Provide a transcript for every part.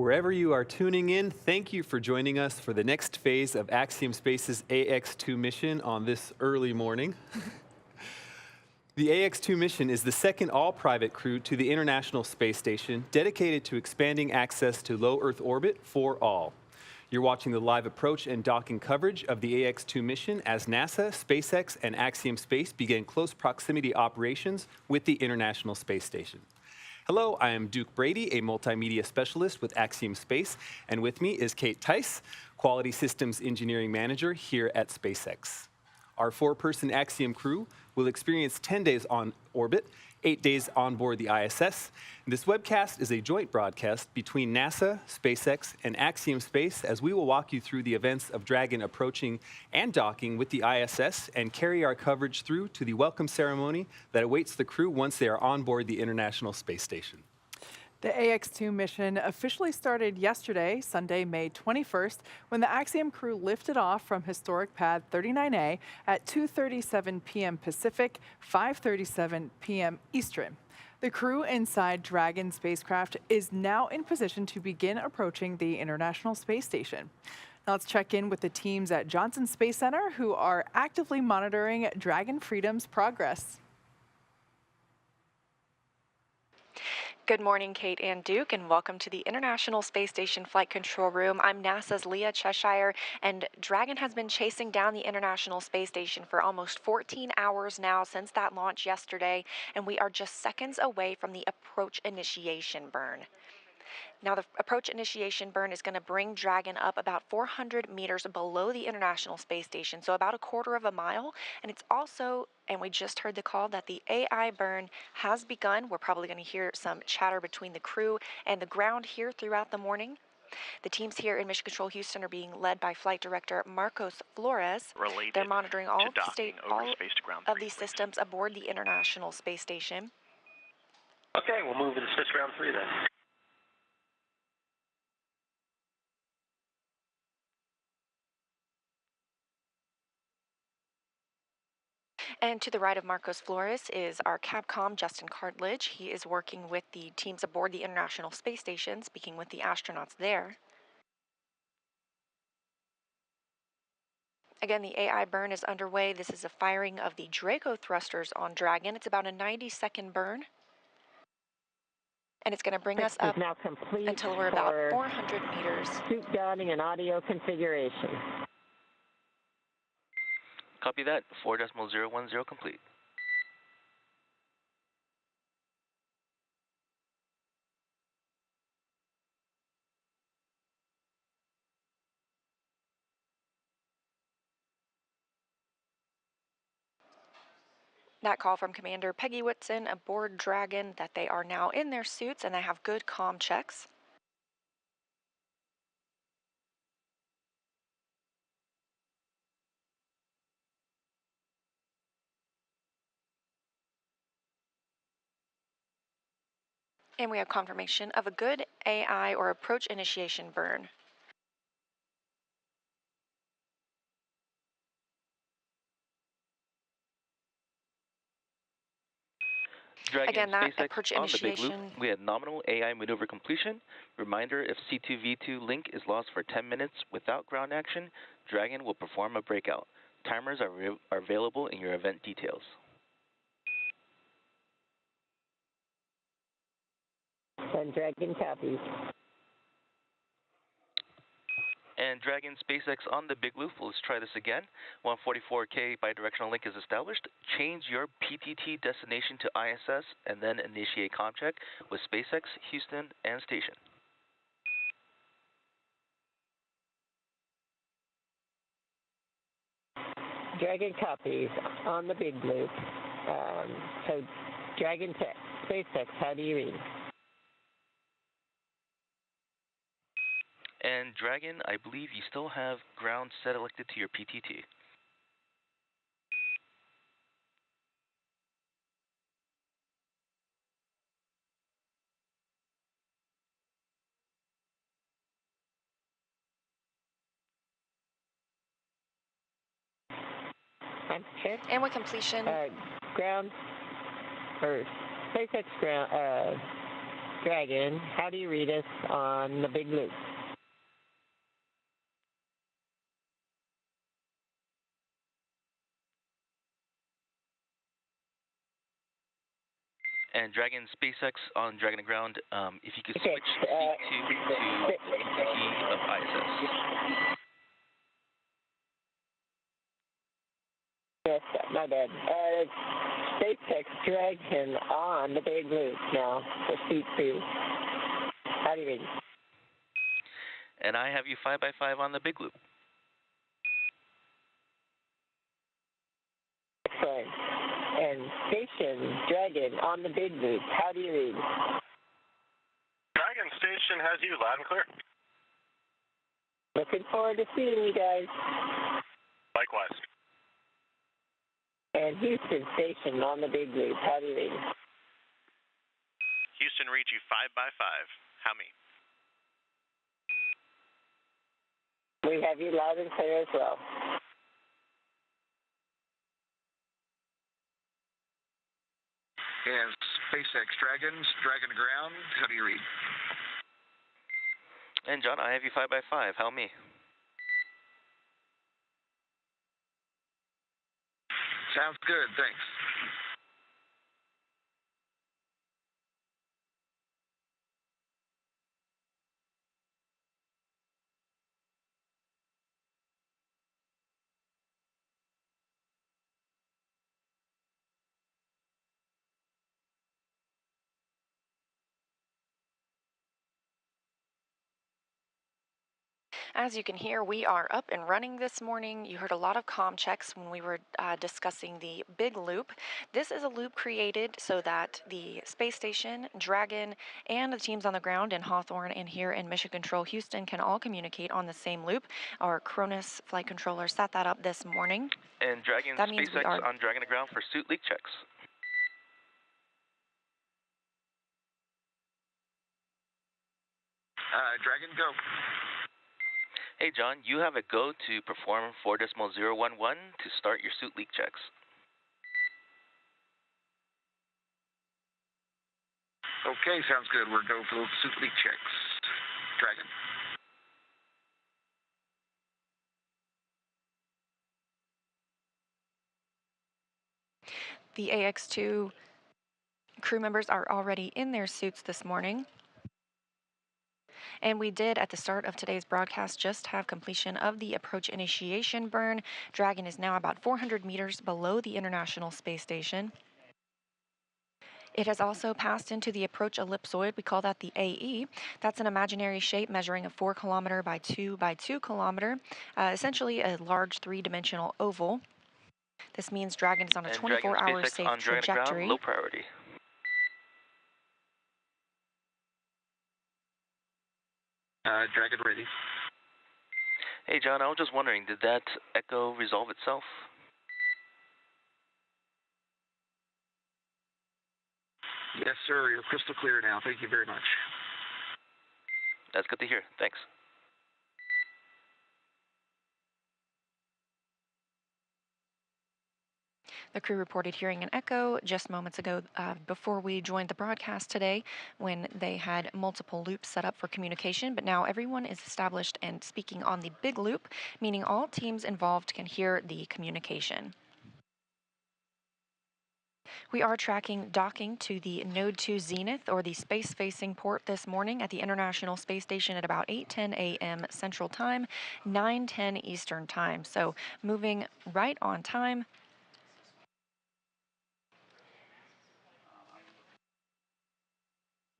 Wherever you are tuning in, thank you for joining us for the next phase of Axiom Space's AX2 mission on this early morning. The AX2 mission is the second all-private crew to the International Space Station, dedicated to expanding access to low Earth orbit for all. You're watching the live approach and docking coverage of the AX2 mission as NASA, SpaceX, and Axiom Space begin close proximity operations with the International Space Station. Hello, I am Duke Brady, a multimedia specialist with Axiom Space, and with me is Kate Tice, Quality Systems Engineering Manager here at SpaceX. Our four-person Axiom crew will experience 10 days on orbit, 8 days on board the ISS. And this webcast is a joint broadcast between NASA, SpaceX, and Axiom Space, as we will walk you through the events of Dragon approaching and docking with the ISS and carry our coverage through to the welcome ceremony that awaits the crew once they are on board the International Space Station. The AX2 mission officially started yesterday, Sunday, May 21st, when the Axiom crew lifted off from historic pad 39A at 2:37 p.m. Pacific, 5:37 p.m. Eastern. The crew inside Dragon spacecraft is now in position to begin approaching the International Space Station. Now let's check in with the teams at Johnson Space Center who are actively monitoring Dragon Freedom's progress. Good morning, Kate and Duke, and welcome to the International Space Station Flight Control Room. I'm NASA's Leah Cheshire, and Dragon has been chasing down the International Space Station for almost 14 hours now since that launch yesterday, and we are just seconds away from the approach initiation burn. Now, the approach initiation burn is going to bring Dragon up about 400 meters below the International Space Station, so about a quarter of a mile. And it's also, and we just heard the call, that the AI burn has begun. We're probably going to hear some chatter between the crew and the ground here throughout the morning. The teams here in Mission Control Houston are being led by Flight Director Marcos Flores. They're monitoring all of these systems aboard the International Space Station. Okay, we'll move into switch round 3 then. And to the right of Marcos Flores is our Capcom, Justin Cartledge. He is working with the teams aboard the International Space Station, speaking with the astronauts there. Again, the AI burn is underway. This is a firing of the Draco thrusters on Dragon. It's about a 90-second burn. And it's going to bring us up until we're about 400 meters. Suit downing and audio configuration. Copy that. 4.010 complete. That call from Commander Peggy Whitson aboard Dragon that they are now in their suits and they have good comm checks. And we have confirmation of a good AI or approach initiation burn. Dragon Again, that SpaceX approach on the big loop. initiation. We had nominal AI maneuver completion. Reminder, if C2V2 link is lost for 10 minutes without ground action, Dragon will perform a breakout. Timers are available in your event details. And Dragon copies. And Dragon SpaceX on the big loop. Let's try this again. 144K bidirectional link is established. Change your PTT destination to ISS and then initiate comm check with SpaceX, Houston, and station. Dragon copies on the big loop. So Dragon Tech, SpaceX, how do you read? And Dragon, I believe you still have ground set elected to your PTT. Check. And with completion. Ground, or SpaceX ground, Dragon, how do you read us on the big loop? And Dragon SpaceX on Dragon and Ground, if you could Okay, switch C2 to PTT of ISS. Yes, my bad. SpaceX Dragon on the big loop now for C2. How do you read? And I have you 5x5 on the big loop. Excellent. And Station Dragon on the big loop. How do you read? Dragon Station has you loud and clear. Looking forward to seeing you guys. Likewise. And Houston Station on the big loop. How do you read? Houston, read you 5x5. How me? We have you loud and clear as well. And SpaceX Dragons, Dragon to Ground, how do you read? And John, I have you 5x5. How me? Sounds good, thanks. As you can hear, we are up and running this morning. You heard a lot of comm checks when we were discussing the big loop. This is a loop created so that the space station, Dragon, and the teams on the ground in Hawthorne and here in Mission Control Houston can all communicate on the same loop. Our Cronus flight controller set that up this morning. And Dragon That means we SpaceX are on Dragon to Ground for suit leak checks. Dragon, go. Hey John, you have a go to perform 4.011 to start your suit leak checks. Okay, sounds good. We're go for those suit leak checks. Dragon. The AX2 crew members are already in their suits this morning. And we did, at the start of today's broadcast, just have completion of the approach initiation burn. Dragon is now about 400 meters below the International Space Station. It has also passed into the approach ellipsoid. We call that the AE. That's an imaginary shape measuring a 4 kilometer by 2 by 2 kilometer, essentially a large 3-dimensional oval. This means Dragon is on a 24-hour safe on Dragon trajectory. Ground, low priority. Dragon ready. Hey John, I was just wondering, did that echo resolve itself? Yes, sir. You're crystal clear now. Thank you very much. That's good to hear. Thanks. The crew reported hearing an echo just moments ago before we joined the broadcast today when they had multiple loops set up for communication, but now everyone is established and speaking on the big loop, meaning all teams involved can hear the communication. We are tracking docking to the Node 2 Zenith, or the space-facing port, this morning at the International Space Station at about 8:10 a.m. Central Time, 9:10 Eastern Time. So moving right on time.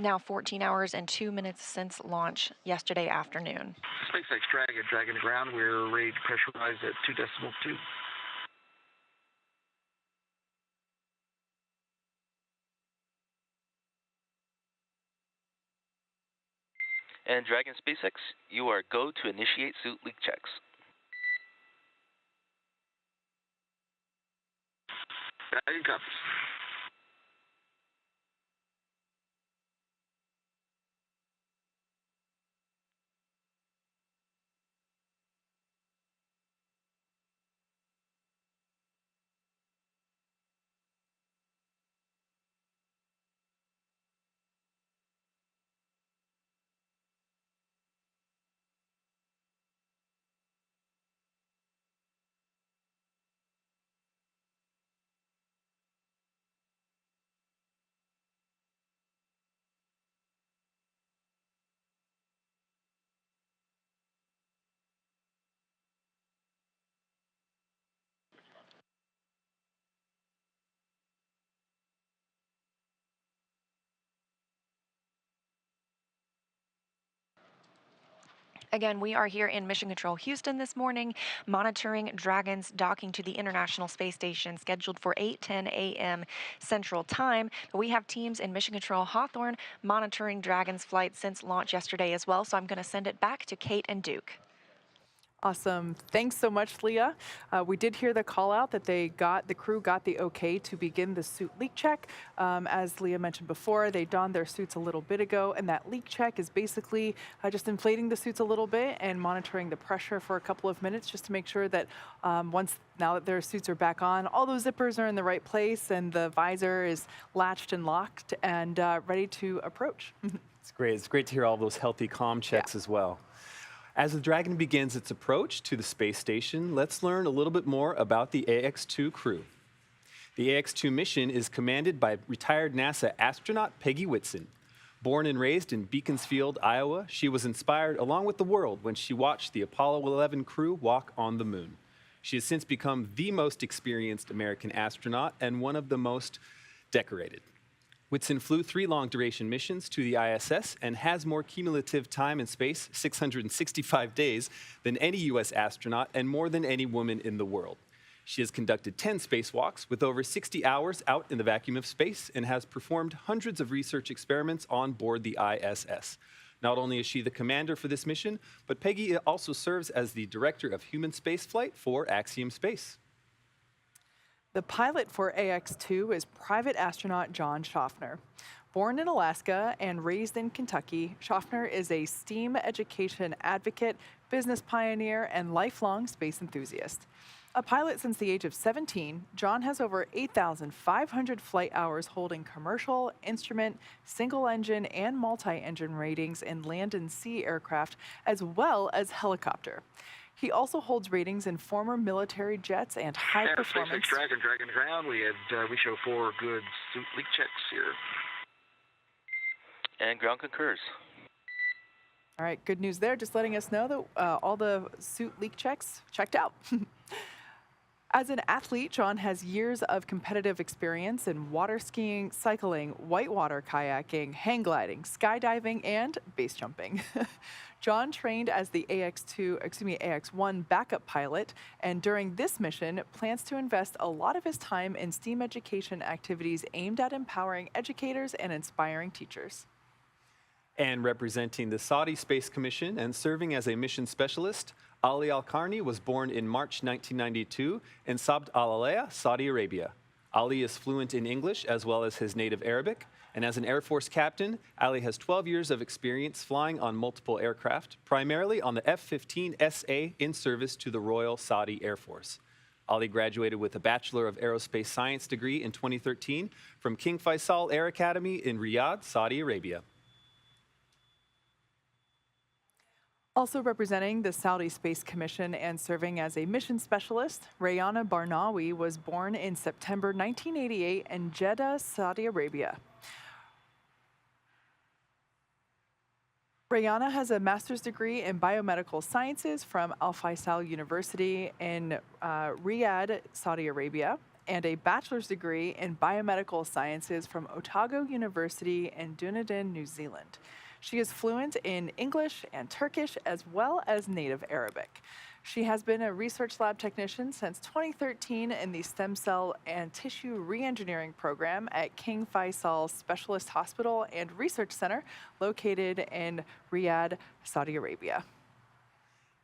Now 14 hours and 2 minutes since launch yesterday afternoon. SpaceX Dragon, Dragon to Ground. We're ready to pressurize at 2.2. And Dragon SpaceX, you are go to initiate suit leak checks. Dragon copies. Again, we are here in Mission Control Houston this morning, monitoring Dragon's docking to the International Space Station, scheduled for 8:10 a.m. Central Time. But we have teams in Mission Control Hawthorne monitoring Dragon's flight since launch yesterday as well. So I'm going to send it back to Kate and Duke. Awesome. Thanks so much, Leah. We did hear the call out that the crew got the okay to begin the suit leak check. As Leah mentioned before, they donned their suits a little bit ago, and that leak check is basically just inflating the suits a little bit and monitoring the pressure for a couple of minutes just to make sure that now that their suits are back on, all those zippers are in the right place and the visor is latched and locked and ready to approach. It's great. It's great to hear all those healthy comm checks as well. As the Dragon begins its approach to the space station, let's learn a little bit more about the AX-2 crew. The AX-2 mission is commanded by retired NASA astronaut Peggy Whitson. Born and raised in Beaconsfield, Iowa, she was inspired along with the world when she watched the Apollo 11 crew walk on the moon. She has since become the most experienced American astronaut and one of the most decorated. Whitson flew 3 long-duration missions to the ISS and has more cumulative time in space, 665 days, than any U.S. astronaut and more than any woman in the world. She has conducted 10 spacewalks with over 60 hours out in the vacuum of space and has performed hundreds of research experiments on board the ISS. Not only is she the commander for this mission, but Peggy also serves as the director of human spaceflight for Axiom Space. The pilot for AX-2 is private astronaut John Schaffner. Born in Alaska and raised in Kentucky, Schaffner is a STEAM education advocate, business pioneer, and lifelong space enthusiast. A pilot since the age of 17, John has over 8,500 flight hours holding commercial, instrument, single-engine, and multi-engine ratings in land and sea aircraft, as well as helicopter. He also holds ratings in former military jets and high-performance... SpaceX Dragon ground. We show 4 good suit leak checks here. And ground concurs. All right, good news there. Just letting us know that all the suit leak checks checked out. As an athlete, John has years of competitive experience in water skiing, cycling, whitewater kayaking, hang gliding, skydiving, and base jumping. John trained as the AX-1 backup pilot, and during this mission, plans to invest a lot of his time in STEAM education activities aimed at empowering educators and inspiring teachers. And representing the Saudi Space Commission and serving as a mission specialist, Ali Al-Karni was born in March 1992 in Sabd al-Alaya, Saudi Arabia. Ali is fluent in English as well as his native Arabic, and as an Air Force captain, Ali has 12 years of experience flying on multiple aircraft, primarily on the F-15SA in service to the Royal Saudi Air Force. Ali graduated with a Bachelor of Aerospace Science degree in 2013 from King Faisal Air Academy in Riyadh, Saudi Arabia. Also representing the Saudi Space Commission and serving as a mission specialist, Rayana Barnawi was born in September 1988 in Jeddah, Saudi Arabia. Rayana has a master's degree in biomedical sciences from Al Faisal University in Riyadh, Saudi Arabia, and a bachelor's degree in biomedical sciences from Otago University in Dunedin, New Zealand. She is fluent in English and Turkish as well as native Arabic. She has been a research lab technician since 2013 in the Stem Cell and Tissue Reengineering Program at King Faisal Specialist Hospital and Research Center located in Riyadh, Saudi Arabia.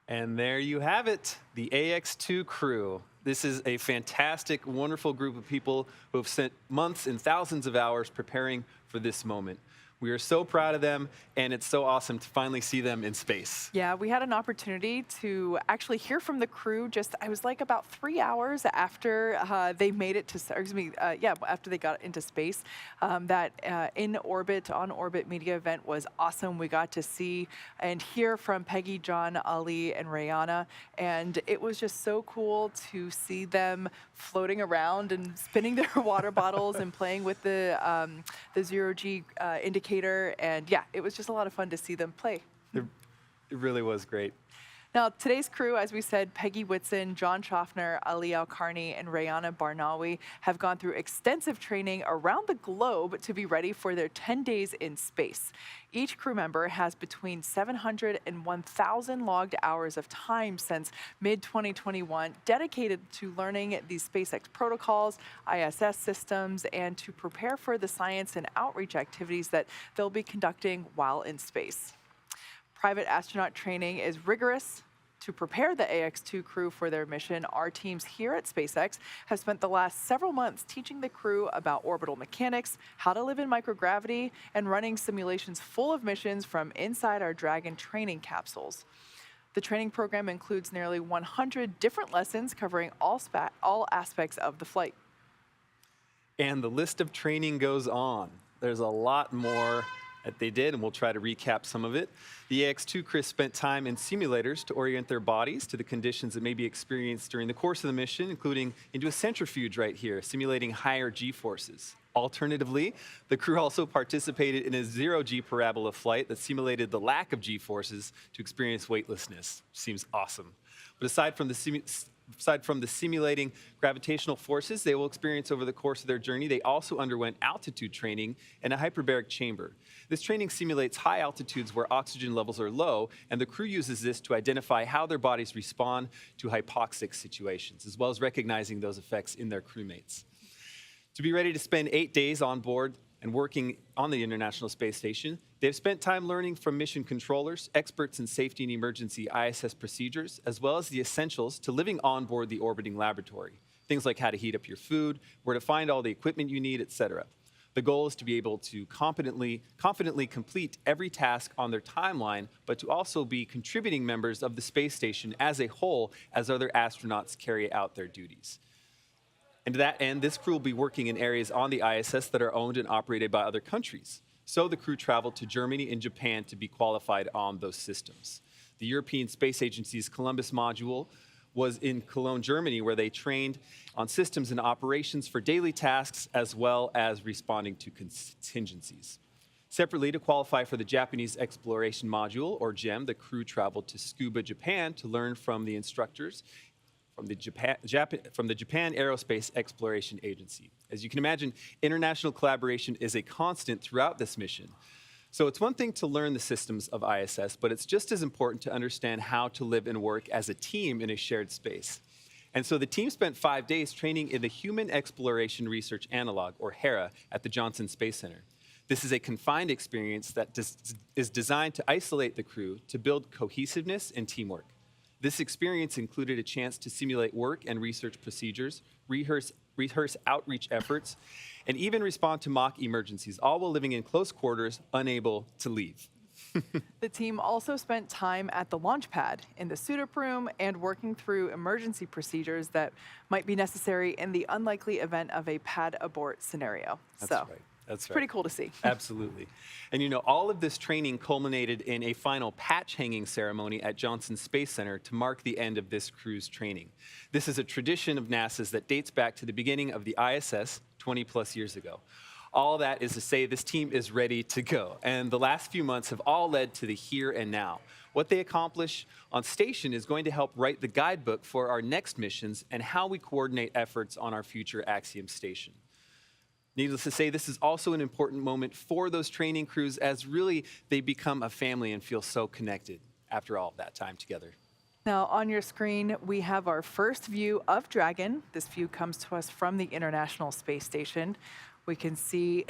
And there you have it, the AX-2 crew. This is a fantastic, wonderful group of people who have spent months and thousands of hours preparing for this moment. We are so proud of them, and it's so awesome to finally see them in space. Yeah, we had an opportunity to actually hear from the crew I was like about 3 hours after they made it to, after they got into space. That on-orbit media event was awesome. We got to see and hear from Peggy, John, Ali, and Rayana, and it was just so cool to see them floating around and spinning their water bottles and playing with the zero-G indicator. And yeah, it was just a lot of fun to see them play. It really was great. Now, today's crew, as we said, Peggy Whitson, John Schaffner, Ali Al-Karni, and Rayana Barnawi have gone through extensive training around the globe to be ready for their 10 days in space. Each crew member has between 700 and 1,000 logged hours of time since mid-2021 dedicated to learning these SpaceX protocols, ISS systems, and to prepare for the science and outreach activities that they'll be conducting while in space. Private astronaut training is rigorous. To prepare the AX-2 crew for their mission, our teams here at SpaceX have spent the last several months teaching the crew about orbital mechanics, how to live in microgravity, and running simulations full of missions from inside our Dragon training capsules. The training program includes nearly 100 different lessons covering all aspects of the flight. And the list of training goes on. There's a lot more that they did, and we'll try to recap some of it. The AX-2 crew spent time in simulators to orient their bodies to the conditions that may be experienced during the course of the mission, including into a centrifuge right here, simulating higher G-forces. Alternatively, the crew also participated in a zero-G parabola flight that simulated the lack of G-forces to experience weightlessness. Seems awesome. But aside from the simulating gravitational forces they will experience over the course of their journey, they also underwent altitude training in a hyperbaric chamber. This training simulates high altitudes where oxygen levels are low, and the crew uses this to identify how their bodies respond to hypoxic situations, as well as recognizing those effects in their crewmates. To be ready to spend 8 days on board and working on the International Space Station, they've spent time learning from mission controllers, experts in safety and emergency ISS procedures, as well as the essentials to living on board the orbiting laboratory. Things like how to heat up your food, where to find all the equipment you need, etc. The goal is to be able to confidently complete every task on their timeline, but to also be contributing members of the space station as a whole as other astronauts carry out their duties. And to that end, this crew will be working in areas on the ISS that are owned and operated by other countries. So the crew traveled to Germany and Japan to be qualified on those systems. The European Space Agency's Columbus module was in Cologne, Germany, where they trained on systems and operations for daily tasks, as well as responding to contingencies. Separately, to qualify for the Japanese Exploration Module, or GEM, the crew traveled to Tsukuba, Japan, to learn from the instructors from the Japan Aerospace Exploration Agency. As you can imagine, international collaboration is a constant throughout this mission. So it's one thing to learn the systems of ISS, but it's just as important to understand how to live and work as a team in a shared space. And so the team spent 5 days training in the Human Exploration Research Analog, or HERA, at the Johnson Space Center. This is a confined experience that is designed to isolate the crew to build cohesiveness and teamwork. This experience included a chance to simulate work and research procedures, rehearse outreach efforts, and even respond to mock emergencies, all while living in close quarters, unable to leave. The team also spent time at the launch pad, in the suit-up room, and working through emergency procedures that might be necessary in the unlikely event of a pad abort scenario. That's so, right. That's pretty cool to see. Absolutely. And you know, all of this training culminated in a final patch hanging ceremony at Johnson Space Center to mark the end of this crew's training. This is a tradition of NASA's that dates back to the beginning of the ISS 20 plus years ago. All that is to say this team is ready to go. And the last few months have all led to the here and now. What they accomplish on station is going to help write the guidebook for our next missions and how we coordinate efforts on our future Axiom station. Needless to say, this is also an important moment for those training crews as really they become a family and feel so connected after all of that time together. Now, on your screen, we have our first view of Dragon. This view comes to us from the International Space Station. We can see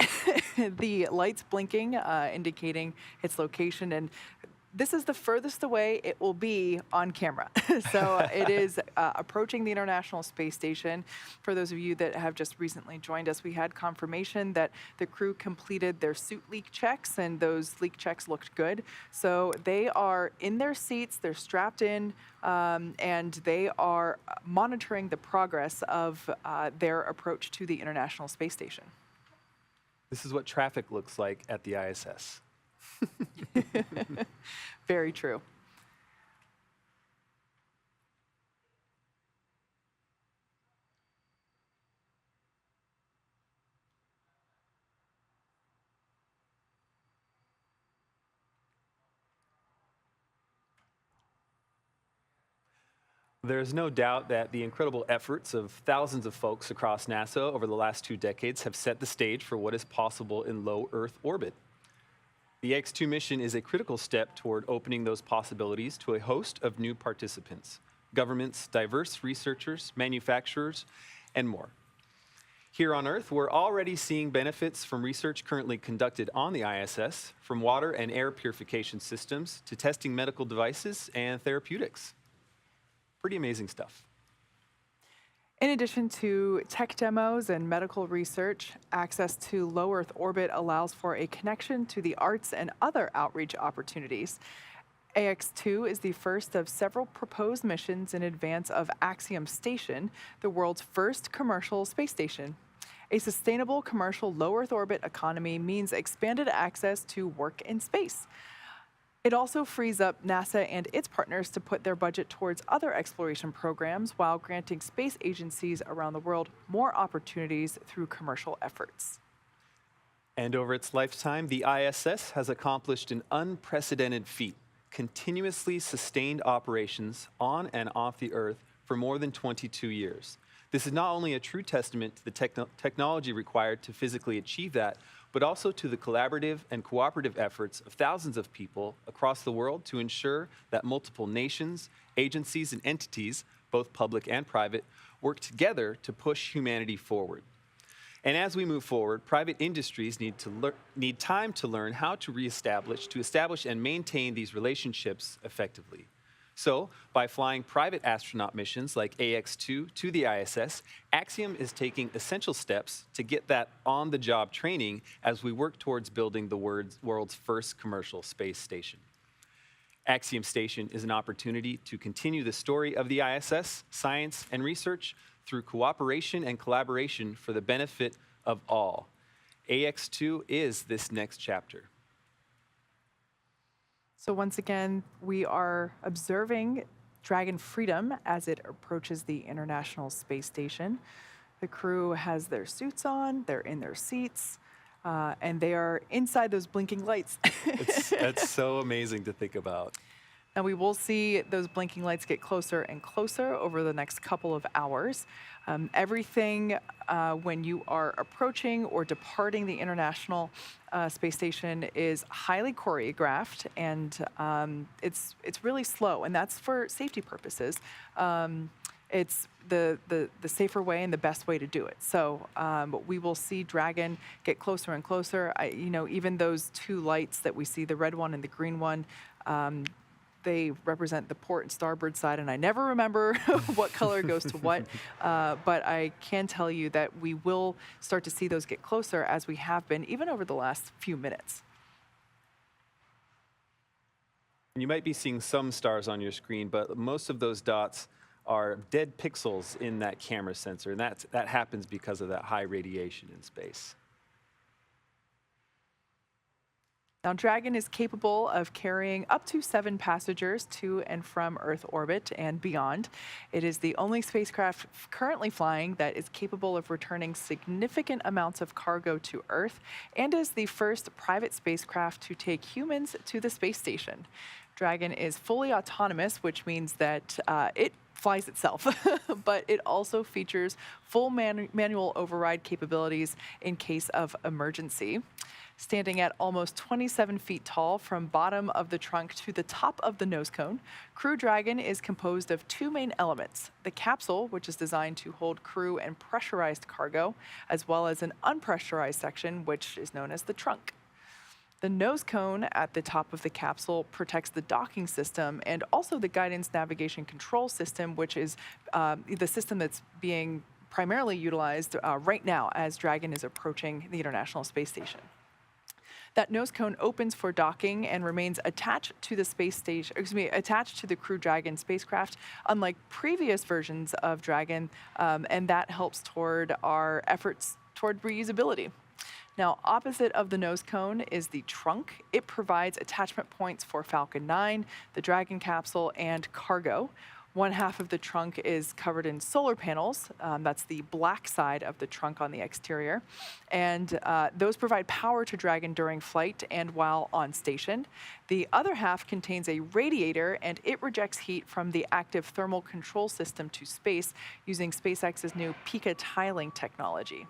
the lights blinking, indicating its location, and this is the furthest away it will be on camera. So it is approaching the International Space Station. For those of you that have just recently joined us, we had confirmation that the crew completed their suit leak checks, and those leak checks looked good. So they are in their seats, they're strapped in, and they are monitoring the progress of their approach to the International Space Station. This is what traffic looks like at the ISS. Very true. There's no doubt that the incredible efforts of thousands of folks across NASA over the last 2 decades have set the stage for what is possible in low Earth orbit. The X2 mission is a critical step toward opening those possibilities to a host of new participants, governments, diverse researchers, manufacturers, and more. Here on Earth, we're already seeing benefits from research currently conducted on the ISS, from water and air purification systems to testing medical devices and therapeutics. Pretty amazing stuff. In addition to tech demos and medical research, access to low Earth orbit allows for a connection to the arts and other outreach opportunities. AX2 is the first of several proposed missions in advance of Axiom Station, the world's first commercial space station. A sustainable commercial low Earth orbit economy means expanded access to work in space. It also frees up NASA and its partners to put their budget towards other exploration programs while granting space agencies around the world more opportunities through commercial efforts. And over its lifetime, the ISS has accomplished an unprecedented feat, continuously sustained operations on and off the Earth for more than 22 years. This is not only a true testament to the technology required to physically achieve that, but also to the collaborative and cooperative efforts of thousands of people across the world to ensure that multiple nations, agencies, and entities, both public and private, work together to push humanity forward. And as we move forward, private industries need time to learn how to establish and maintain these relationships effectively. So, by flying private astronaut missions like AX2 to the ISS, Axiom is taking essential steps to get that on-the-job training as we work towards building the world's first commercial space station. Axiom Station is an opportunity to continue the story of the ISS, science, and research through cooperation and collaboration for the benefit of all. AX2 is this next chapter. So once again, we are observing Dragon Freedom as it approaches the International Space Station. The crew has their suits on, they're in their seats, and they are inside those blinking lights. That's so amazing to think about. And we will see those blinking lights get closer and closer over the next couple of hours. Everything when you are approaching or departing the International Space Station is highly choreographed, and it's really slow, and that's for safety purposes. It's the safer way and the best way to do it. So we will see Dragon get closer and closer. Even those two lights that we see, the red one and the green one, they represent the port and starboard side, and I never remember what color goes to what, but I can tell you that we will start to see those get closer as we have been, even over the last few minutes. You might be seeing some stars on your screen, but most of those dots are dead pixels in that camera sensor, and that happens because of that high radiation in space. Now, Dragon is capable of carrying up to 7 passengers to and from Earth orbit and beyond. It is the only spacecraft currently flying that is capable of returning significant amounts of cargo to Earth, and is the first private spacecraft to take humans to the space station. Dragon is fully autonomous, which means that it flies itself, but it also features full manual override capabilities in case of emergency. Standing at almost 27 feet tall from bottom of the trunk to the top of the nose cone, Crew Dragon is composed of 2 main elements: the capsule, which is designed to hold crew and pressurized cargo, as well as an unpressurized section, which is known as the trunk. The nose cone at the top of the capsule protects the docking system and also the guidance navigation control system, which is the system that's being primarily utilized right now as Dragon is approaching the International Space Station. That nose cone opens for docking and remains attached to the attached to the Crew Dragon spacecraft, unlike previous versions of Dragon, and that helps toward our efforts toward reusability. Now, opposite of the nose cone is the trunk. It provides attachment points for Falcon 9, the Dragon capsule, and cargo. One half of the trunk is covered in solar panels. That's the black side of the trunk on the exterior. And those provide power to Dragon during flight and while on station. The other half contains a radiator, and it rejects heat from the active thermal control system to space using SpaceX's new Pika tiling technology.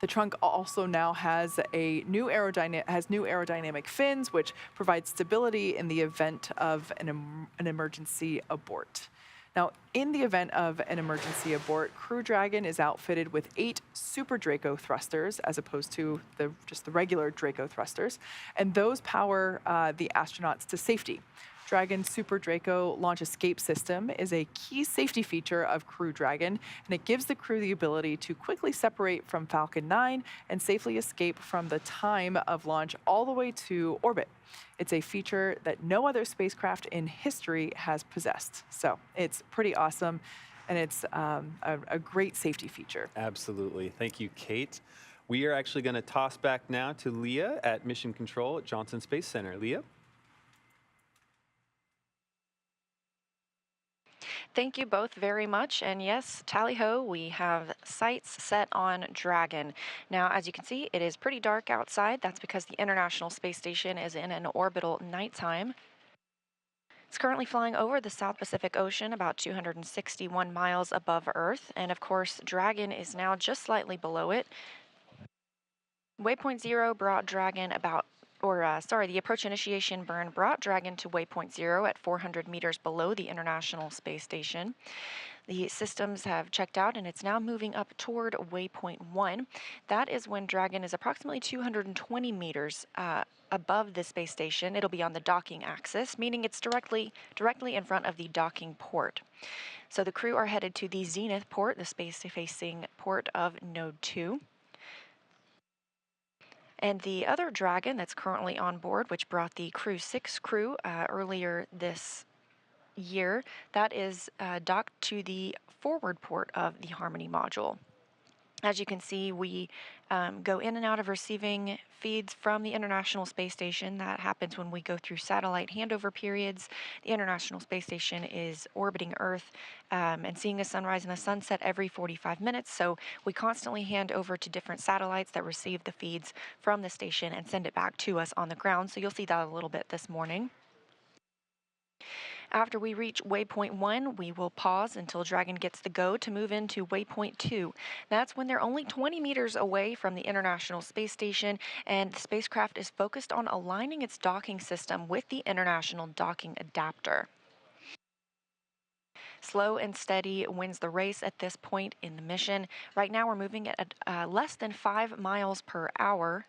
The trunk also now has new aerodynamic fins, which provide stability in the event of an emergency abort. Now, in the event of an emergency abort, Crew Dragon is outfitted with 8 Super Draco thrusters, as opposed to just the regular Draco thrusters, and those power the astronauts to safety. Dragon's Super Draco launch escape system is a key safety feature of Crew Dragon, and it gives the crew the ability to quickly separate from Falcon 9 and safely escape from the time of launch all the way to orbit. It's a feature that no other spacecraft in history has possessed. So it's pretty awesome, and it's a great safety feature. Absolutely. Thank you, Kate. We are actually going to toss back now to Leah at Mission Control at Johnson Space Center. Leah? Thank you both very much. And yes, tally ho, we have sights set on Dragon. Now, as you can see, it is pretty dark outside. That's because the International Space Station is in an orbital nighttime. It's currently flying over the South Pacific Ocean, about 261 miles above Earth. And of course, Dragon is now just slightly below it. Waypoint 0 brought Dragon the approach initiation burn brought Dragon to waypoint 0 at 400 meters below the International Space Station. The systems have checked out, and it's now moving up toward waypoint 1. That is when Dragon is approximately 220 meters above the space station. It'll be on the docking axis, meaning it's directly in front of the docking port. So the crew are headed to the Zenith port, the space-facing port of Node 2. And the other Dragon that's currently on board, which brought the Crew 6 crew earlier this year, that is docked to the forward port of the Harmony module. As you can see, we go in and out of receiving feeds from the International Space Station. That happens when we go through satellite handover periods. The International Space Station is orbiting Earth and seeing a sunrise and a sunset every 45 minutes. So we constantly hand over to different satellites that receive the feeds from the station and send it back to us on the ground. So you'll see that a little bit this morning. After we reach waypoint 1, we will pause until Dragon gets the go to move into waypoint 2. That's when they're only 20 meters away from the International Space Station, and the spacecraft is focused on aligning its docking system with the International Docking Adapter. Slow and steady wins the race at this point in the mission. Right now we're moving at less than 5 miles per hour.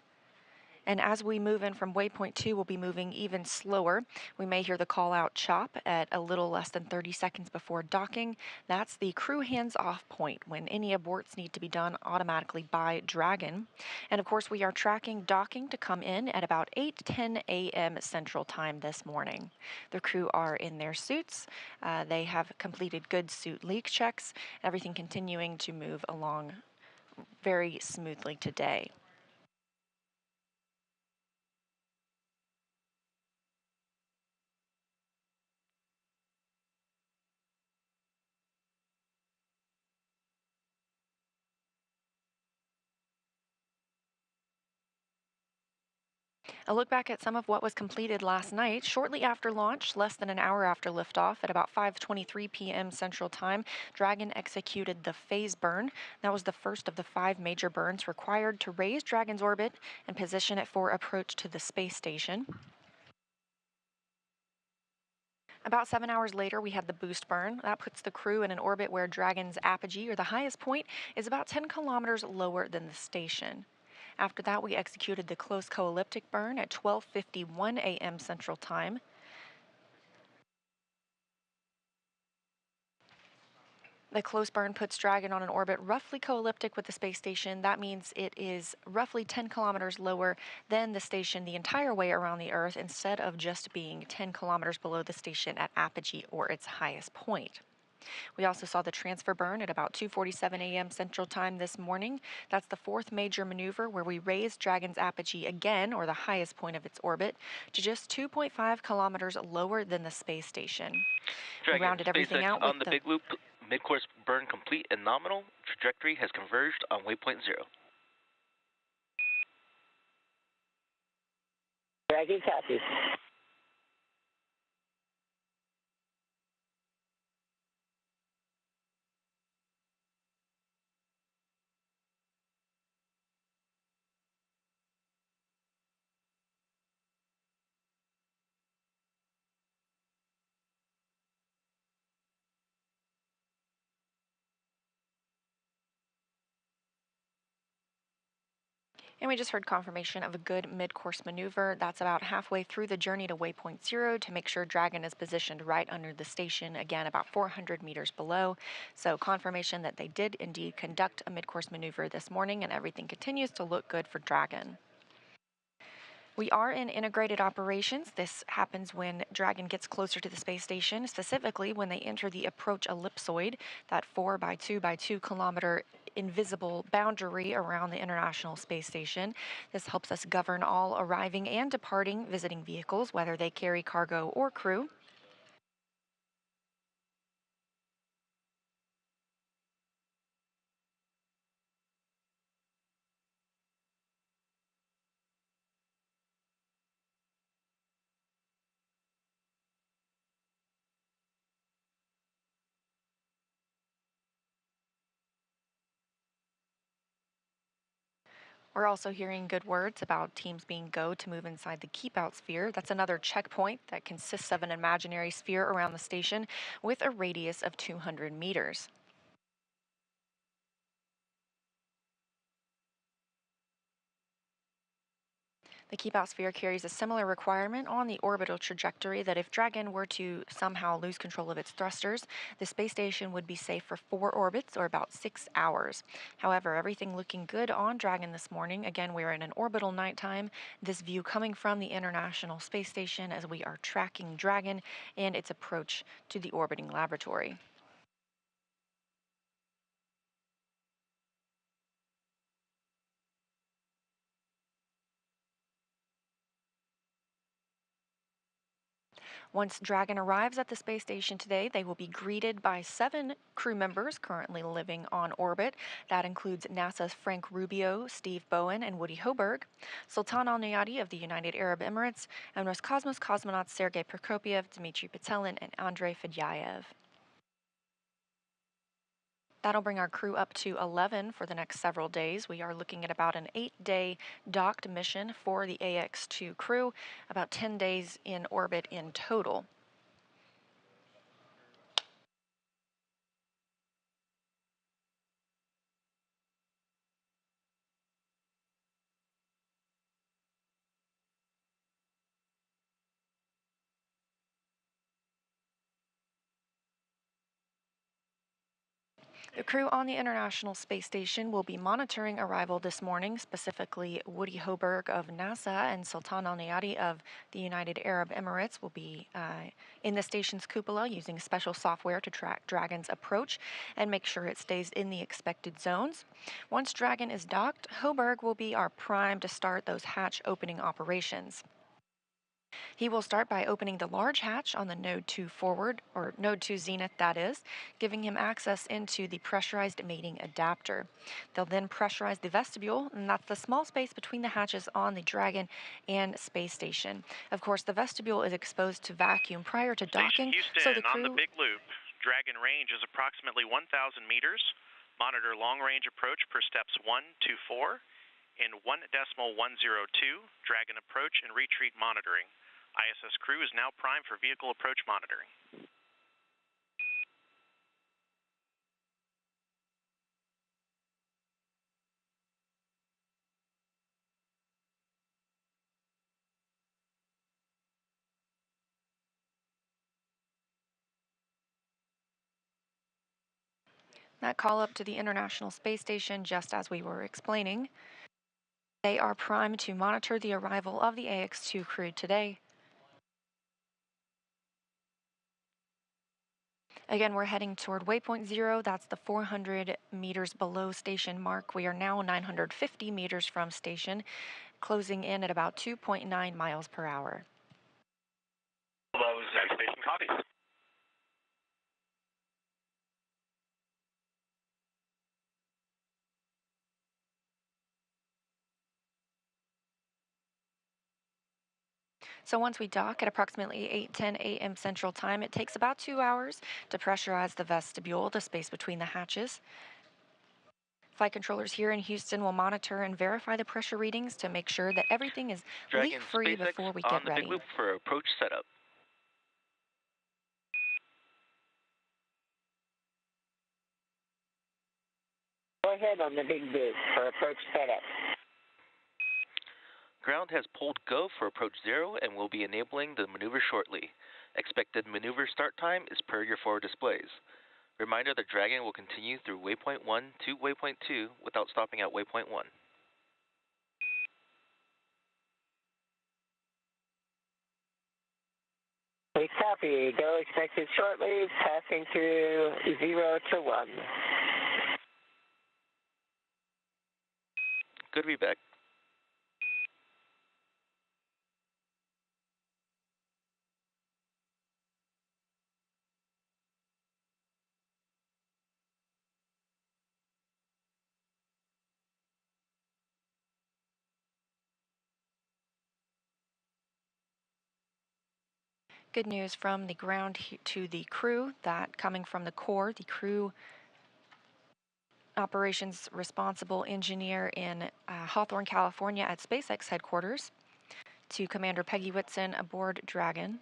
And as we move in from waypoint 2, we'll be moving even slower. We may hear the call-out chop at a little less than 30 seconds before docking. That's the crew hands-off point, when any aborts need to be done automatically by Dragon. And of course, we are tracking docking to come in at about 8:10 a.m. Central Time this morning. The crew are in their suits. They have completed good suit leak checks, everything continuing to move along very smoothly today. A look back at some of what was completed last night. Shortly after launch, less than an hour after liftoff, at about 5:23 p.m. Central Time, Dragon executed the phase burn. That was the first of the 5 major burns required to raise Dragon's orbit and position it for approach to the space station. About 7 hours later, we had the boost burn. That puts the crew in an orbit where Dragon's apogee, or the highest point, is about 10 kilometers lower than the station. After that, we executed the close co-elliptic burn at 12:51 a.m. Central Time. The close burn puts Dragon on an orbit roughly co-elliptic with the space station. That means it is roughly 10 kilometers lower than the station the entire way around the Earth, instead of just being 10 kilometers below the station at apogee, or its highest point. We also saw the transfer burn at about 2:47 a.m. Central Time this morning. That's the fourth major maneuver where we raised Dragon's apogee again, or the highest point of its orbit, to just 2.5 kilometers lower than the space station. We Dragon, rounded everything SpaceX out on with the big loop, mid-course burn complete and nominal. Trajectory has converged on waypoint 0. Dragon copy. And we just heard confirmation of a good mid-course maneuver. That's about halfway through the journey to waypoint 0 to make sure Dragon is positioned right under the station, again about 400 meters below. So confirmation that they did indeed conduct a mid-course maneuver this morning, and everything continues to look good for Dragon. We are in integrated operations. This happens when Dragon gets closer to the space station, specifically when they enter the approach ellipsoid, that 4 by 2 by 2 kilometer invisible boundary around the International Space Station. This helps us govern all arriving and departing visiting vehicles, whether they carry cargo or crew. We're also hearing good words about teams being go to move inside the keep out sphere. That's another checkpoint that consists of an imaginary sphere around the station with a radius of 200 meters. The keep out sphere carries a similar requirement on the orbital trajectory that if Dragon were to somehow lose control of its thrusters, the space station would be safe for 4 orbits or about 6 hours. However, everything looking good on Dragon this morning. Again, we're in an orbital nighttime. This view coming from the International Space Station as we are tracking Dragon and its approach to the orbiting laboratory. Once Dragon arrives at the space station today, they will be greeted by 7 crew members currently living on orbit. That includes NASA's Frank Rubio, Steve Bowen, and Woody Hoberg, Sultan Al Nayati of the United Arab Emirates, and Roscosmos cosmonauts Sergei Prokopyev, Dmitry Petelin, and Andrei Fedyaev. That'll bring our crew up to 11 for the next several days. We are looking at about an 8-day docked mission for the AX2 crew, about 10 days in orbit in total. The crew on the International Space Station will be monitoring arrival this morning, specifically Woody Hoberg of NASA and Sultan Al Nayati of the United Arab Emirates will be in the station's cupola using special software to track Dragon's approach and make sure it stays in the expected zones. Once Dragon is docked, Hoberg will be our prime to start those hatch opening operations. He will start by opening the large hatch on the Node 2 forward, or Node 2 zenith that is, giving him access into the pressurized mating adapter. They'll then pressurize the vestibule, and that's the small space between the hatches on the Dragon and space station. Of course, the vestibule is exposed to vacuum prior to docking, Houston, so the crew... on the big loop, Dragon range is approximately 1,000 meters. Monitor long-range approach per steps 1 to 4. In 1.102, Dragon approach and retreat monitoring. ISS crew is now primed for vehicle approach monitoring. That call up to the International Space Station, just as we were explaining. They are primed to monitor the arrival of the AX2 crew today. Again, we're heading toward waypoint 0. That's the 400 meters below station mark. We are now 950 meters from station, closing in at about 2.9 miles per hour. Hello, Zen Station copies. So once we dock at approximately 8:10 a.m. Central Time, it takes about 2 hours to pressurize the vestibule, the space between the hatches. Flight controllers here in Houston will monitor and verify the pressure readings to make sure that everything is Dragon leak-free SpaceX before we on get the big ready. loop for approach setup. Go ahead on the big loop for approach setup. Ground has pulled go for approach 0 and will be enabling the maneuver shortly. Expected maneuver start time is per your forward displays. Reminder that Dragon will continue through waypoint 1 to waypoint 2 without stopping at waypoint 1. We copy. Go expected shortly, passing through 0 to 1. Good to be back. Good news from the ground to the crew, that coming from the core, the crew operations responsible engineer in Hawthorne, California at SpaceX headquarters, to Commander Peggy Whitson aboard Dragon.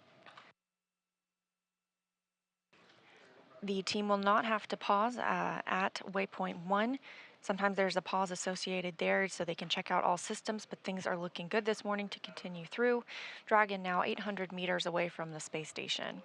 The team will not have to pause at waypoint 1. Sometimes there's a pause associated there so they can check out all systems, but things are looking good this morning to continue through. Dragon now 800 meters away from the space station.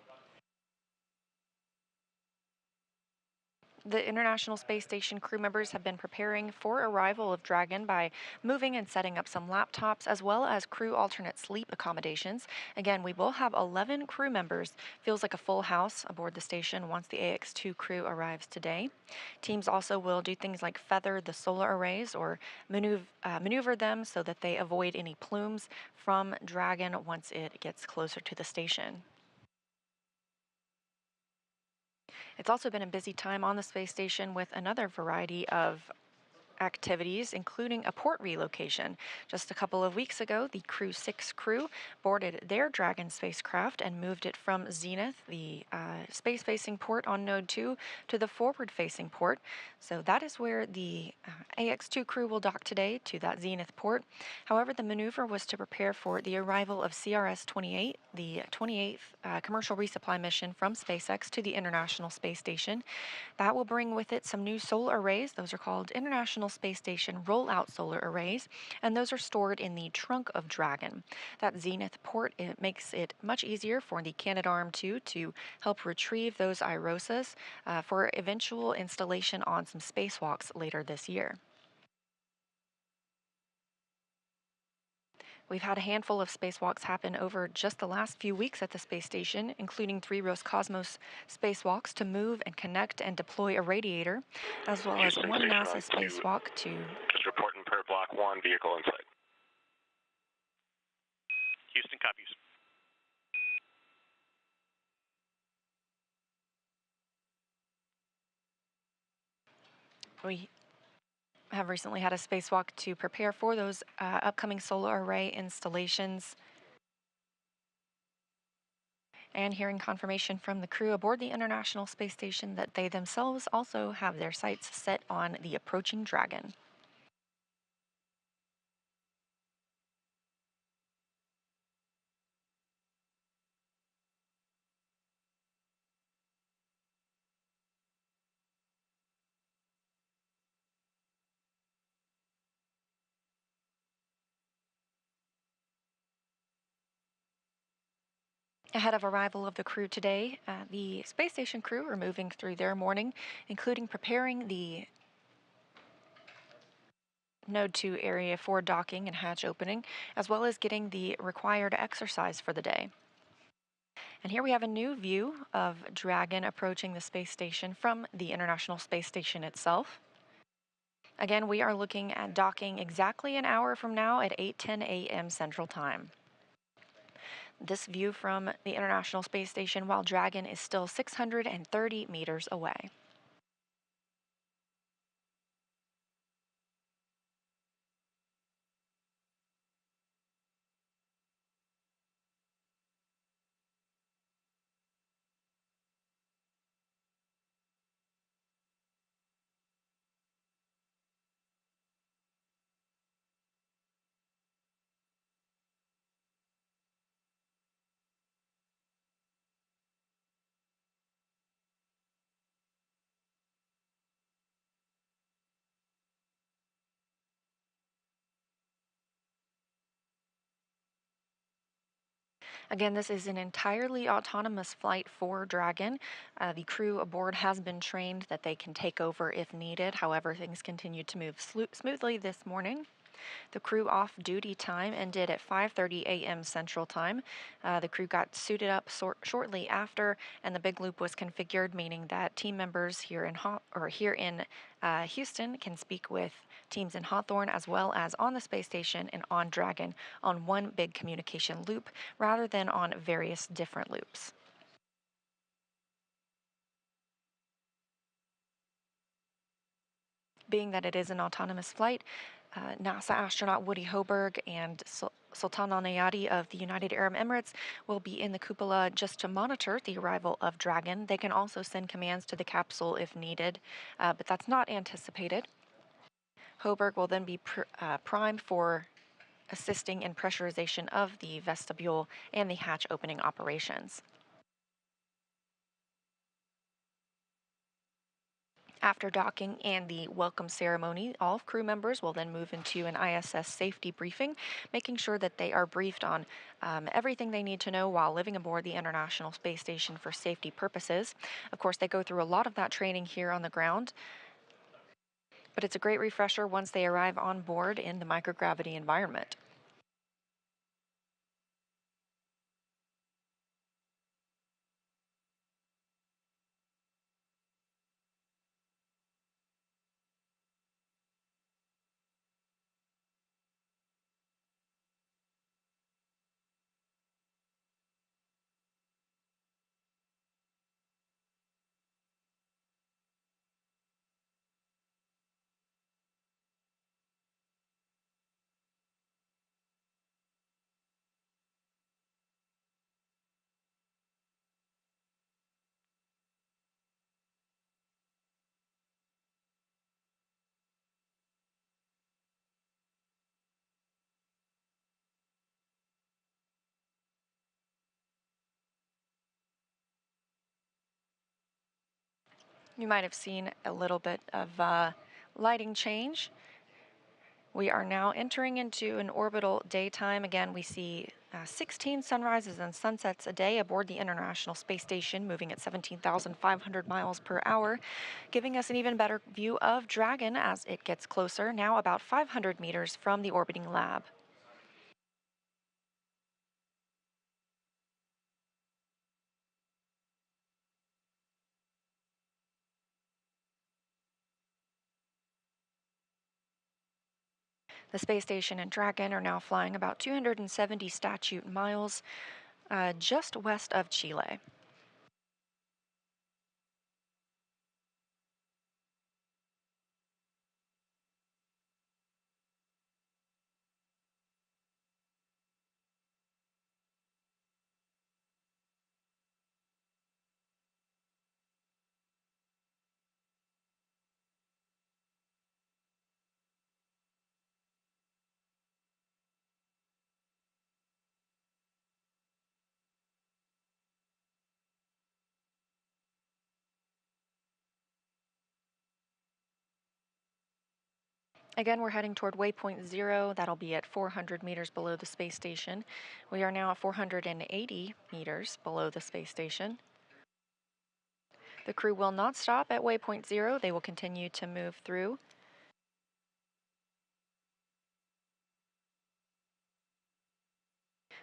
The International Space Station crew members have been preparing for arrival of Dragon by moving and setting up some laptops as well as crew alternate sleep accommodations. Again, we will have 11 crew members. Feels like a full house aboard the station once the AX2 crew arrives today. Teams also will do things like feather the solar arrays or maneuver them so that they avoid any plumes from Dragon once it gets closer to the station. It's also been a busy time on the space station with another variety of activities, including a port relocation. Just a couple of weeks ago, the Crew 6 crew boarded their Dragon spacecraft and moved it from Zenith, the space-facing port on Node 2, to the forward-facing port. So that is where the AX2 crew will dock today, to that Zenith port. However, the maneuver was to prepare for the arrival of CRS-28, the 28th commercial resupply mission from SpaceX to the International Space Station. That will bring with it some new solar arrays. Those are called International Space Station rollout solar arrays, and those are stored in the trunk of Dragon. That Zenith port, it makes it much easier for the Canadarm2 to help retrieve those IROSAs for eventual installation on some spacewalks later this year. We've had a handful of spacewalks happen over just the last few weeks at the space station, including 3 Roscosmos spacewalks to move and connect and deploy a radiator, as well as Houston, 1 Station NASA on spacewalk to... Just reporting per block 1, vehicle inside. Houston copies. We have recently had a spacewalk to prepare for those upcoming solar array installations. And hearing confirmation from the crew aboard the International Space Station that they themselves also have their sights set on the approaching Dragon. Ahead of arrival of the crew today, the space station crew are moving through their morning, including preparing the Node 2 area for docking and hatch opening, as well as getting the required exercise for the day. And here we have a new view of Dragon approaching the space station from the International Space Station itself. Again, we are looking at docking exactly an hour from now at 8:10 a.m. Central Time. This view from the International Space Station while Dragon is still 630 meters away. Again, this is an entirely autonomous flight for Dragon. The crew aboard has been trained that they can take over if needed. However, things continue to move smoothly this morning. The crew off-duty time ended at 5:30 a.m. Central Time. The crew got suited up shortly after, and the big loop was configured, meaning that team members here in Houston can speak with teams in Hawthorne as well as on the space station and on Dragon on one big communication loop rather than on various different loops. Being that it is an autonomous flight, NASA astronaut Woody Hoberg and Sultan Al Nayati of the United Arab Emirates will be in the cupola just to monitor the arrival of Dragon. They can also send commands to the capsule if needed, but that's not anticipated. Hoberg will then be primed for assisting in pressurization of the vestibule and the hatch opening operations. After docking and the welcome ceremony, all crew members will then move into an ISS safety briefing, making sure that they are briefed on everything they need to know while living aboard the International Space Station for safety purposes. Of course, they go through a lot of that training here on the ground, but it's a great refresher once they arrive on board in the microgravity environment. You might have seen a little bit of lighting change. We are now entering into an orbital daytime. Again, we see 16 sunrises and sunsets a day aboard the International Space Station, moving at 17,500 miles per hour, giving us an even better view of Dragon as it gets closer, now about 500 meters from the orbiting lab. The space station and Dragon are now flying about 270 statute miles just west of Chile. Again, we're heading toward waypoint 0. That'll be at 400 meters below the space station. We are now at 480 meters below the space station. The crew will not stop at waypoint 0. They will continue to move through.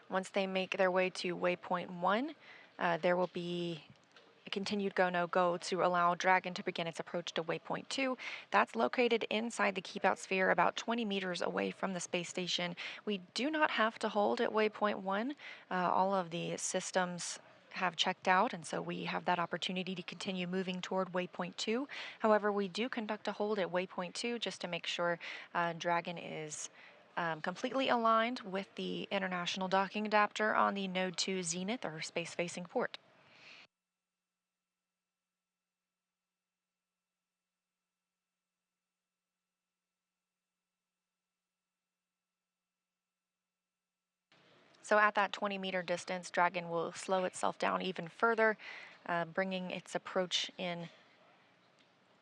Once they make their way to waypoint 1, There will be a continued go, no go to allow Dragon to begin its approach to waypoint 2. That's located inside the keep out sphere about 20 meters away from the space station. We do not have to hold at waypoint 1. All of the systems have checked out, and so we have that opportunity to continue moving toward waypoint 2. However, we do conduct a hold at waypoint 2 just to make sure Dragon is completely aligned with the international docking adapter on the Node 2 Zenith or space-facing port. So at that 20-meter distance, Dragon will slow itself down even further, bringing its approach in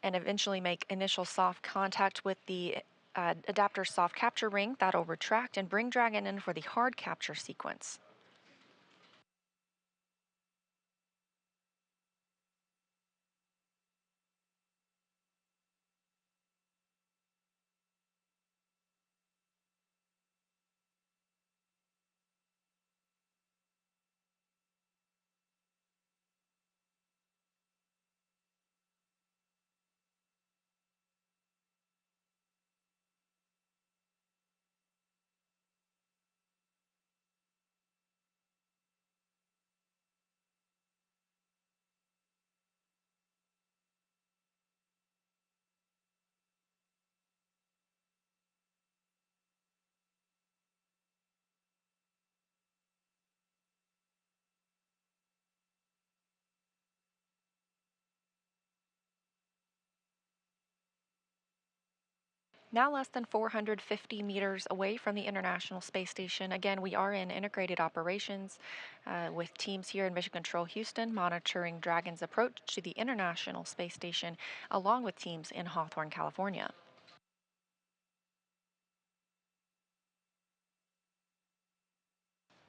and eventually make initial soft contact with the adapter soft capture ring. That'll retract and bring Dragon in for the hard capture sequence. Now less than 450 meters away from the International Space Station. Again, we are in integrated operations with teams here in Mission Control Houston monitoring Dragon's approach to the International Space Station, along with teams in Hawthorne, California.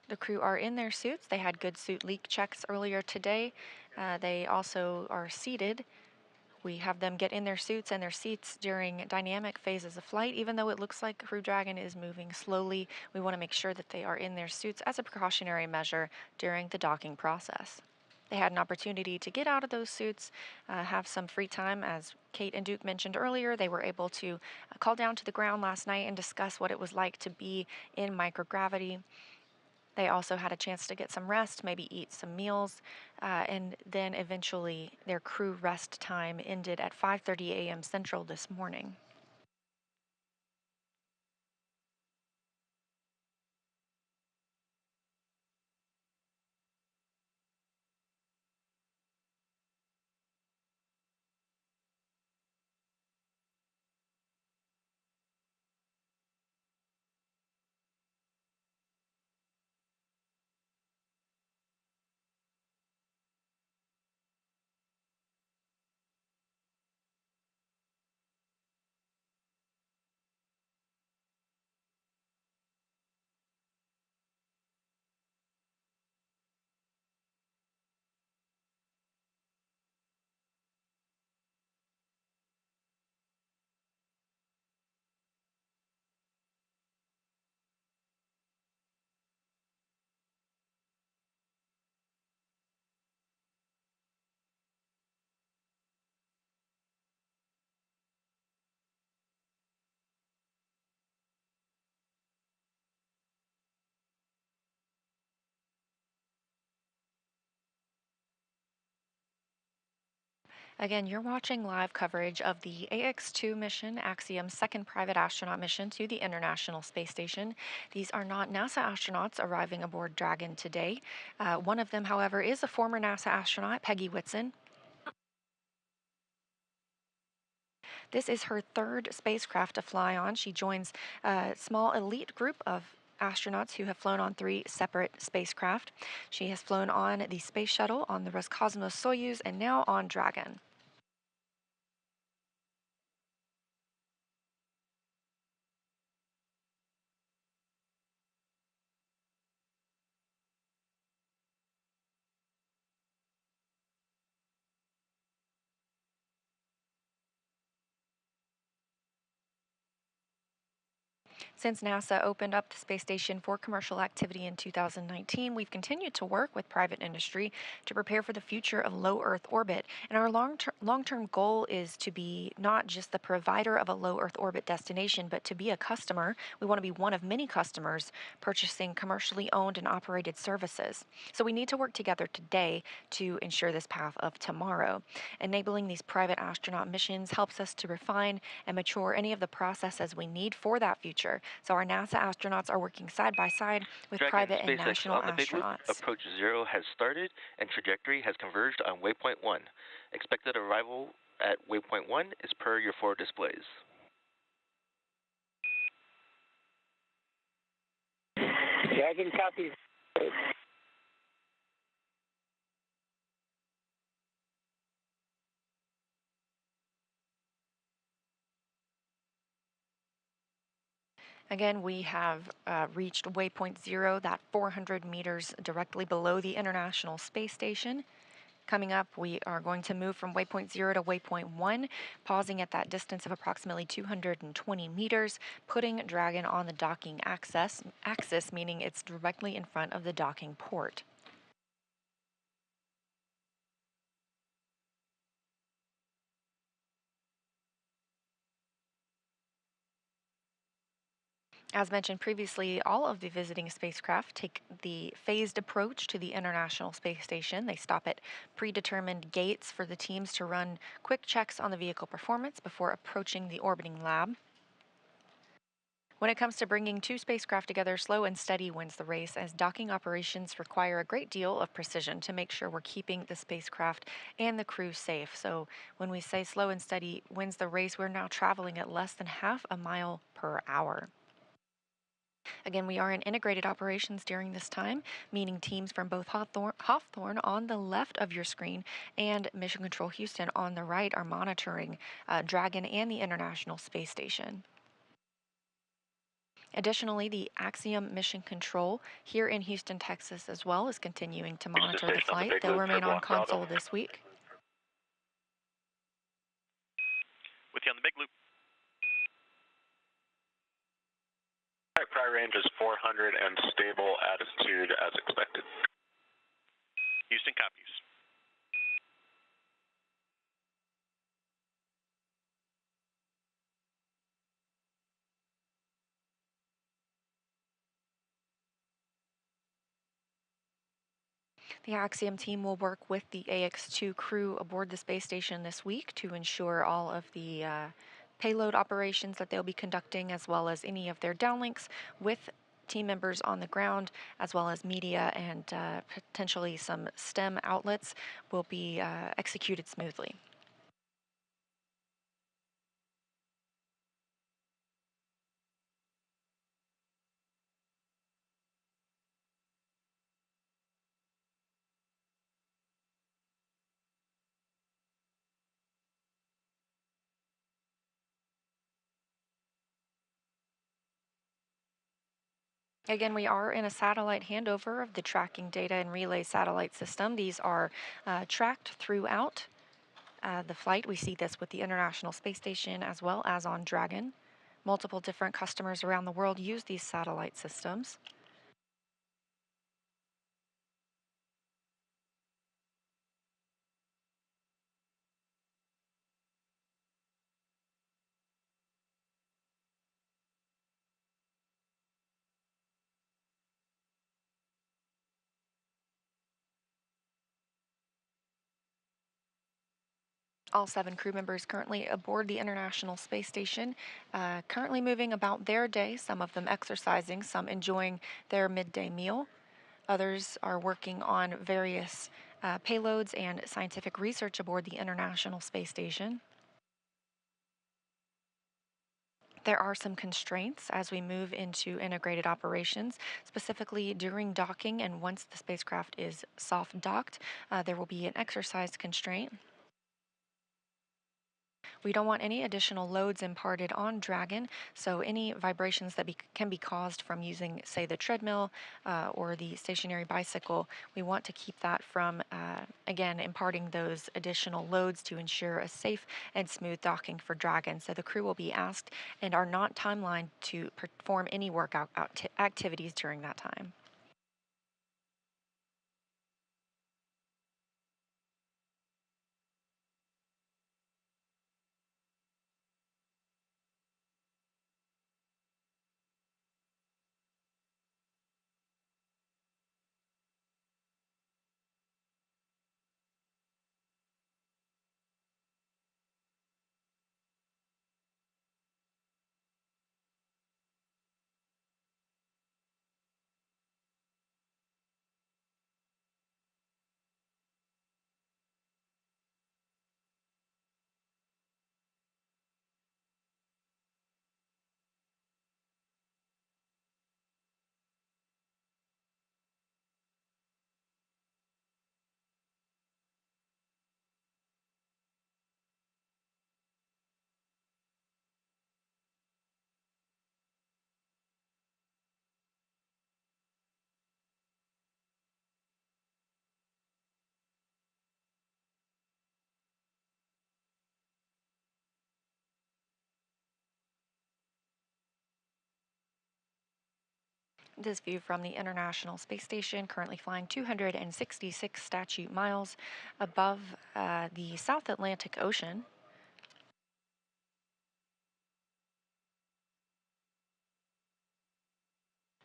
The crew are in their suits. They had good suit leak checks earlier today. They also are seated. We have them get in their suits and their seats during dynamic phases of flight. Even though it looks like Crew Dragon is moving slowly, we want to make sure that they are in their suits as a precautionary measure during the docking process. They had an opportunity to get out of those suits, have some free time. As Kate and Duke mentioned earlier, they were able to call down to the ground last night and discuss what it was like to be in microgravity. They also had a chance to get some rest, maybe eat some meals, and then eventually their crew rest time ended at 5:30 a.m. Central this morning. Again, you're watching live coverage of the AX-2 mission, Axiom's second private astronaut mission to the International Space Station. These are not NASA astronauts arriving aboard Dragon today. One of them, however, is a former NASA astronaut, Peggy Whitson. This is her third spacecraft to fly on. She joins a small elite group of astronauts who have flown on 3 separate spacecraft. She has flown on the Space Shuttle, on the Roscosmos Soyuz, and now on Dragon. Since NASA opened up the space station for commercial activity in 2019, we've continued to work with private industry to prepare for the future of low Earth orbit. And our long-term goal is to be not just the provider of a low Earth orbit destination, but to be a customer. We want to be one of many customers purchasing commercially owned and operated services. So we need to work together today to ensure this path of tomorrow. Enabling these private astronaut missions helps us to refine and mature any of the processes we need for that future. So our NASA astronauts are working side by side with Dragon private and SpaceX national on the Big Loop. astronauts. Approach 0 has started and trajectory has converged on waypoint 1. Expected arrival at waypoint 1 is per your 4 displays. Dragon copies. Again, we have reached waypoint 0, that 400 meters directly below the International Space Station. Coming up, we are going to move from waypoint 0 to waypoint 1, pausing at that distance of approximately 220 meters, putting Dragon on the docking axis, meaning it's directly in front of the docking port. As mentioned previously, all of the visiting spacecraft take the phased approach to the International Space Station. They stop at predetermined gates for the teams to run quick checks on the vehicle performance before approaching the orbiting lab. When it comes to bringing two spacecraft together, slow and steady wins the race, as docking operations require a great deal of precision to make sure we're keeping the spacecraft and the crew safe. So when we say slow and steady wins the race, we're now traveling at less than half a mile per hour. Again, we are in integrated operations during this time, meaning teams from both Hawthorne on the left of your screen and Mission Control Houston on the right are monitoring Dragon and the International Space Station. Additionally, the Axiom Mission Control here in Houston, Texas as well is continuing to monitor the flight. They'll remain on console this week. With you on the Big Loop. All right, prior range is 400 and stable attitude as expected. Houston copies. The Axiom team will work with the AX-2 crew aboard the space station this week to ensure all of the payload operations that they'll be conducting, as well as any of their downlinks with team members on the ground, as well as media and potentially some STEM outlets, will be executed smoothly. Again, we are in a satellite handover of the tracking data and relay satellite system. These are tracked throughout the flight. We see this with the International Space Station as well as on Dragon. Multiple different customers around the world use these satellite systems. All 7 crew members currently aboard the International Space Station, currently moving about their day, some of them exercising, some enjoying their midday meal. Others are working on various payloads and scientific research aboard the International Space Station. There are some constraints as we move into integrated operations, specifically during docking, and once the spacecraft is soft docked, there will be an exercise constraint. We don't want any additional loads imparted on Dragon, so any vibrations that can be caused from using, say, the treadmill or the stationary bicycle, we want to keep that from, again, imparting those additional loads to ensure a safe and smooth docking for Dragon. So the crew will be asked and are not timelined to perform any workout activities during that time. This view from the International Space Station, currently flying 266 statute miles above the South Atlantic Ocean.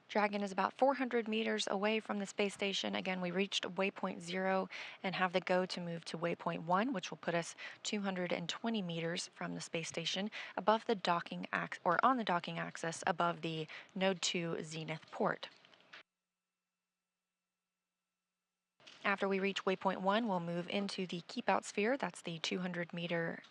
Dragon is about 400 meters away from the space station. Again, we reached waypoint 0 and have the go to move to waypoint 1, which will put us 220 meters from the space station above the docking on the docking axis above the Node 2 Zenith port. After we reach waypoint 1, we'll move into the keep out sphere. That's the 200-meter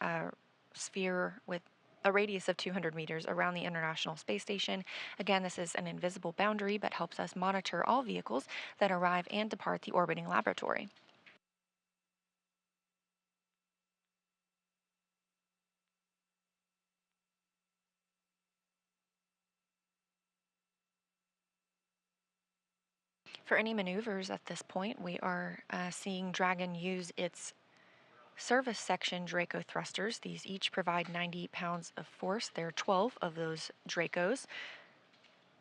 sphere with a radius of 200 meters around the International Space Station. Again, this is an invisible boundary, but helps us monitor all vehicles that arrive and depart the orbiting laboratory. For any maneuvers at this point, we are seeing Dragon use its service section Draco thrusters. These each provide 90 pounds of force. There are 12 of those Dracos.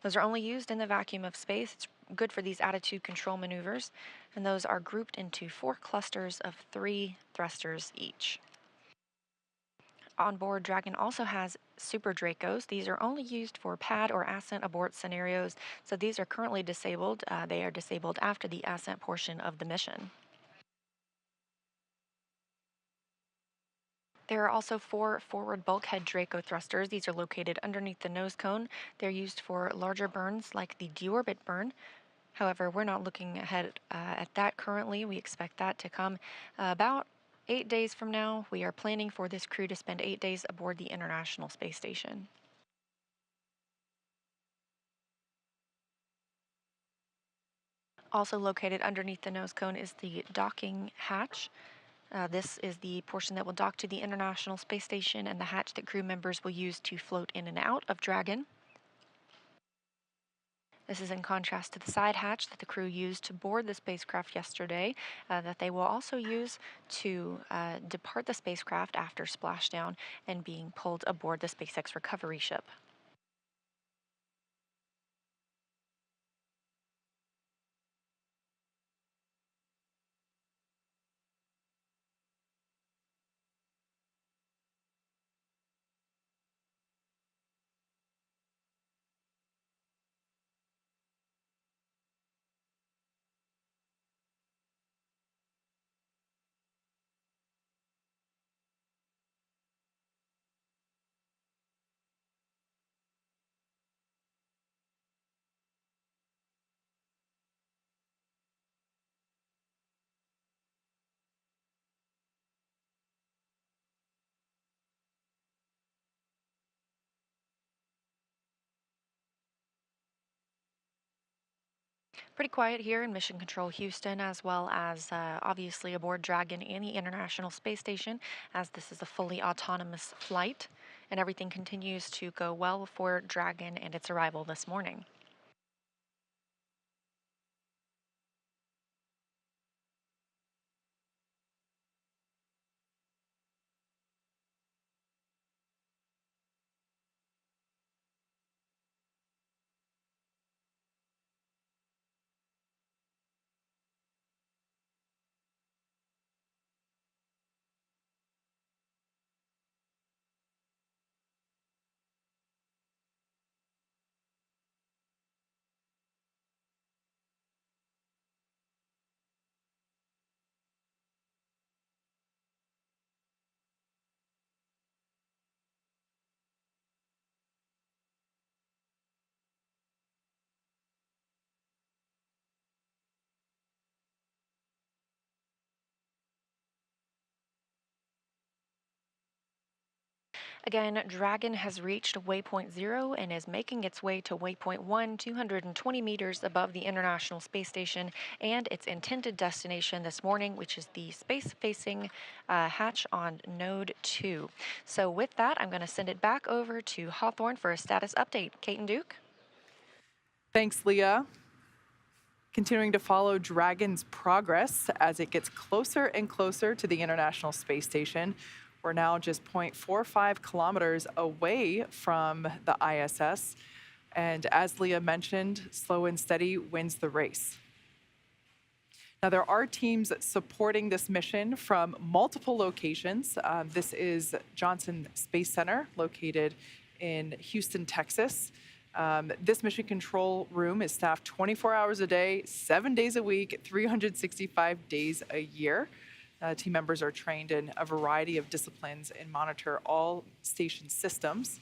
Those are only used in the vacuum of space. It's good for these attitude control maneuvers, and those are grouped into 4 clusters of 3 thrusters each. On board, Dragon also has Super Dracos. These are only used for pad or ascent abort scenarios, so these are currently disabled. They are disabled after the ascent portion of the mission. There are also 4 forward bulkhead Draco thrusters. These are located underneath the nose cone. They're used for larger burns like the deorbit burn. However, we're not looking ahead at that currently. We expect that to come about 8 days from now. We are planning for this crew to spend 8 days aboard the International Space Station. Also located underneath the nose cone is the docking hatch. This is the portion that will dock to the International Space Station and the hatch that crew members will use to float in and out of Dragon. This is in contrast to the side hatch that the crew used to board the spacecraft yesterday, that they will also use to depart the spacecraft after splashdown and being pulled aboard the SpaceX recovery ship. Pretty quiet here in Mission Control Houston, as well as obviously aboard Dragon and the International Space Station, as this is a fully autonomous flight, and everything continues to go well for Dragon and its arrival this morning. Again, Dragon has reached waypoint 0 and is making its way to waypoint 1, 220 meters above the International Space Station and its intended destination this morning, which is the space-facing hatch on Node 2. So with that, I'm going to send it back over to Hawthorne for a status update. Kate and Duke? Thanks, Leah. Continuing to follow Dragon's progress as it gets closer and closer to the International Space Station. We're now just 0.45 kilometers away from the ISS. And as Leah mentioned, slow and steady wins the race. Now, there are teams supporting this mission from multiple locations. This is Johnson Space Center, located in Houston, Texas. This mission control room is staffed 24 hours a day, 7 days a week, 365 days a year. Team members are trained in a variety of disciplines and monitor all station systems.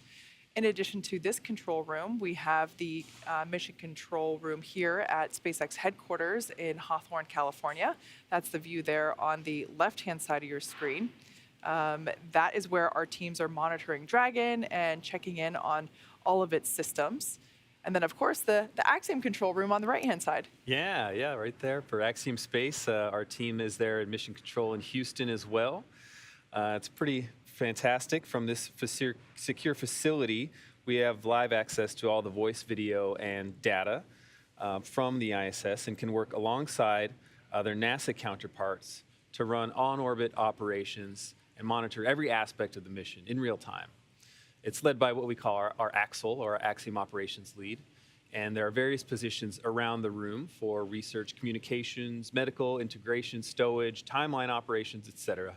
In addition to this control room, we have the mission control room here at SpaceX headquarters in Hawthorne, California. That's the view there on the left-hand side of your screen. That is where our teams are monitoring Dragon and checking in on all of its systems. And then, of course, the Axiom control room on the right-hand side. Yeah, right there for Axiom Space. Our team is there at Mission Control in Houston as well. It's pretty fantastic. From this secure facility, we have live access to all the voice, video, and data from the ISS and can work alongside their NASA counterparts to run on-orbit operations and monitor every aspect of the mission in real time. It's led by what we call our AXL, or our Axiom Operations Lead. And there are various positions around the room for research, communications, medical, integration, stowage, timeline operations, et cetera.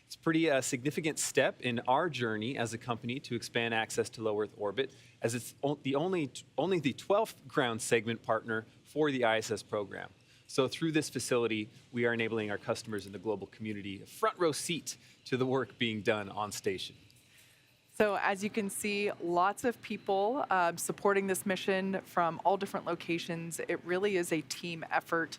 It's a pretty significant step in our journey as a company to expand access to low Earth orbit, as it's only the 12th ground segment partner for the ISS program. So through this facility, we are enabling our customers in the global community a front row seat to the work being done on station. So as you can see, lots of people supporting this mission from all different locations. It really is a team effort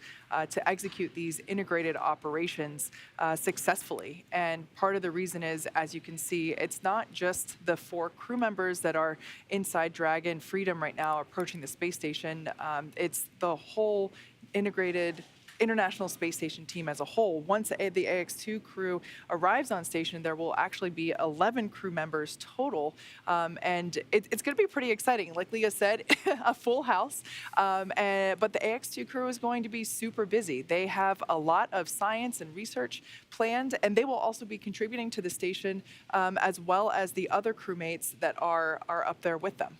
to execute these integrated operations successfully. And part of the reason is, as you can see, it's not just the 4 crew members that are inside Dragon Freedom right now approaching the space station. It's the whole integrated International Space Station team as a whole. Once the AX2 crew arrives on station, there will actually be 11 crew members total, and it's going to be pretty exciting. Like Leah said, a full house, but the AX2 crew is going to be super busy. They have a lot of science and research planned, and they will also be contributing to the station as well as the other crewmates that are up there with them.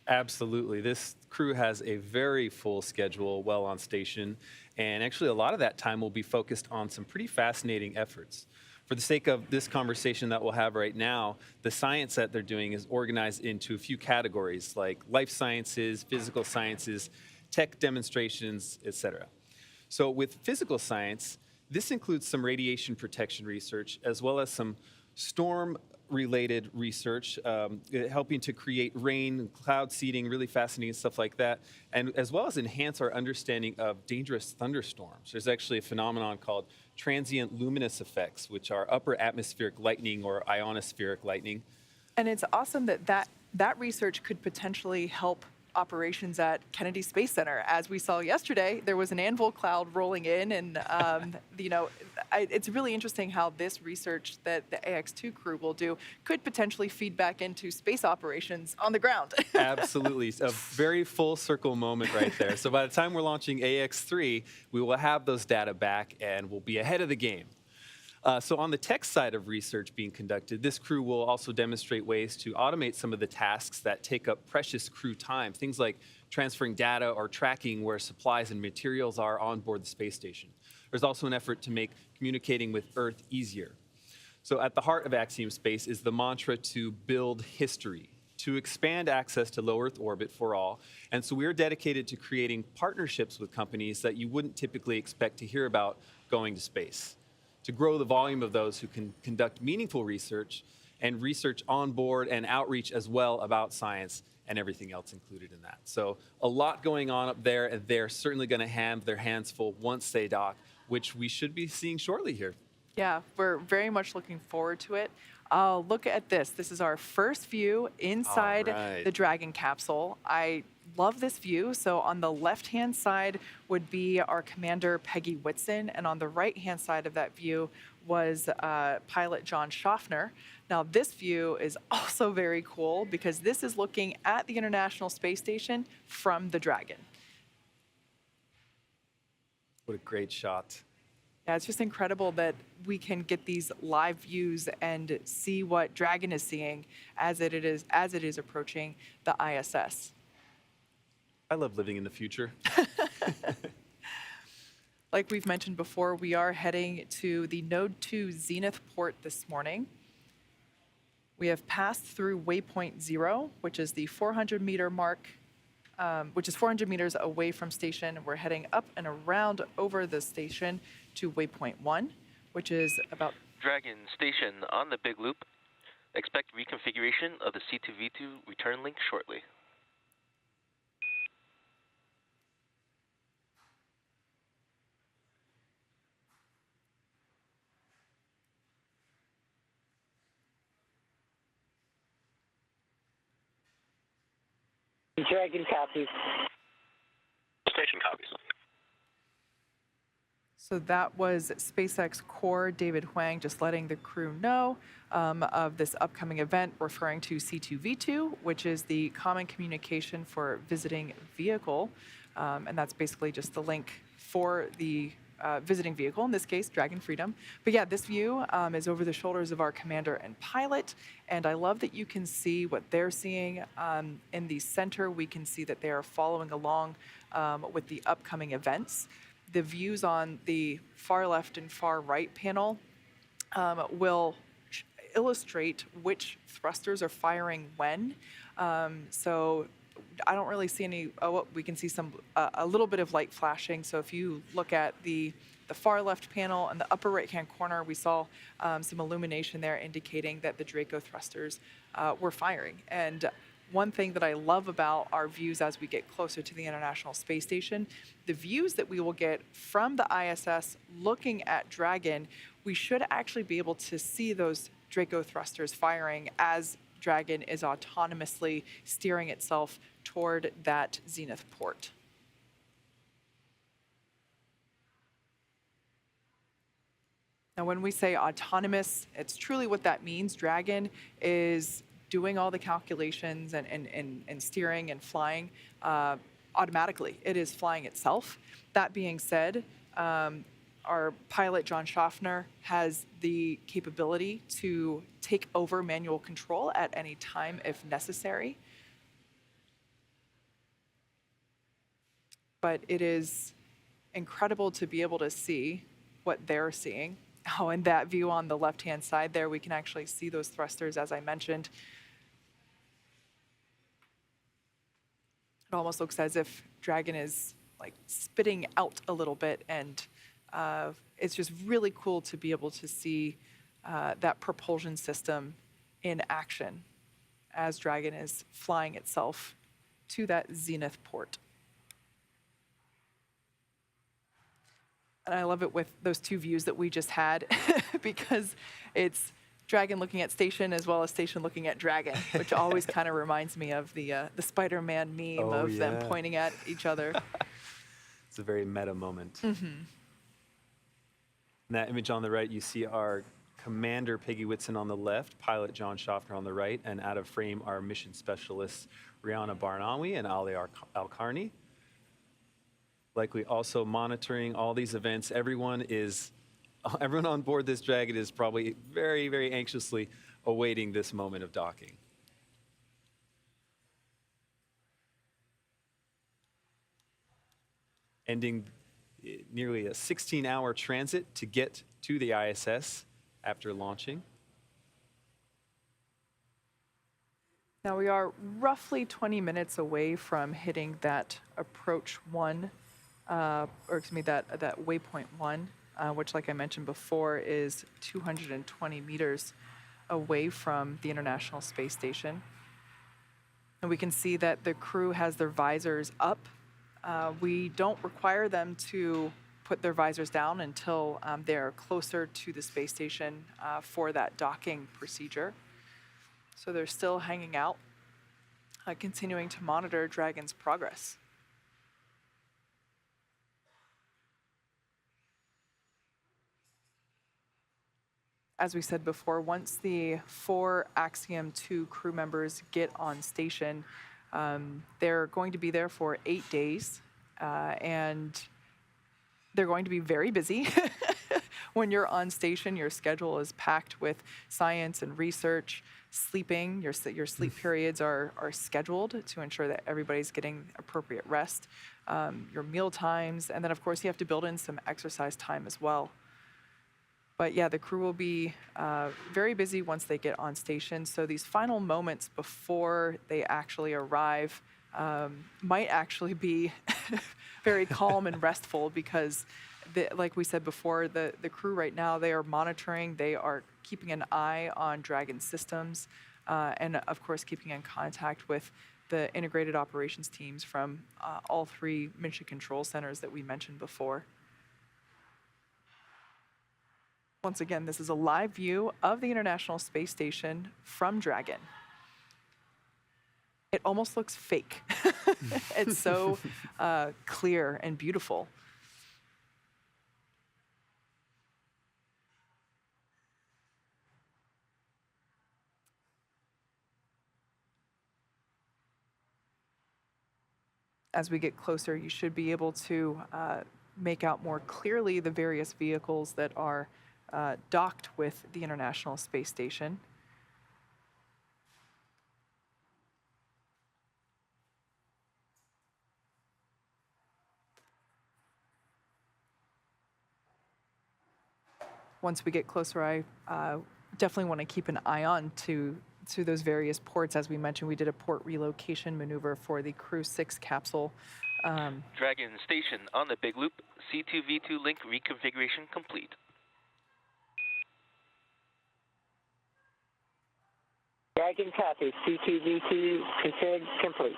Absolutely. This crew has a very full schedule well on station, and actually a lot of that time will be focused on some pretty fascinating efforts. For the sake of this conversation that we'll have right now, the science that they're doing is organized into a few categories like life sciences, physical sciences, tech demonstrations, etc. So with physical science, this includes some radiation protection research as well as some storm-related research, helping to create rain, cloud seeding, really fascinating stuff like that, and as well as enhance our understanding of dangerous thunderstorms. There's actually a phenomenon called transient luminous effects, which are upper atmospheric lightning or ionospheric lightning. And it's awesome that research could potentially help operations at Kennedy Space Center. As we saw yesterday, there was an anvil cloud rolling in, and it's really interesting how this research that the AX2 crew will do could potentially feed back into space operations on the ground. Absolutely. A very full circle moment right there. So by the time we're launching AX3, we will have those data back and we'll be ahead of the game. So on the tech side of research being conducted, this crew will also demonstrate ways to automate some of the tasks that take up precious crew time, things like transferring data or tracking where supplies and materials are on board the space station. There's also an effort to make communicating with Earth easier. So at the heart of Axiom Space is the mantra to build history, to expand access to low Earth orbit for all. And so we're dedicated to creating partnerships with companies that you wouldn't typically expect to hear about going to space, to grow the volume of those who can conduct meaningful research and research on board and outreach as well about science and everything else included in that. So a lot going on up there, and they're certainly going to have their hands full once they dock, which we should be seeing shortly here. Yeah, we're very much looking forward to it. Look at this. This is our first view inside the Dragon capsule. I love this view. So on the left-hand side would be our commander, Peggy Whitson, and on the right-hand side of that view was pilot John Schaffner. Now, this view is also very cool because this is looking at the International Space Station from the Dragon. What a great shot. Yeah, it's just incredible that we can get these live views and see what Dragon is seeing as it is approaching the ISS. I love living in the future. Like we've mentioned before, we are heading to the Node 2 Zenith port this morning. We have passed through waypoint 0, which is the 400-meter mark, which is 400 meters away from station. We're heading up and around over the station to waypoint 1, which is about... Dragon station on the big loop. Expect reconfiguration of the C2V2 return link shortly. Dragon copies. Station copies. So that was SpaceX core David Huang just letting the crew know of this upcoming event, referring to C2V2, which is the common communication for visiting vehicle. And that's basically just the link for the visiting vehicle, in this case, Dragon Freedom. But yeah, this view is over the shoulders of our commander and pilot. And I love that you can see what they're seeing. In the center, we can see that they are following along with the upcoming events. The views on the far left and far right panel will illustrate which thrusters are firing when. So I don't really see any, we can see a little bit of light flashing. So if you look at the far left panel and the upper right-hand corner, we saw some illumination there indicating that the Draco thrusters were firing. And one thing that I love about our views as we get closer to the International Space Station, the views that we will get from the ISS looking at Dragon, we should actually be able to see those Draco thrusters firing as Dragon is autonomously steering itself toward that Zenith port. Now, when we say autonomous, it's truly what that means. Dragon is doing all the calculations and steering and flying automatically. It is flying itself. That being said, our pilot, John Schaffner, has the capability to take over manual control at any time if necessary. But it is incredible to be able to see what they're seeing. Oh, and that view on the left-hand side there, we can actually see those thrusters, as I mentioned. It almost looks as if Dragon is like spitting out a little bit, and it's just really cool to be able to see that propulsion system in action as Dragon is flying itself to that Zenith port. And I love it with those two views that we just had because it's Dragon looking at station as well as station looking at Dragon, which always kind of reminds me of the Spider-Man meme of them pointing at each other. It's a very meta moment. Mm-hmm. In that image on the right, you see our commander, Peggy Whitson, on the left, pilot John Schaffner on the right, and out of frame, our mission specialists, Rihanna Barnawi and Ali Al-Karni. Likely also monitoring all these events. Everyone on board this Dragon is probably very, very anxiously awaiting this moment of docking. Ending nearly a 16-hour transit to get to the ISS after launching. Now we are roughly 20 minutes away from hitting that approach 1, or excuse me, that waypoint 1, which, like I mentioned before, is 220 meters away from the International Space Station. And we can see that the crew has their visors up. We don't require them to put their visors down until they're closer to the space station for that docking procedure. So they're still hanging out, continuing to monitor Dragon's progress. As we said before, once the 4 Axiom 2 crew members get on station, they're going to be there for 8 days, and they're going to be very busy. When you're on station, your schedule is packed with science and research, sleeping. Your sleep periods are scheduled to ensure that everybody's getting appropriate rest, your meal times, and then, of course, you have to build in some exercise time as well. But yeah, the crew will be very busy once they get on station. So these final moments before they actually arrive might actually be very calm and restful because, like we said before, the crew right now, they are monitoring, they are keeping an eye on Dragon systems, and of course keeping in contact with the integrated operations teams from all 3 mission control centers that we mentioned before. Once again, this is a live view of the International Space Station from Dragon. It almost looks fake. It's so clear and beautiful. As we get closer, you should be able to make out more clearly the various vehicles that are docked with the International Space Station. Once we get closer, I definitely want to keep an eye on to those various ports. As we mentioned, we did a port relocation maneuver for the Crew 6 capsule. Dragon station on the big loop. C2V2 link reconfiguration complete. Dragon copy. C2V2 config complete.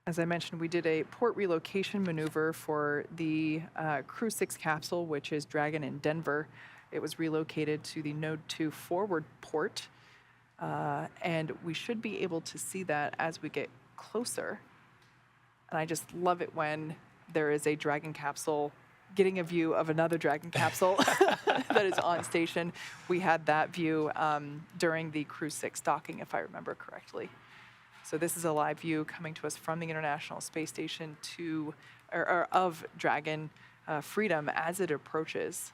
As I mentioned, we did a port relocation maneuver for the Crew 6 capsule, which is Dragon in Denver. It was relocated to the Node 2 forward port, and we should be able to see that as we get closer. And I just love it when there is a Dragon capsule getting a view of another Dragon capsule that is on station. We had that view during the Crew 6 docking, if I remember correctly. So this is a live view coming to us from the International Space Station of Dragon Freedom as it approaches.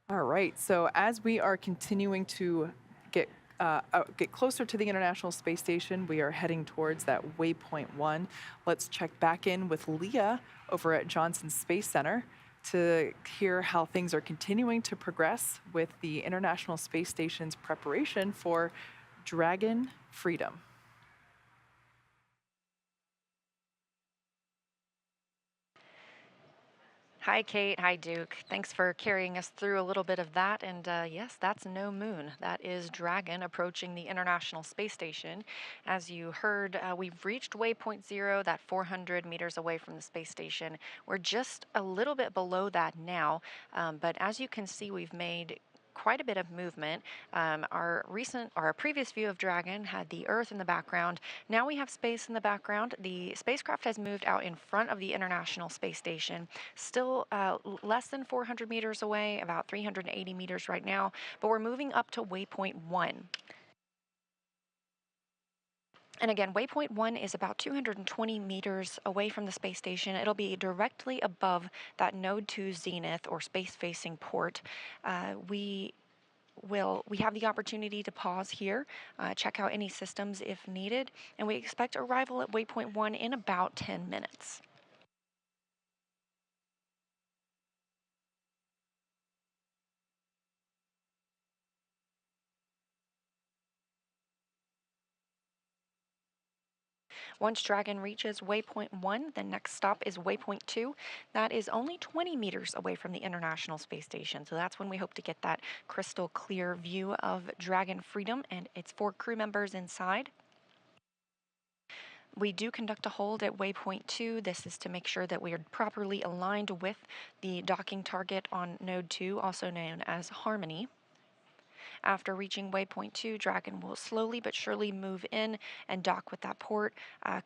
All right, so as we are continuing to get closer to the International Space Station, we are heading towards that waypoint 1. Let's check back in with Leah over at Johnson Space Center to hear how things are continuing to progress with the International Space Station's preparation for Dragon Freedom. Hi, Kate. Hi, Duke. Thanks for carrying us through a little bit of that. And yes, that's no moon. That is Dragon approaching the International Space Station. As you heard, we've reached waypoint 0, that 400 meters away from the space station. We're just a little bit below that now. But as you can see, we've made quite a bit of movement. Our previous view of Dragon had the Earth in the background. Now we have space in the background. The spacecraft has moved out in front of the International Space Station, still less than 400 meters away, about 380 meters right now, but we're moving up to waypoint 1. And again, waypoint 1 is about 220 meters away from the space station. It'll be directly above that Node 2 zenith or space-facing port. We have the opportunity to pause here, check out any systems if needed, and we expect arrival at waypoint 1 in about 10 minutes. Once Dragon reaches waypoint 1, the next stop is waypoint 2. That is only 20 meters away from the International Space Station, so that's when we hope to get that crystal clear view of Dragon Freedom and its 4 crew members inside. We do conduct a hold at waypoint 2. This is to make sure that we are properly aligned with the docking target on Node 2, also known as Harmony. After reaching waypoint 2, Dragon will slowly but surely move in and dock with that port,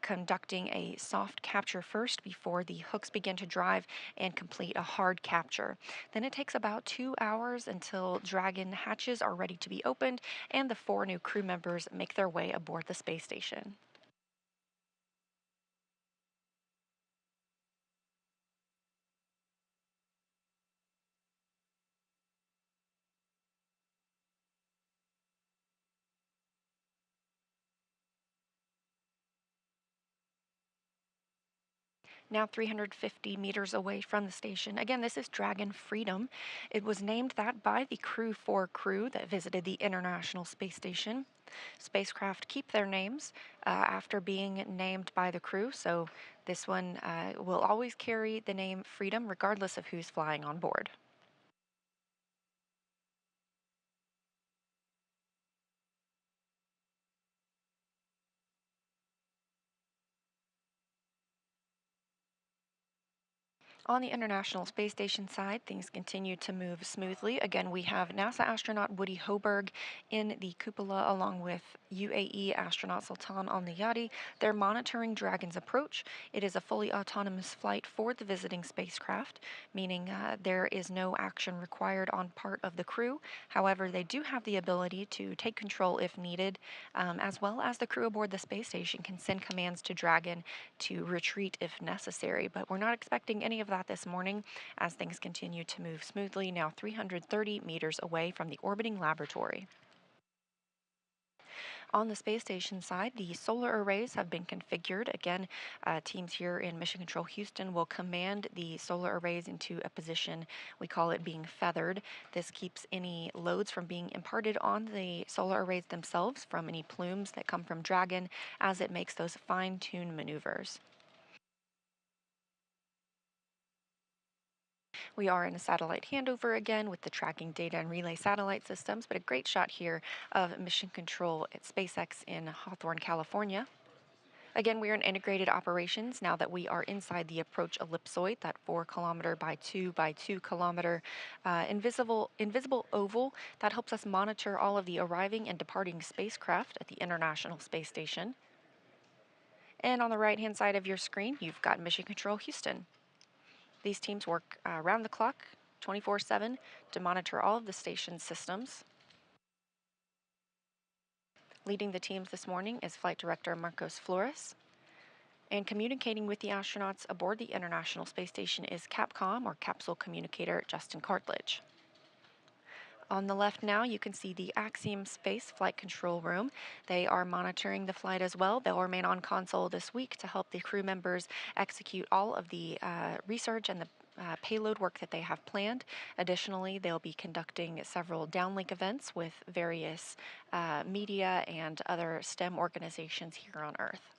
conducting a soft capture first before the hooks begin to drive and complete a hard capture. Then it takes about 2 hours until Dragon hatches are ready to be opened and the 4 new crew members make their way aboard the space station. Now 350 meters away from the station. Again, this is Dragon Freedom. It was named that by the Crew 4 crew that visited the International Space Station. Spacecraft keep their names after being named by the crew, so this one will always carry the name Freedom regardless of who's flying on board. On the International Space Station side, things continue to move smoothly. Again, we have NASA astronaut Woody Hoberg in the cupola along with UAE astronaut Sultan Al-Nayati. They're monitoring Dragon's approach. It is a fully autonomous flight for the visiting spacecraft, meaning there is no action required on part of the crew. However, they do have the ability to take control if needed, as well as the crew aboard the space station can send commands to Dragon to retreat if necessary. But we're not expecting any of that this morning as things continue to move smoothly, now 330 meters away from the orbiting laboratory. On the space station side, the solar arrays have been configured. Again, teams here in Mission Control Houston will command the solar arrays into a position, we call it being feathered. This keeps any loads from being imparted on the solar arrays themselves from any plumes that come from Dragon as it makes those fine-tuned maneuvers. We are in a satellite handover again with the tracking data and relay satellite systems, but a great shot here of mission control at SpaceX in Hawthorne, California. Again, we are in integrated operations now that we are inside the approach ellipsoid, that 4 kilometer by 2 by 2 kilometer invisible oval that helps us monitor all of the arriving and departing spacecraft at the International Space Station. And on the right-hand side of your screen, you've got Mission Control Houston. These teams work around the clock, 24/7, to monitor all of the station's systems. Leading the teams this morning is Flight Director Marcos Flores. And communicating with the astronauts aboard the International Space Station is Capcom, or Capsule Communicator, Justin Cartledge. On the left now, you can see the Axiom Space Flight Control Room. They are monitoring the flight as well. They'll remain on console this week to help the crew members execute all of the research and the payload work that they have planned. Additionally, they'll be conducting several downlink events with various media and other STEM organizations here on Earth.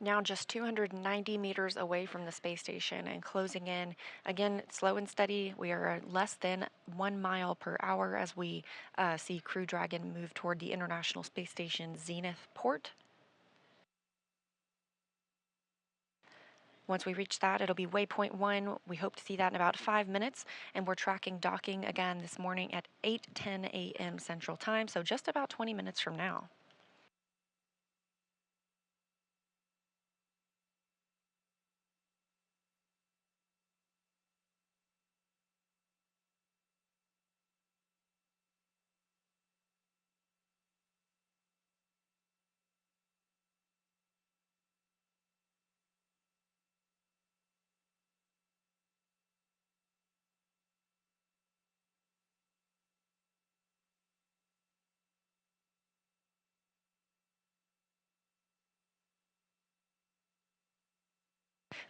Now just 290 meters away from the space station and closing in. Again, slow and steady. We are less than 1 mile per hour as we see Crew Dragon move toward the International Space Station Zenith port. Once we reach that, it'll be waypoint 1. We hope to see that in about 5 minutes, and we're tracking docking again this morning at 8:10 a.m. Central Time, so just about 20 minutes from now.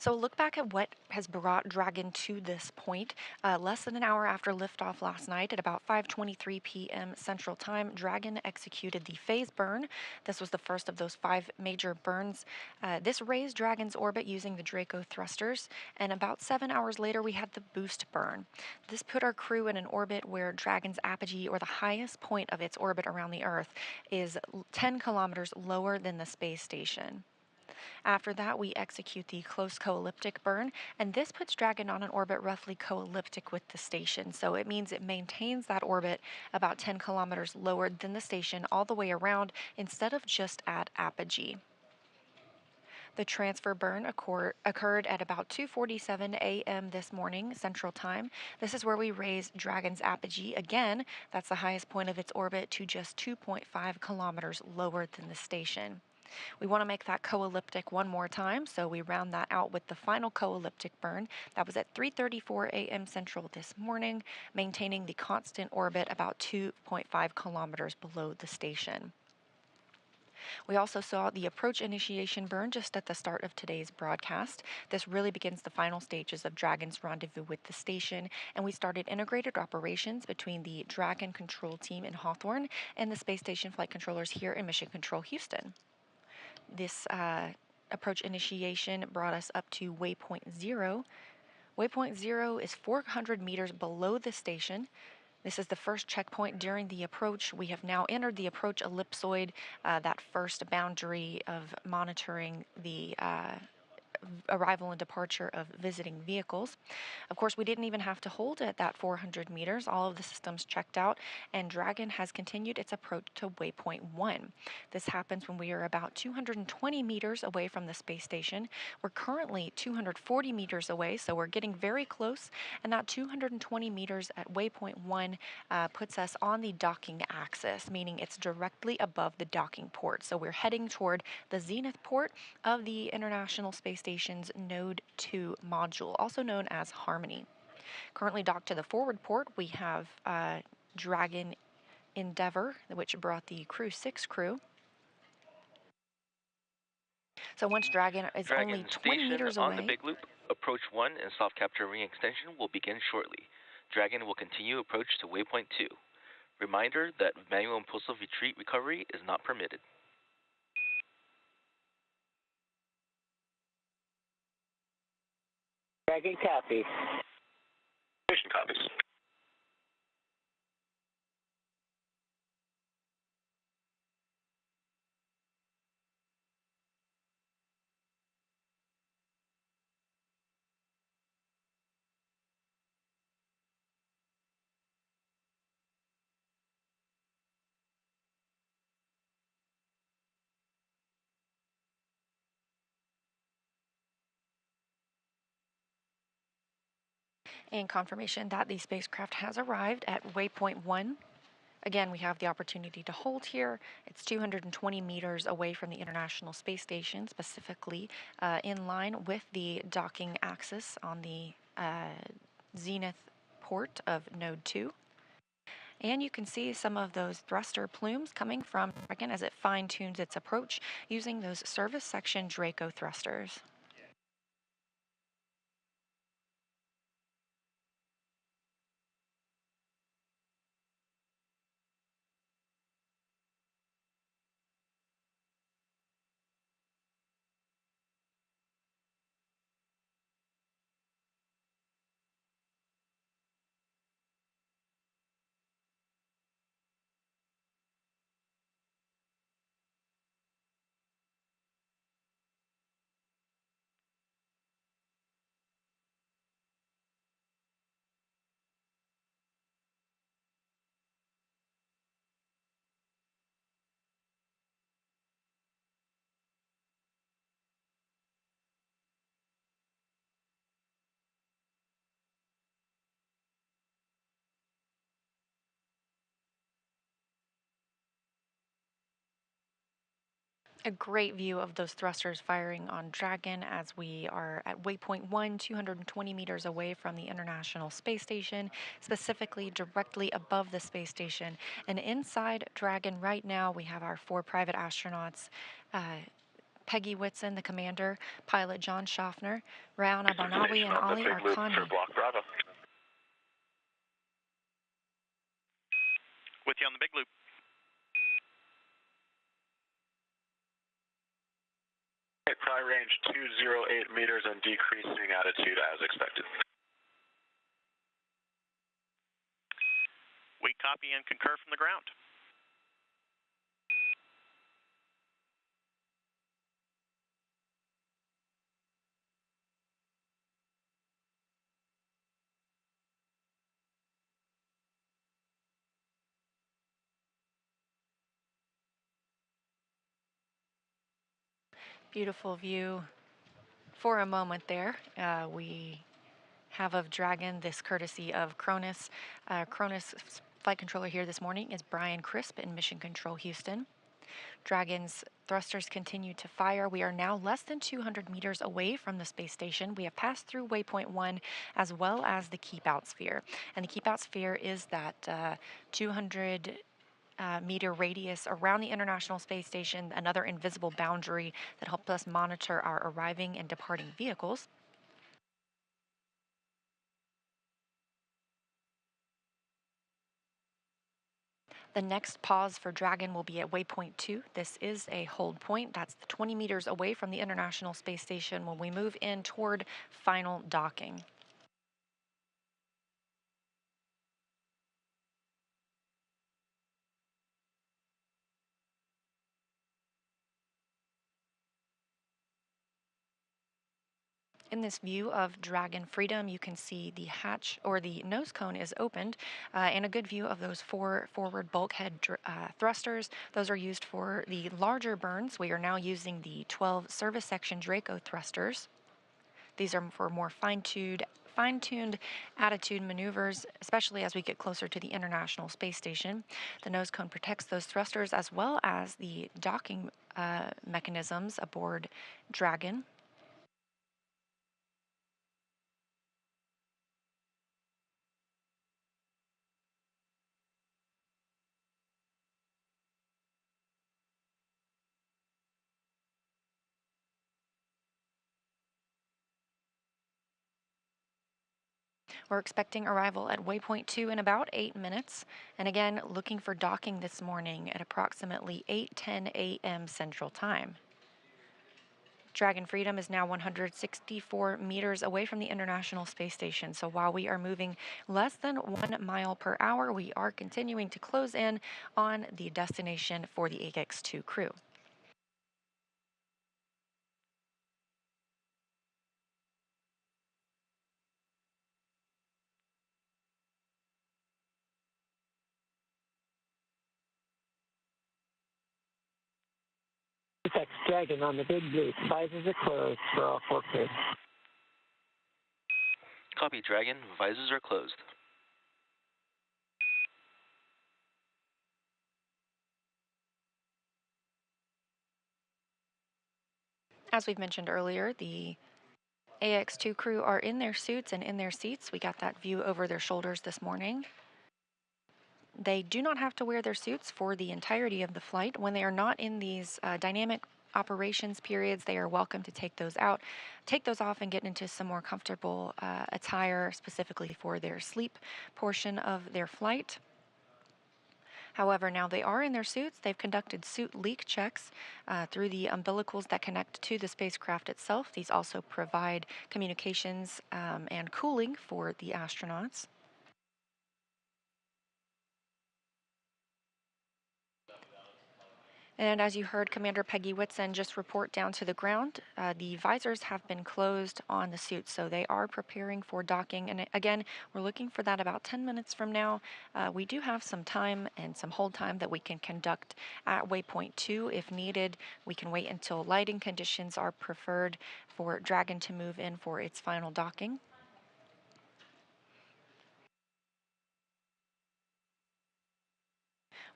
So look back at what has brought Dragon to this point. Less than an hour after liftoff last night at about 5:23 p.m. Central Time, Dragon executed the phase burn. This was the first of those 5 major burns. This raised Dragon's orbit using the Draco thrusters, and about 7 hours later we had the boost burn. This put our crew in an orbit where Dragon's apogee, or the highest point of its orbit around the Earth, is 10 kilometers lower than the space station. After that, we execute the close co-elliptic burn, and this puts Dragon on an orbit roughly co-elliptic with the station. So it means it maintains that orbit about 10 kilometers lower than the station all the way around instead of just at apogee. The transfer burn occurred at about 2:47 a.m. this morning, Central Time. This is where we raised Dragon's apogee. Again, that's the highest point of its orbit, to just 2.5 kilometers lower than the station. We want to make that co-elliptic one more time, so we round that out with the final co-elliptic burn. That was at 3:34 a.m. Central this morning, maintaining the constant orbit about 2.5 kilometers below the station. We also saw the approach initiation burn just at the start of today's broadcast. This really begins the final stages of Dragon's rendezvous with the station, and we started integrated operations between the Dragon control team in Hawthorne and the space station flight controllers here in Mission Control Houston. This approach initiation brought us up to waypoint 0. Waypoint 0 is 400 meters below the station. This is the first checkpoint during the approach. We have now entered the approach ellipsoid, that first boundary of monitoring the arrival and departure of visiting vehicles. Of course, we didn't even have to hold at that 400 meters. All of the systems checked out, and Dragon has continued its approach to waypoint 1. This happens when we are about 220 meters away from the space station. We're currently 240 meters away, so we're getting very close, and that 220 meters at waypoint 1 puts us on the docking axis, meaning it's directly above the docking port. So we're heading toward the zenith port of the International Space Station's Node 2 module, also known as Harmony. Currently docked to the forward port, we have Dragon Endeavour, which brought the Crew 6 crew. So once Dragon is Dragon only 20 station meters on away. the big loop, approach 1 and soft capture ring extension will begin shortly. Dragon will continue approach to waypoint 2. Reminder that manual impulsive retreat recovery is not permitted. Dragon copy. Station copies. And confirmation that the spacecraft has arrived at waypoint 1. Again, we have the opportunity to hold here. It's 220 meters away from the International Space Station, specifically in line with the docking axis on the zenith port of Node 2. And you can see some of those thruster plumes coming from Dragon as it fine-tunes its approach using those service section Draco thrusters. A great view of those thrusters firing on Dragon as we are at waypoint 1, 220 meters away from the International Space Station, specifically directly above the space station. And inside Dragon right now, we have our 4 private astronauts, Peggy Whitson, the commander, pilot John Schaffner, Rana Barnawi, and on the Ali big loop for Arkhani. Block Bravo. With you on the big loop. Pri range 208 meters and decreasing attitude as expected. We copy and concur from the ground. Beautiful view for a moment there. We have of Dragon, this courtesy of Cronus. Cronus flight controller here this morning is Brian Crisp in Mission Control Houston. Dragon's thrusters continue to fire. We are now less than 200 meters away from the space station. We have passed through waypoint 1 as well as the keep out sphere. And the keep out sphere is that 200 meter radius around the International Space Station, another invisible boundary that helps us monitor our arriving and departing vehicles. The next pause for Dragon will be at waypoint 2. This is a hold point. That's 20 meters away from the International Space Station when we move in toward final docking. In this view of Dragon Freedom, you can see the hatch or the nose cone is opened and a good view of those 4 forward bulkhead thrusters. Those are used for the larger burns. We are now using the 12 service section Draco thrusters. These are for more fine-tuned attitude maneuvers, especially as we get closer to the International Space Station. The nose cone protects those thrusters as well as the docking mechanisms aboard Dragon. We're expecting arrival at waypoint 2 in about 8 minutes. And again, looking for docking this morning at approximately 8:10 a.m. Central Time. Dragon Freedom is now 164 meters away from the International Space Station. So while we are moving less than 1 mile per hour, we are continuing to close in on the destination for the AX-2 crew. SpaceX Dragon on the big blue. Visors are closed for all 4 crew. Copy, Dragon. Visors are closed. As we've mentioned earlier, the AX-2 crew are in their suits and in their seats. We got that view over their shoulders this morning. They do not have to wear their suits for the entirety of the flight. When they are not in these dynamic operations periods, they are welcome to take those off and get into some more comfortable attire specifically for their sleep portion of their flight. However, now they are in their suits. They've conducted suit leak checks through the umbilicals that connect to the spacecraft itself. These also provide communications and cooling for the astronauts. And as you heard Commander Peggy Whitson just report down to the ground, the visors have been closed on the suits, so they are preparing for docking. And again, we're looking for that about 10 minutes from now. We do have some time and some hold time that we can conduct at waypoint 2 if needed. We can wait until lighting conditions are preferred for Dragon to move in for its final docking.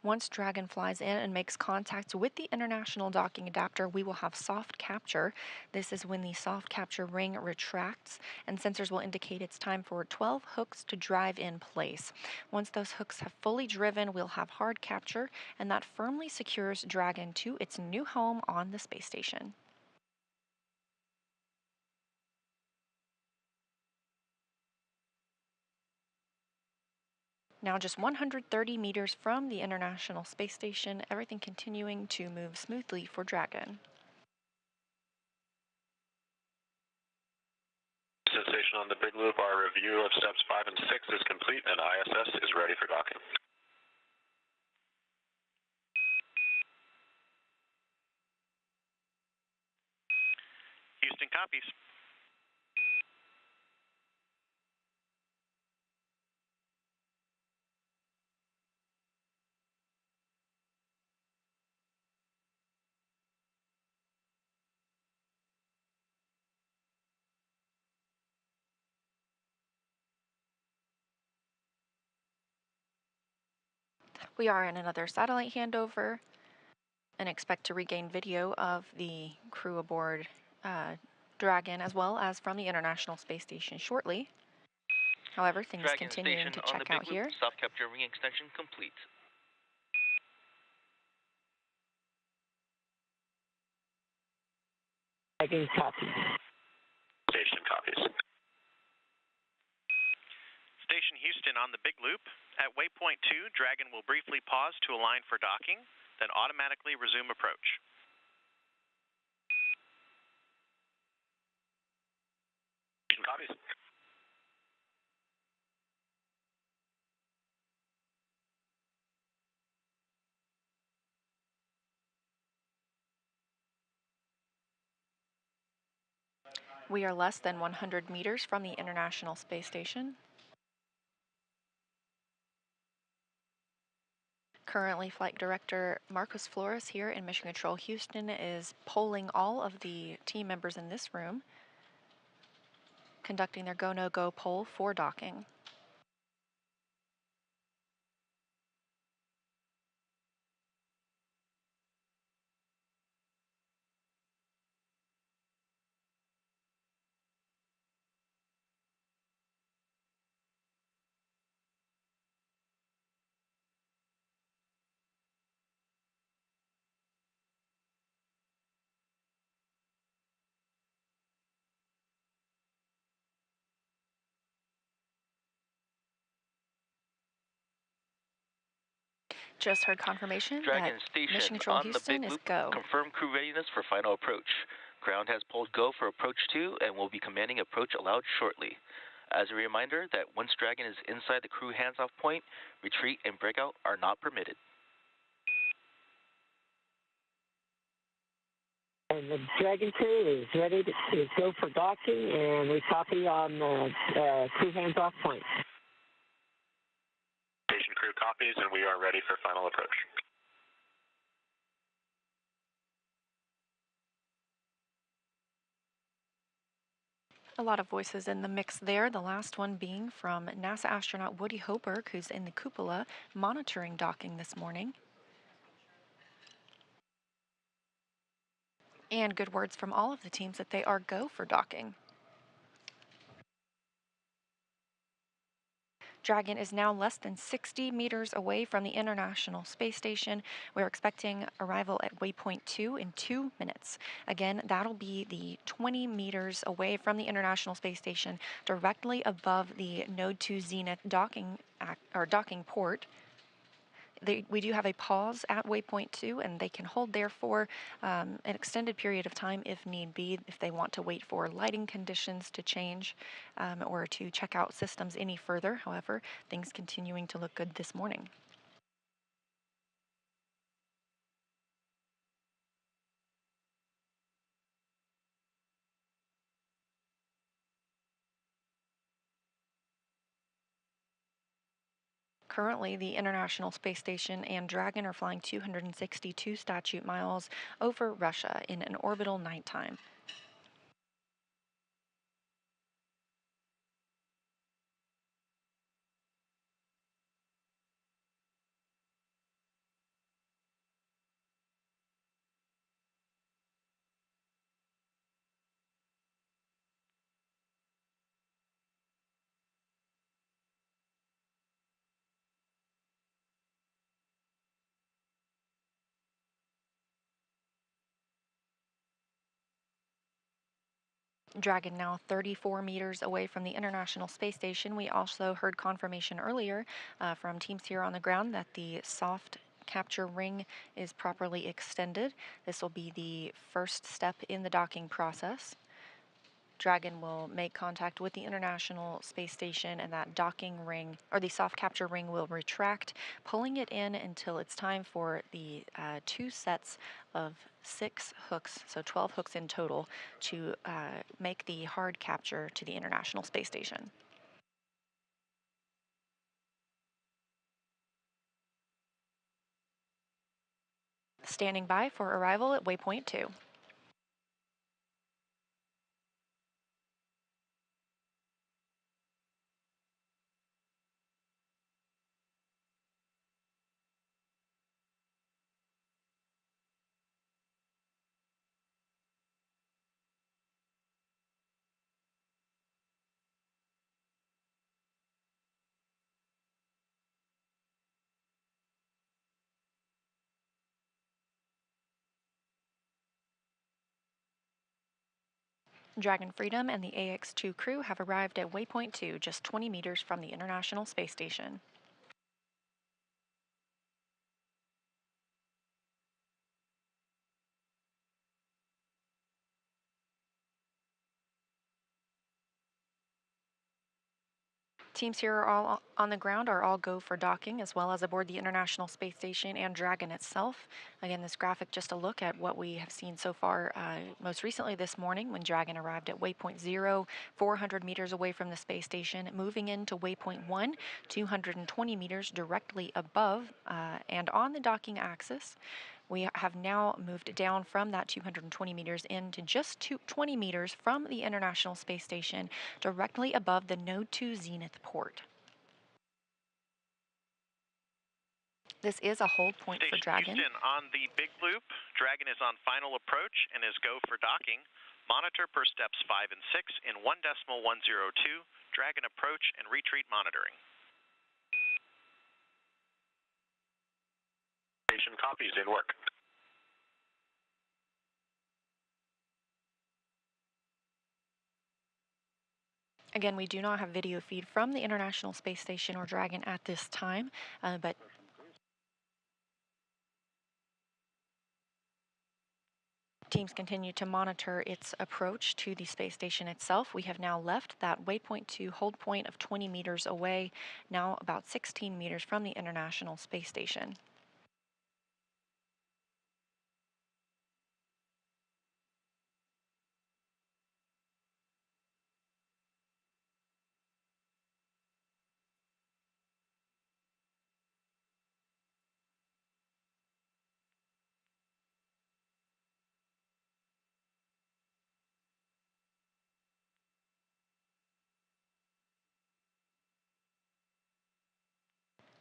Once Dragon flies in and makes contact with the International Docking Adapter, we will have soft capture. This is when the soft capture ring retracts, and sensors will indicate it's time for 12 hooks to drive in place. Once those hooks have fully driven, we'll have hard capture, and that firmly secures Dragon to its new home on the space station. Now just 130 meters from the International Space Station, everything continuing to move smoothly for Dragon. Station on the Big Loop, our review of steps 5 and 6 is complete and ISS is ready for docking. Houston copies. We are in another satellite handover and expect to regain video of the crew aboard Dragon as well as from the International Space Station shortly. However, things Dragon continuing station to on the check out Big Loop, here. soft capture ring extension complete. Dragon copy. Station copies. Station Houston on the Big Loop. At waypoint 2, Dragon will briefly pause to align for docking, then automatically resume approach. Station copies. We are less than 100 meters from the International Space Station. Currently, Flight Director Marcos Flores here in Mission Control Houston is polling all of the team members in this room, conducting their go-no-go poll for docking. Just heard confirmation Dragon that station Mission Control on the Houston Big is Loop, go. confirm crew readiness for final approach. Ground has pulled go for approach 2 and will be commanding approach allowed shortly. As a reminder that once Dragon is inside the crew hands-off point, retreat and breakout are not permitted. And the Dragon crew is ready to go for docking, and we copy on the crew hands-off point. Station crew copies and we are ready for final approach. A lot of voices in the mix there, the last one being from NASA astronaut Woody Hoberg, who's in the cupola monitoring docking this morning. And good words from all of the teams that they are go for docking. Dragon is now less than 60 meters away from the International Space Station. We're expecting arrival at waypoint 2 in 2 minutes. Again, that'll be the 20 meters away from the International Space Station, directly above the Node 2 Zenith docking port. We do have a pause at waypoint 2, and they can hold there for an extended period of time if need be, if they want to wait for lighting conditions to change or to check out systems any further. However, things continuing to look good this morning. Currently, the International Space Station and Dragon are flying 262 statute miles over Russia in an orbital nighttime. Dragon now 34 meters away from the International Space Station. We also heard confirmation earlier from teams here on the ground that the soft capture ring is properly extended. This will be the first step in the docking process. Dragon will make contact with the International Space Station, and that docking ring, or the soft capture ring, will retract, pulling it in until it's time for the 2 sets of 6 hooks, so 12 hooks in total, to make the hard capture to the International Space Station. Standing by for arrival at waypoint 2. Dragon Freedom and the AX-2 crew have arrived at waypoint 2, just 20 meters from the International Space Station. Teams here are all on the ground are all go for docking, as well as aboard the International Space Station and Dragon itself. Again, this graphic just a look at what we have seen so far, most recently this morning when Dragon arrived at waypoint 0, 400 meters away from the space station, moving into waypoint 1, 220 meters directly above and on the docking axis. We have now moved down from that 220 meters into just 20 meters from the International Space Station, directly above the Node 2 Zenith port. This is a hold point for Dragon. Houston, on the big loop, Dragon is on final approach and is go for docking. Monitor per steps 5 and 6 in 1.102, Dragon approach and retreat monitoring. Station copies in work. Again, we do not have video feed from the International Space Station or Dragon at this time, but teams continue to monitor its approach to the space station itself. We have now left that waypoint 2 hold point of 20 meters away, now about 16 meters from the International Space Station.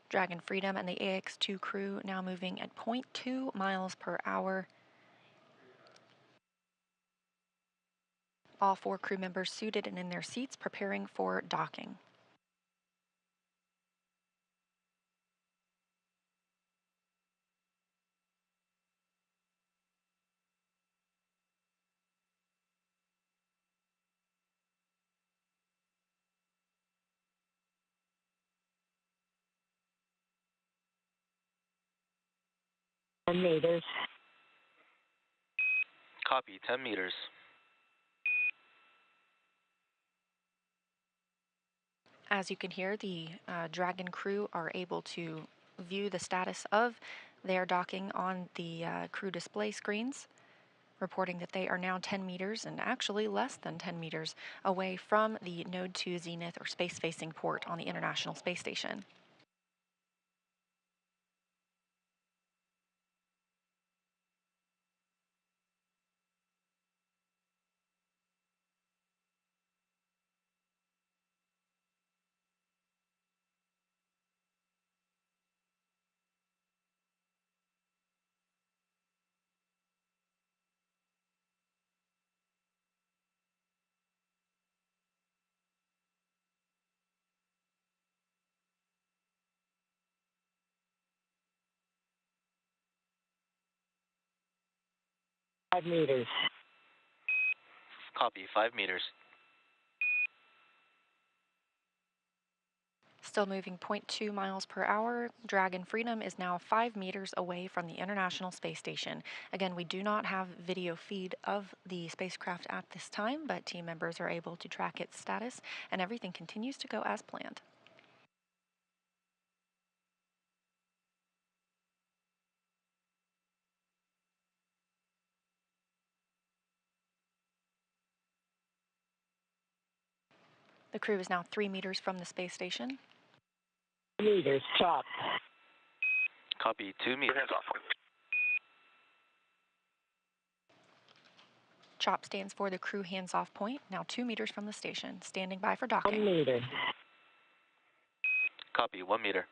Dragon Freedom and the AX-2 crew now moving at 0.2 miles per hour. All 4 crew members suited and in their seats, preparing for docking. Meters. Copy, 10 meters. As you can hear, the Dragon crew are able to view the status of their docking on the crew display screens, reporting that they are now 10 meters and actually less than 10 meters away from the Node 2 Zenith or space-facing port on the International Space Station. Meters. Copy, 5 meters. Still moving 0.2 miles per hour. Dragon Freedom is now 5 meters away from the International Space Station. Again, we do not have video feed of the spacecraft at this time, but team members are able to track its status, and everything continues to go as planned. The crew is now 3 meters from the space station. Meters, chop. Copy, 2 meters. Hands off point. CHOP stands for the crew hands-off point, now 2 meters from the station, standing by for 1 docking. meter. Copy, 1 meter.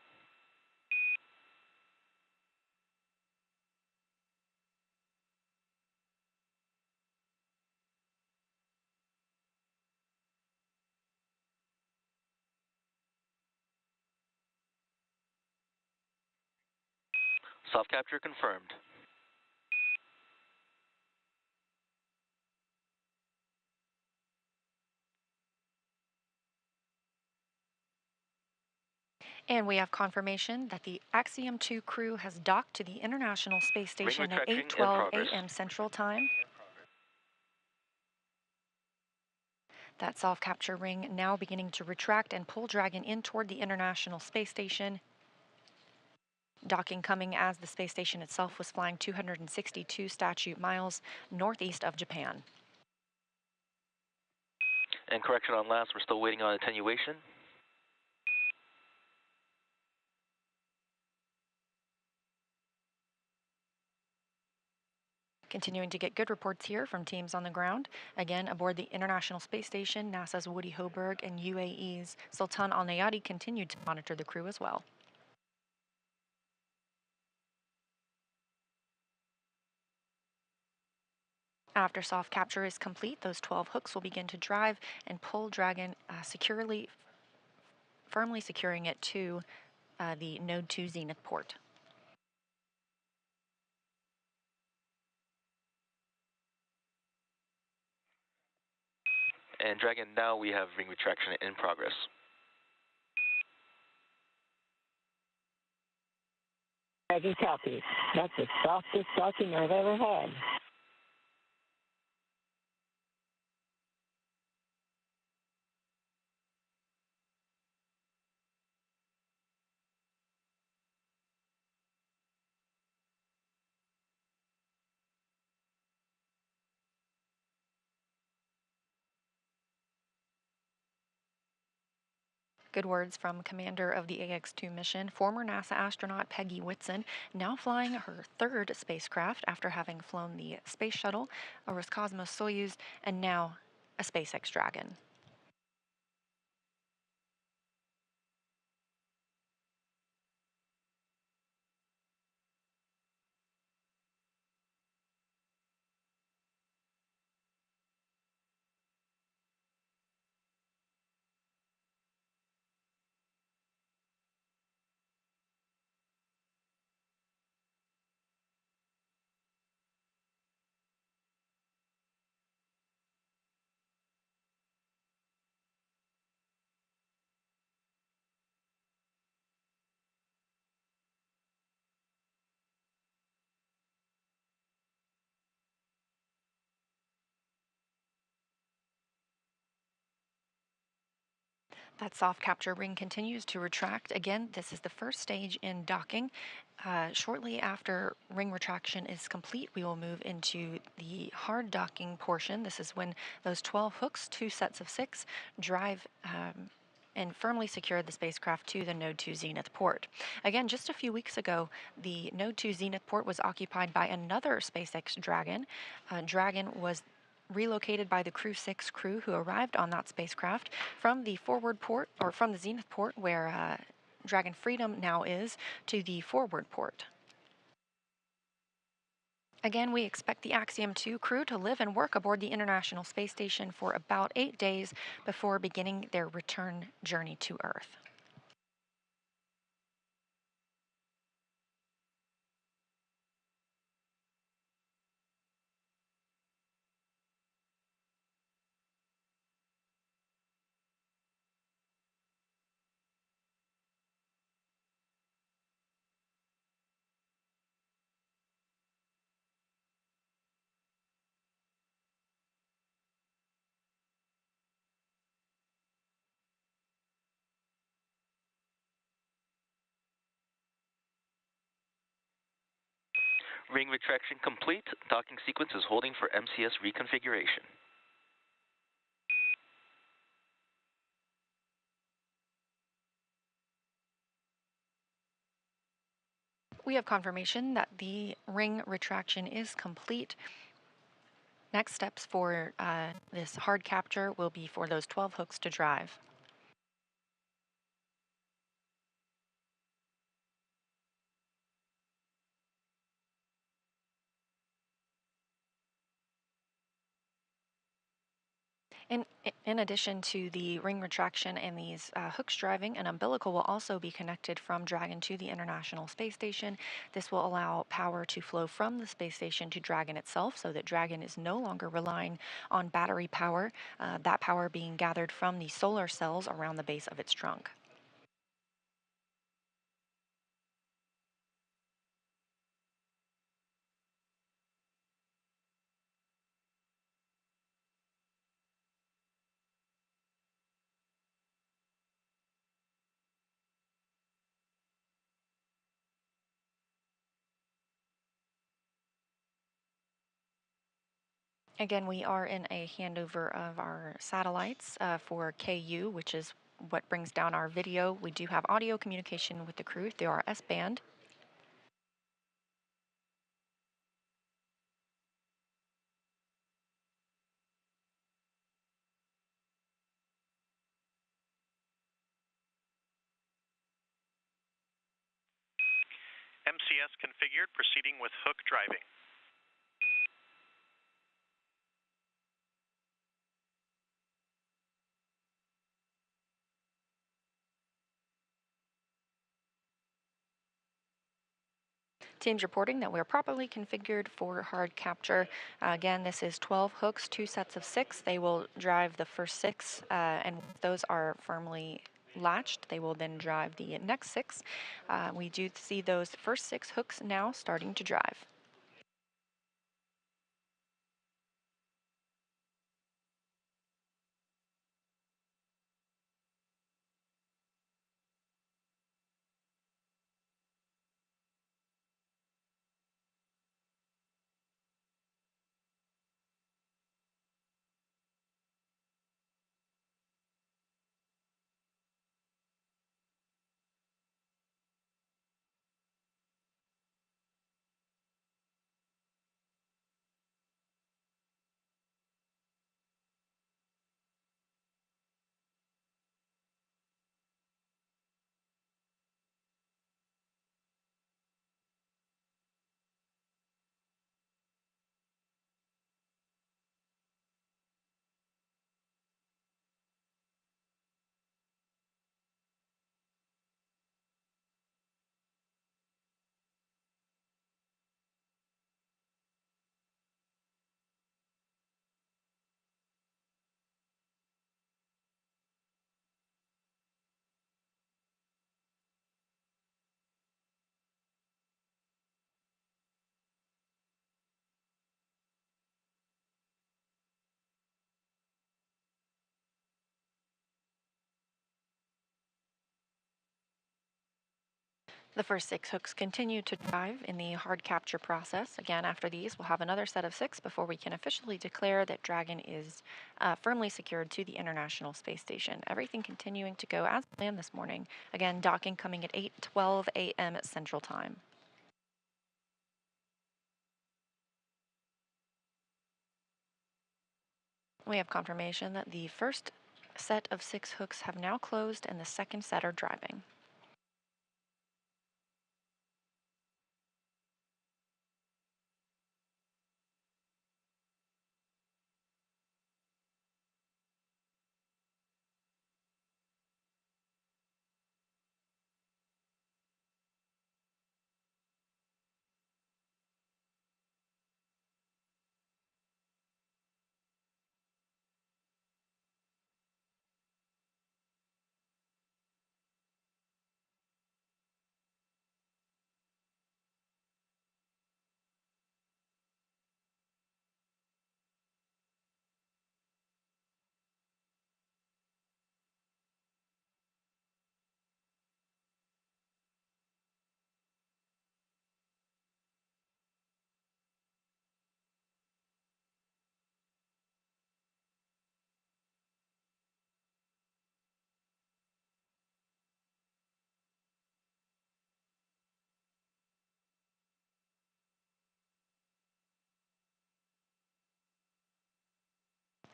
Soft capture confirmed. And we have confirmation that the Axiom 2 crew has docked to the International Space Station at retraction in 8:12 progress. a.m. Central Time. That soft capture ring now beginning to retract and pull Dragon in toward the International Space Station. Docking coming as the space station itself was flying 262 statute miles northeast of Japan. And correction on last, we're still waiting on attenuation. Continuing to get good reports here from teams on the ground. Again, aboard the International Space Station, NASA's Woody Hoberg and UAE's Sultan Al Nayati continued to monitor the crew as well. After soft capture is complete, those 12 hooks will begin to drive and pull Dragon firmly securing it to the Node 2 Zenith port. And Dragon, now we have ring retraction in progress. Dragon copy. That's the softest docking I've ever had. Good words from commander of the AX-2 mission, former NASA astronaut Peggy Whitson, now flying her third spacecraft after having flown the Space Shuttle, a Roscosmos-Soyuz, and now a SpaceX Dragon. That soft capture ring continues to retract. Again, this is the first stage in docking. Shortly after ring retraction is complete, we will move into the hard docking portion. This is when those 12 hooks, 2 sets of 6, drive and firmly secure the spacecraft to the Node 2 Zenith port. Again, just a few weeks ago, the Node 2 Zenith port was occupied by another SpaceX Dragon. Dragon was relocated by the Crew 6 crew who arrived on that spacecraft from the forward port, or from the Zenith port where Dragon Freedom now is, to the forward port. Again, we expect the Axiom 2 crew to live and work aboard the International Space Station for about 8 days before beginning their return journey to Earth. Ring retraction complete. Docking sequence is holding for MCS reconfiguration. We have confirmation that the ring retraction is complete. Next steps for this hard capture will be for those 12 hooks to drive. In addition to the ring retraction and these hooks driving, an umbilical will also be connected from Dragon to the International Space Station. This will allow power to flow from the space station to Dragon itself so that Dragon is no longer relying on battery power, that power being gathered from the solar cells around the base of its trunk. Again, we are in a handover of our satellites for KU, which is what brings down our video. We do have audio communication with the crew through our S-band. MCS configured, proceeding with hook driving. Teams reporting that we're properly configured for hard capture. Again, this is 12 hooks, 2 sets of 6. They will drive the first 6, and those are firmly latched. They will then drive the next 6. We do see those first 6 hooks now starting to drive. The first 6 hooks continue to drive in the hard capture process. Again, after these, we'll have another set of 6 before we can officially declare that Dragon is firmly secured to the International Space Station. Everything continuing to go as planned this morning. Again, docking coming at 8:12 a.m. Central Time. We have confirmation that the first set of 6 hooks have now closed and the second set are driving.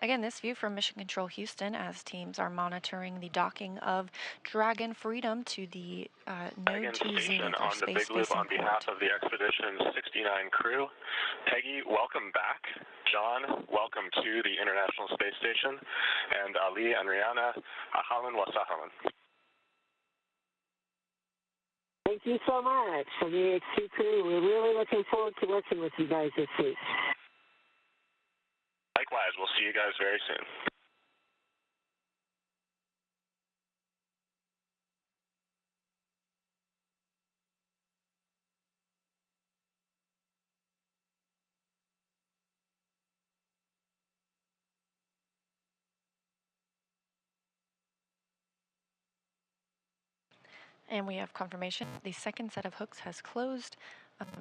Again, this view from Mission Control Houston as teams are monitoring the docking of Dragon Freedom to the Node 2 Station zenith or on the Big Loop on space-facing behalf port. of the Expedition 69 crew. Peggy, welcome back. John, welcome to the International Space Station. And Ali and Rihanna, ahlan wa sahlan. Thank you so much for the AX2 crew. We're really looking forward to working with you guys this week. Likewise, we'll see you guys very soon. And we have confirmation the second set of hooks has closed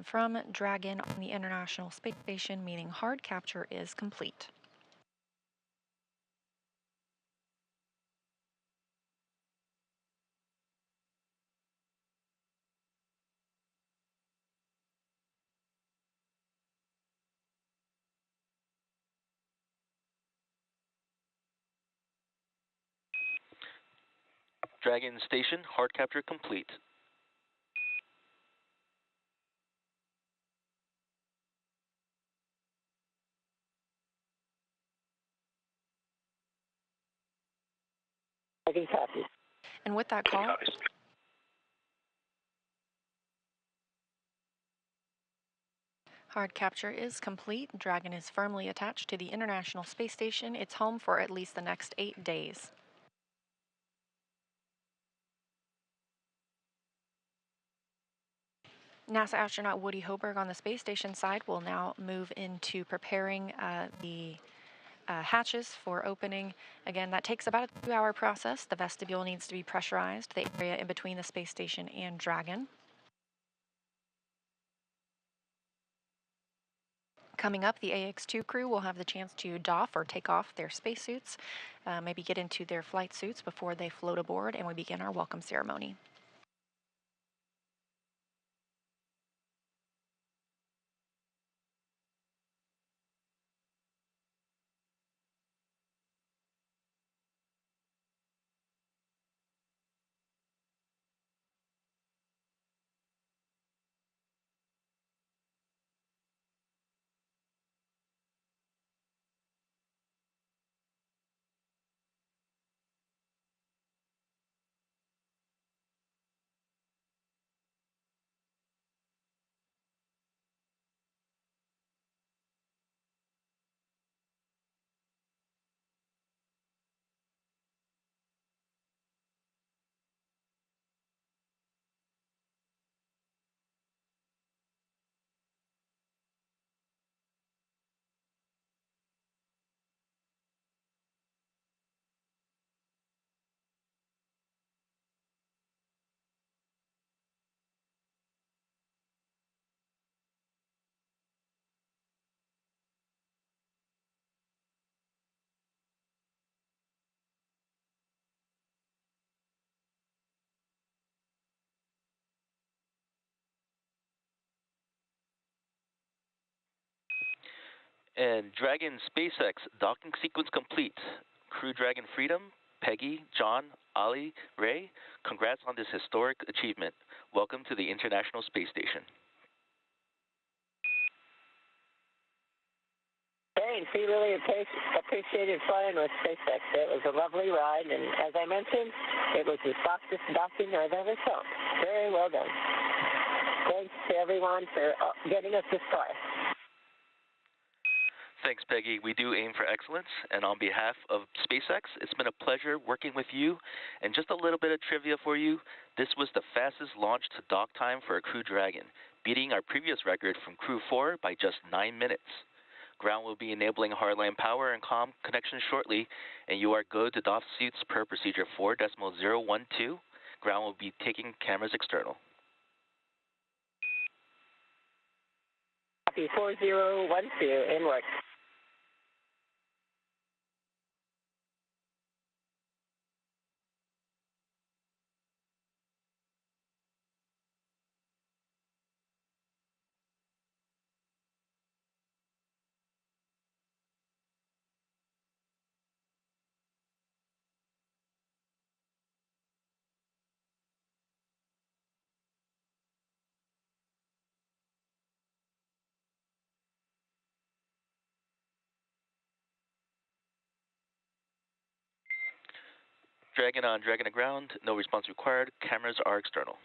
from Dragon on the International Space Station, meaning hard capture is complete. Dragon Station, hard capture complete. I can copy. And with that call, hard capture is complete. Dragon is firmly attached to the International Space Station. It's home for at least the next 8 days. NASA astronaut Woody Hoberg on the space station side will now move into preparing the hatches for opening. Again, that takes about a 2-hour process. The vestibule needs to be pressurized, the area in between the space station and Dragon. Coming up, the AX2 crew will have the chance to doff or take off their spacesuits, maybe get into their flight suits before they float aboard, and we begin our welcome ceremony. And Dragon SpaceX docking sequence complete. Crew Dragon Freedom, Peggy, John, Ali, Ray, congrats on this historic achievement. Welcome to the International Space Station. Thanks. We really appreciated flying with SpaceX. It was a lovely ride, and as I mentioned, it was the softest docking I've ever felt. Very well done. Thanks to everyone for getting us this far. Thanks, Peggy. We do aim for excellence, and on behalf of SpaceX, it's been a pleasure working with you. And just a little bit of trivia for you, this was the fastest launch to dock time for a Crew Dragon, beating our previous record from Crew 4 by just 9 minutes. Ground will be enabling hardline power and comm connections shortly, and you are good to doff suits per procedure 4.012. Ground will be taking cameras external. Copy 4012 in work. Dragon on Dragon to ground, no response required. Cameras are external.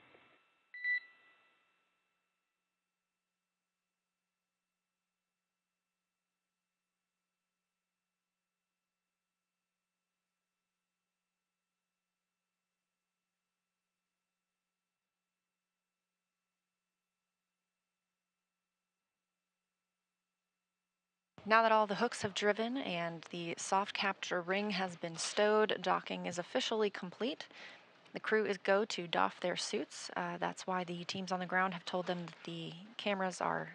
Now that all the hooks have driven and the soft capture ring has been stowed, docking is officially complete. The crew is go to doff their suits. That's why the teams on the ground have told them that the cameras are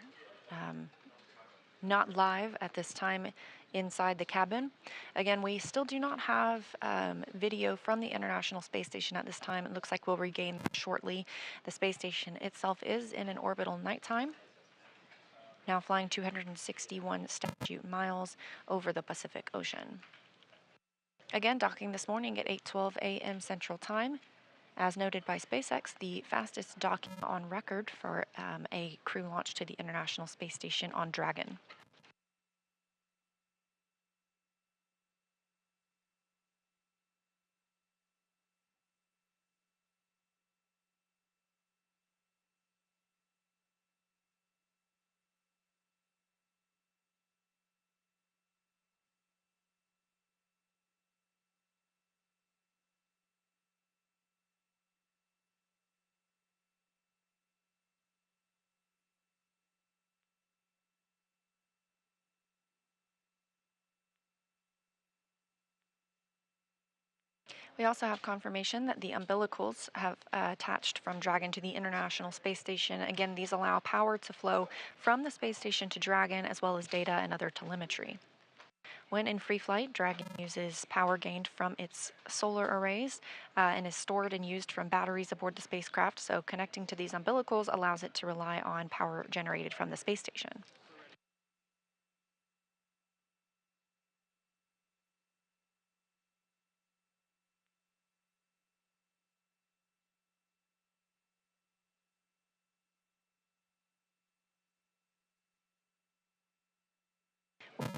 not live at this time inside the cabin. Again, we still do not have video from the International Space Station at this time. It looks like we'll regain shortly. The space station itself is in an orbital nighttime, now flying 261 statute miles over the Pacific Ocean. Again, docking this morning at 8:12 a.m. Central Time. As noted by SpaceX, the fastest docking on record for a crew launch to the International Space Station on Dragon. We also have confirmation that the umbilicals have attached from Dragon to the International Space Station. Again, these allow power to flow from the space station to Dragon, as well as data and other telemetry. When in free flight, Dragon uses power gained from its solar arrays and is stored and used from batteries aboard the spacecraft, so connecting to these umbilicals allows it to rely on power generated from the space station.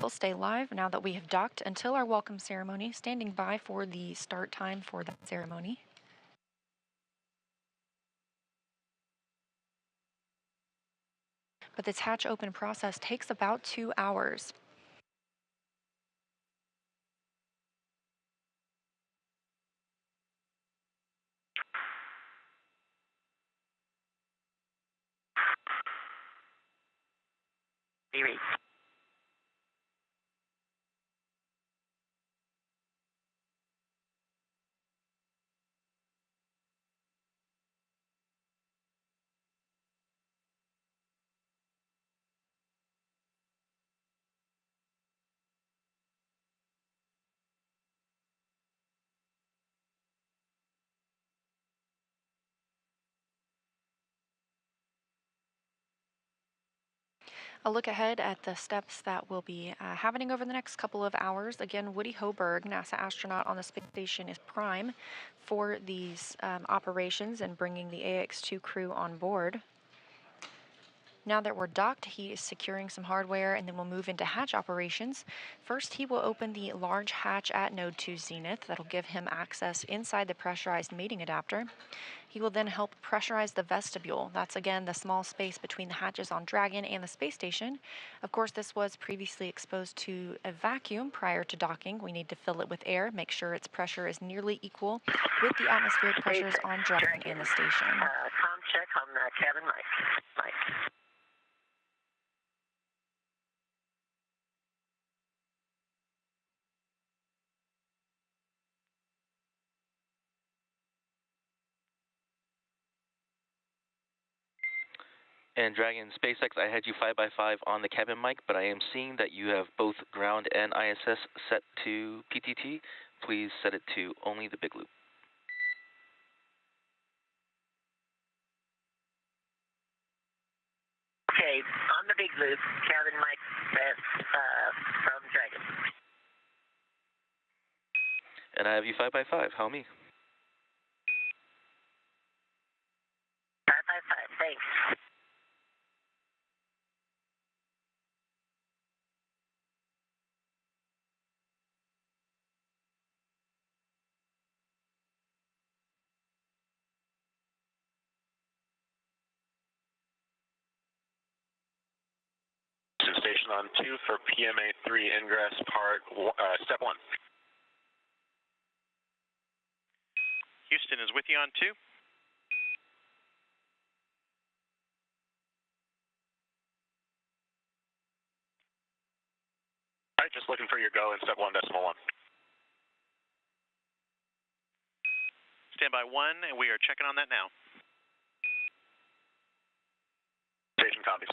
We'll stay live now that we have docked until our welcome ceremony, standing by for the start time for that ceremony. But this hatch open process takes about 2 hours. Amy. A look ahead at the steps that will be happening over the next couple of hours. Again, Woody Hoberg, NASA astronaut on the space station, is prime for these operations and bringing the AX-2 crew on board. Now that we're docked, he is securing some hardware, and then we'll move into hatch operations. First, he will open the large hatch at Node 2 Zenith. That'll give him access inside the pressurized mating adapter. He will then help pressurize the vestibule. That's, again, the small space between the hatches on Dragon and the space station. Of course, this was previously exposed to a vacuum prior to docking. We need to fill it with air, make sure its pressure is nearly equal with the atmospheric pressures on Dragon and the station. Com check on cabin mic. Mike. And Dragon SpaceX, I had you 5x5 on the cabin mic, but I am seeing that you have both ground and ISS set to PTT. Please set it to only the big loop. Okay, on the big loop, cabin mic set from Dragon. And I have you 5x5. How me? 5x5, thanks. station on 2 for PMA3 ingress step 1. Houston is with you on 2. All right, just looking for your go in step 1.1. Standby 1, and we are checking on that now. Station copies.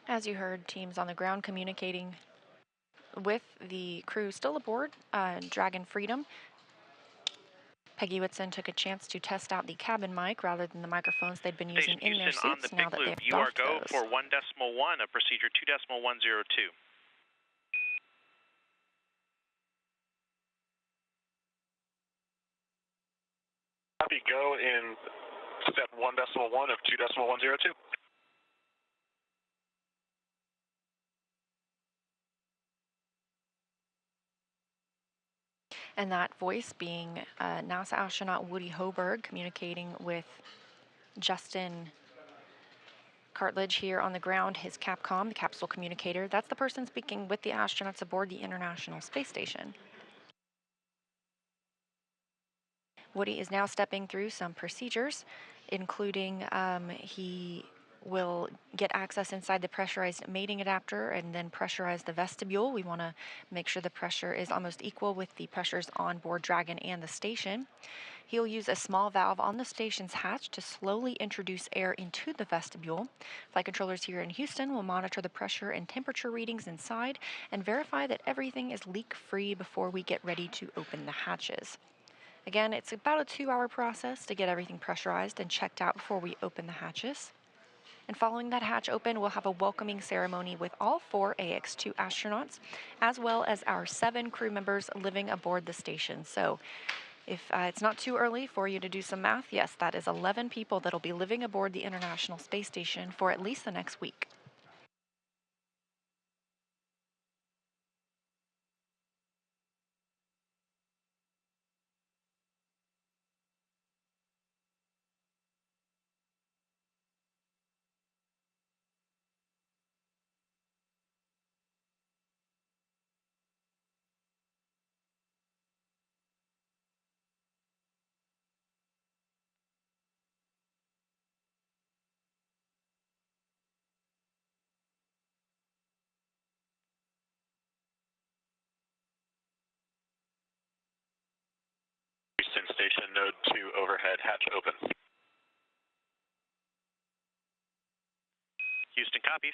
As you heard, teams on the ground communicating with the crew still aboard Dragon Freedom. Peggy Whitson took a chance to test out the cabin mic rather than the microphones they'd been using Station in their Houston on the suits now big that loop. they've You are doffed go those. for 1.1 of procedure 2.102. Copy, go in step 1.1 of 2.102. And that voice being NASA astronaut Woody Hoberg communicating with Justin Cartledge here on the ground, his Capcom, the capsule communicator. That's the person speaking with the astronauts aboard the International Space Station. Woody is now stepping through some procedures, including he will get access inside the pressurized mating adapter and then pressurize the vestibule. We want to make sure the pressure is almost equal with the pressures on board Dragon and the station. He'll use a small valve on the station's hatch to slowly introduce air into the vestibule. Flight controllers here in Houston will monitor the pressure and temperature readings inside and verify that everything is leak-free before we get ready to open the hatches. Again, it's about a 2-hour process to get everything pressurized and checked out before we open the hatches. And following that hatch open, we'll have a welcoming ceremony with all 4 AX2 astronauts, as well as our 7 crew members living aboard the station. So if it's not too early for you to do some math, yes, that is 11 people that'll be living aboard the International Space Station for at least the next week. Houston Station, node 2 overhead hatch open. Houston copies.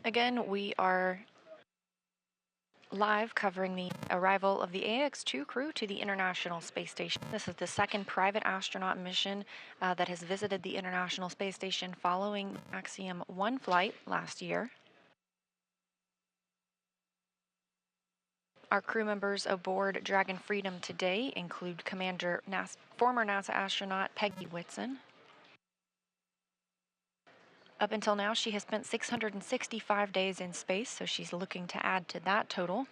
Again, we are live covering the arrival of the AX2 crew to the International Space Station. This is the second private astronaut mission that has visited the International Space Station following Axiom 1 flight last year. Our crew members aboard Dragon Freedom today include former NASA astronaut Peggy Whitson. Up until now, she has spent 665 days in space, so she's looking to add to that total.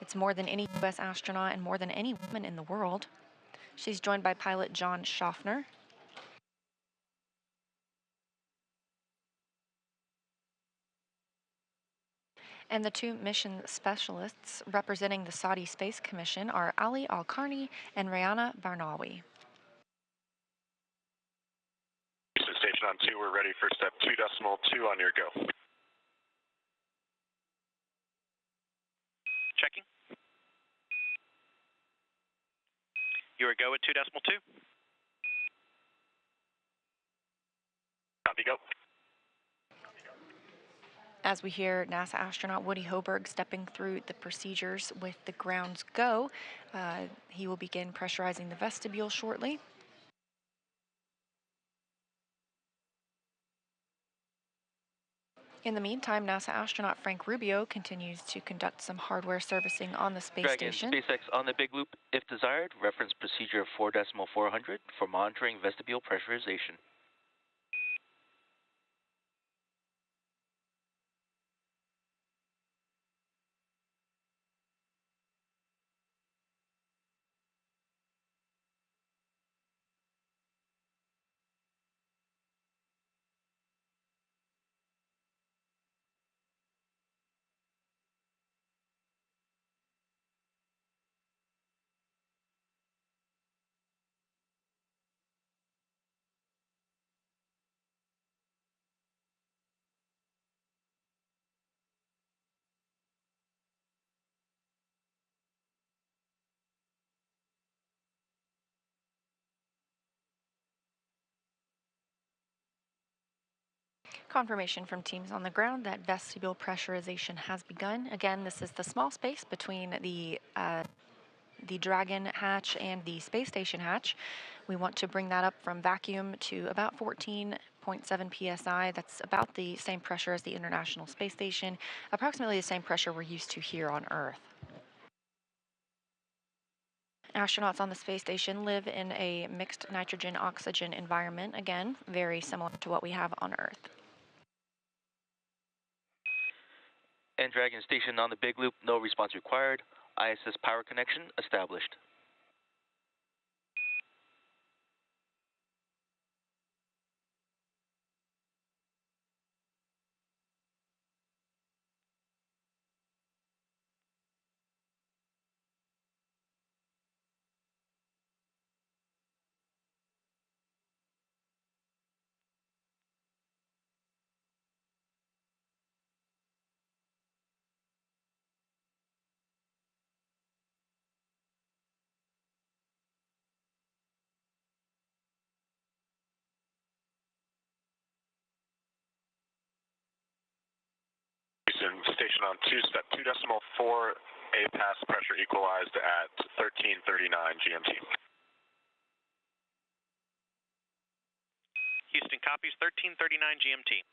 It's more than any U.S. astronaut and more than any woman in the world. She's joined by pilot John Schaffner. And the 2 mission specialists representing the Saudi Space Commission are Ali Al-Karni and Rayana Barnawi. Houston Station station on 2. We're ready for step 2.2 on your go. Checking. You are go at 2.2. Copy, go. As we hear NASA astronaut Woody Hoberg stepping through the procedures with the ground's go, he will begin pressurizing the vestibule shortly. In the meantime, NASA astronaut Frank Rubio continues to conduct some hardware servicing on the space Dragon station. SpaceX on the big loop. If desired, reference procedure 4.400 for monitoring vestibule pressurization. Confirmation from teams on the ground that vestibule pressurization has begun. Again, this is the small space between the Dragon hatch and the space station hatch. We want to bring that up from vacuum to about 14.7 psi. That's about the same pressure as the International Space Station, approximately the same pressure we're used to here on Earth. Astronauts on the space station live in a mixed nitrogen-oxygen environment, again, very similar to what we have on Earth. And Dragon station on the big loop, no response required. ISS power connection established. Houston, station on 2, step 2.4, A pass pressure equalized at 13:39 GMT. Houston copies 13:39 GMT.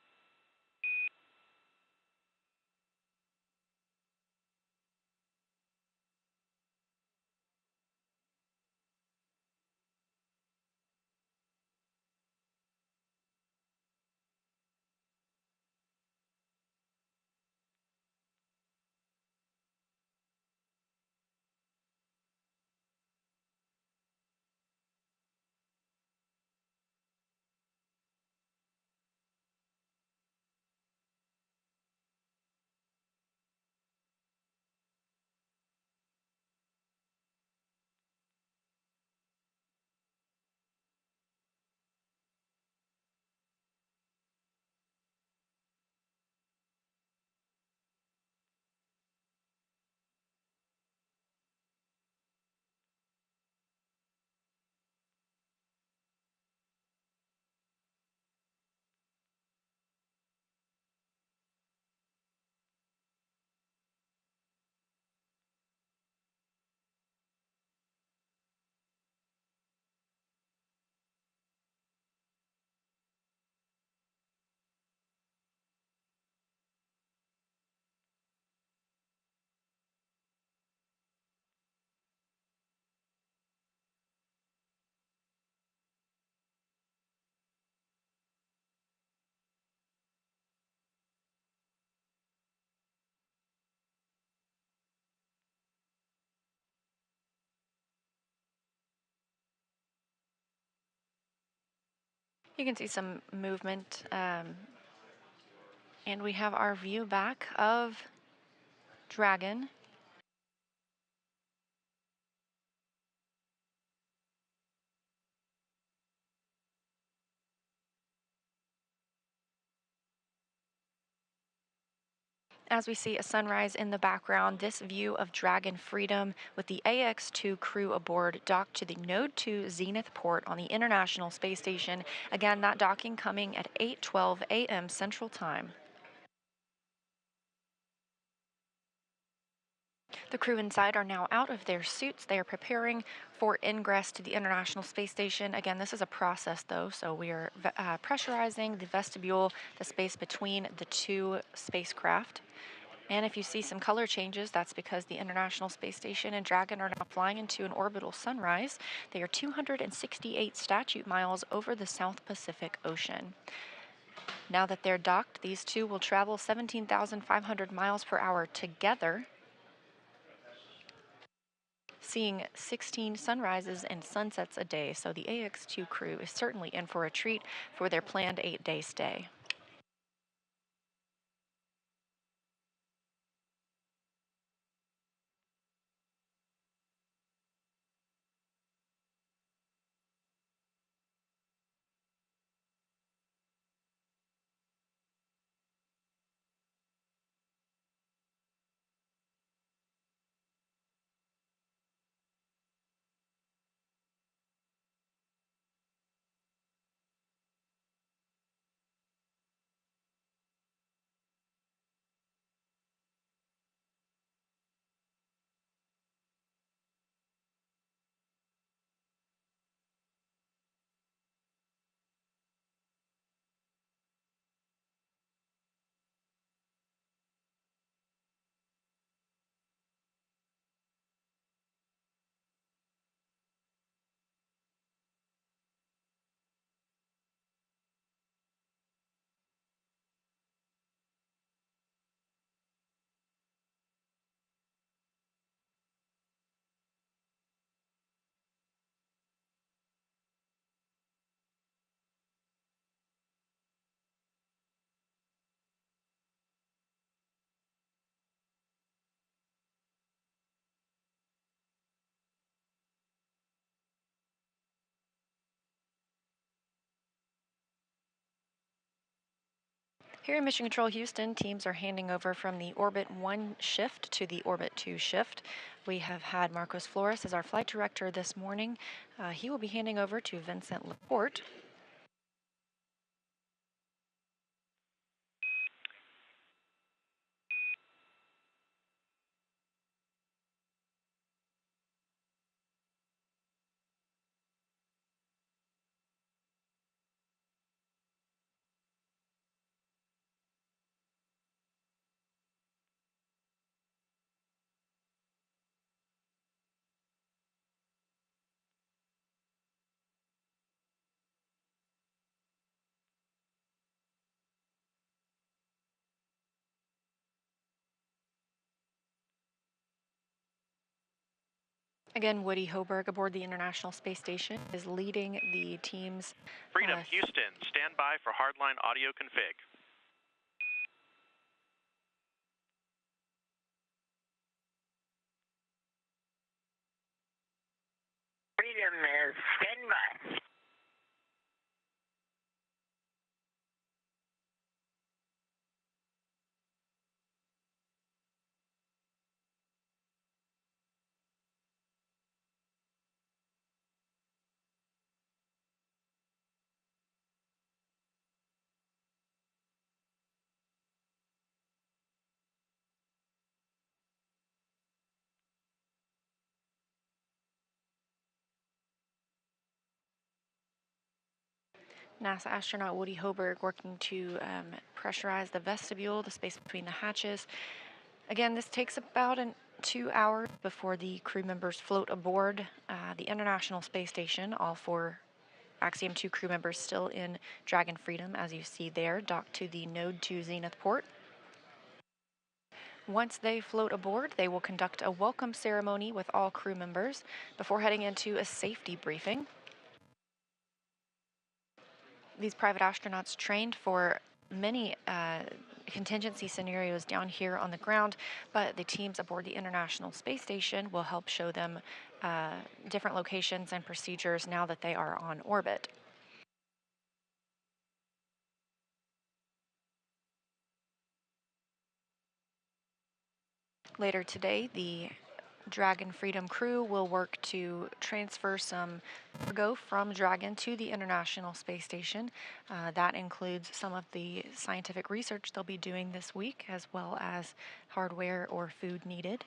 You can see some movement, and we have our view back of Dragon. As we see a sunrise in the background, this view of Dragon Freedom with the AX-2 crew aboard docked to the Node 2 Zenith port on the International Space Station. Again, that docking coming at 8:12 a.m. Central Time. The crew inside are now out of their suits. They are preparing for ingress to the International Space Station. Again, this is a process though, so we are pressurizing the vestibule, the space between the two spacecraft. And if you see some color changes, that's because the International Space Station and Dragon are now flying into an orbital sunrise. They are 268 statute miles over the South Pacific Ocean. Now that they're docked, these two will travel 17,500 miles per hour together, seeing 16 sunrises and sunsets a day. So the AX-2 crew is certainly in for a treat for their planned 8-day stay. Here in Mission Control Houston, teams are handing over from the Orbit 1 shift to the Orbit 2 shift. We have had Marcos Flores as our flight director this morning. He will be handing over to Vincent Laporte. Again, Woody Hoberg aboard the International Space Station is leading the team's... Freedom Houston, stand by for hardline audio config. Freedom is standby. NASA astronaut Woody Hoberg working to pressurize the vestibule, the space between the hatches. Again, this takes about 2 hours before the crew members float aboard the International Space Station. All 4 Axiom 2 crew members still in Dragon Freedom, as you see there, docked to the Node 2 Zenith port. Once they float aboard, they will conduct a welcome ceremony with all crew members before heading into a safety briefing. These private astronauts trained for many contingency scenarios down here on the ground, but the teams aboard the International Space Station will help show them different locations and procedures now that they are on orbit. Later today, the Dragon Freedom crew will work to transfer some cargo from Dragon to the International Space Station. That includes some of the scientific research they'll be doing this week, as well as hardware or food needed.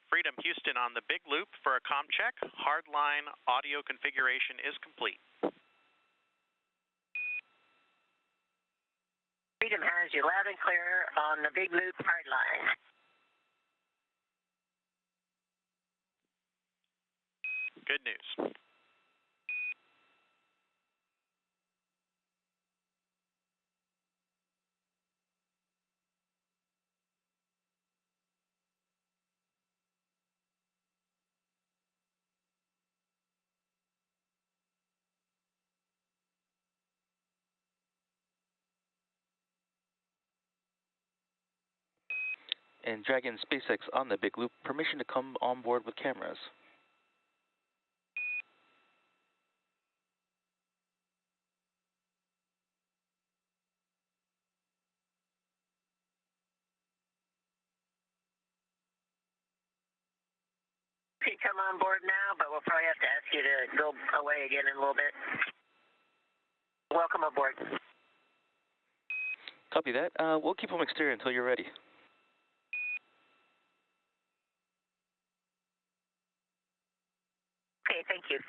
Freedom Houston on the big loop for a comm check. Hardline audio configuration is complete. Freedom has you loud and clear on the big loop hardline. Good news. And Dragon SpaceX on the big loop, permission to come on board with cameras. to come on board now, but we'll probably have to ask you to go away again in a little bit. Welcome aboard. Copy that. We'll keep them exterior until you're ready. Okay, thank you.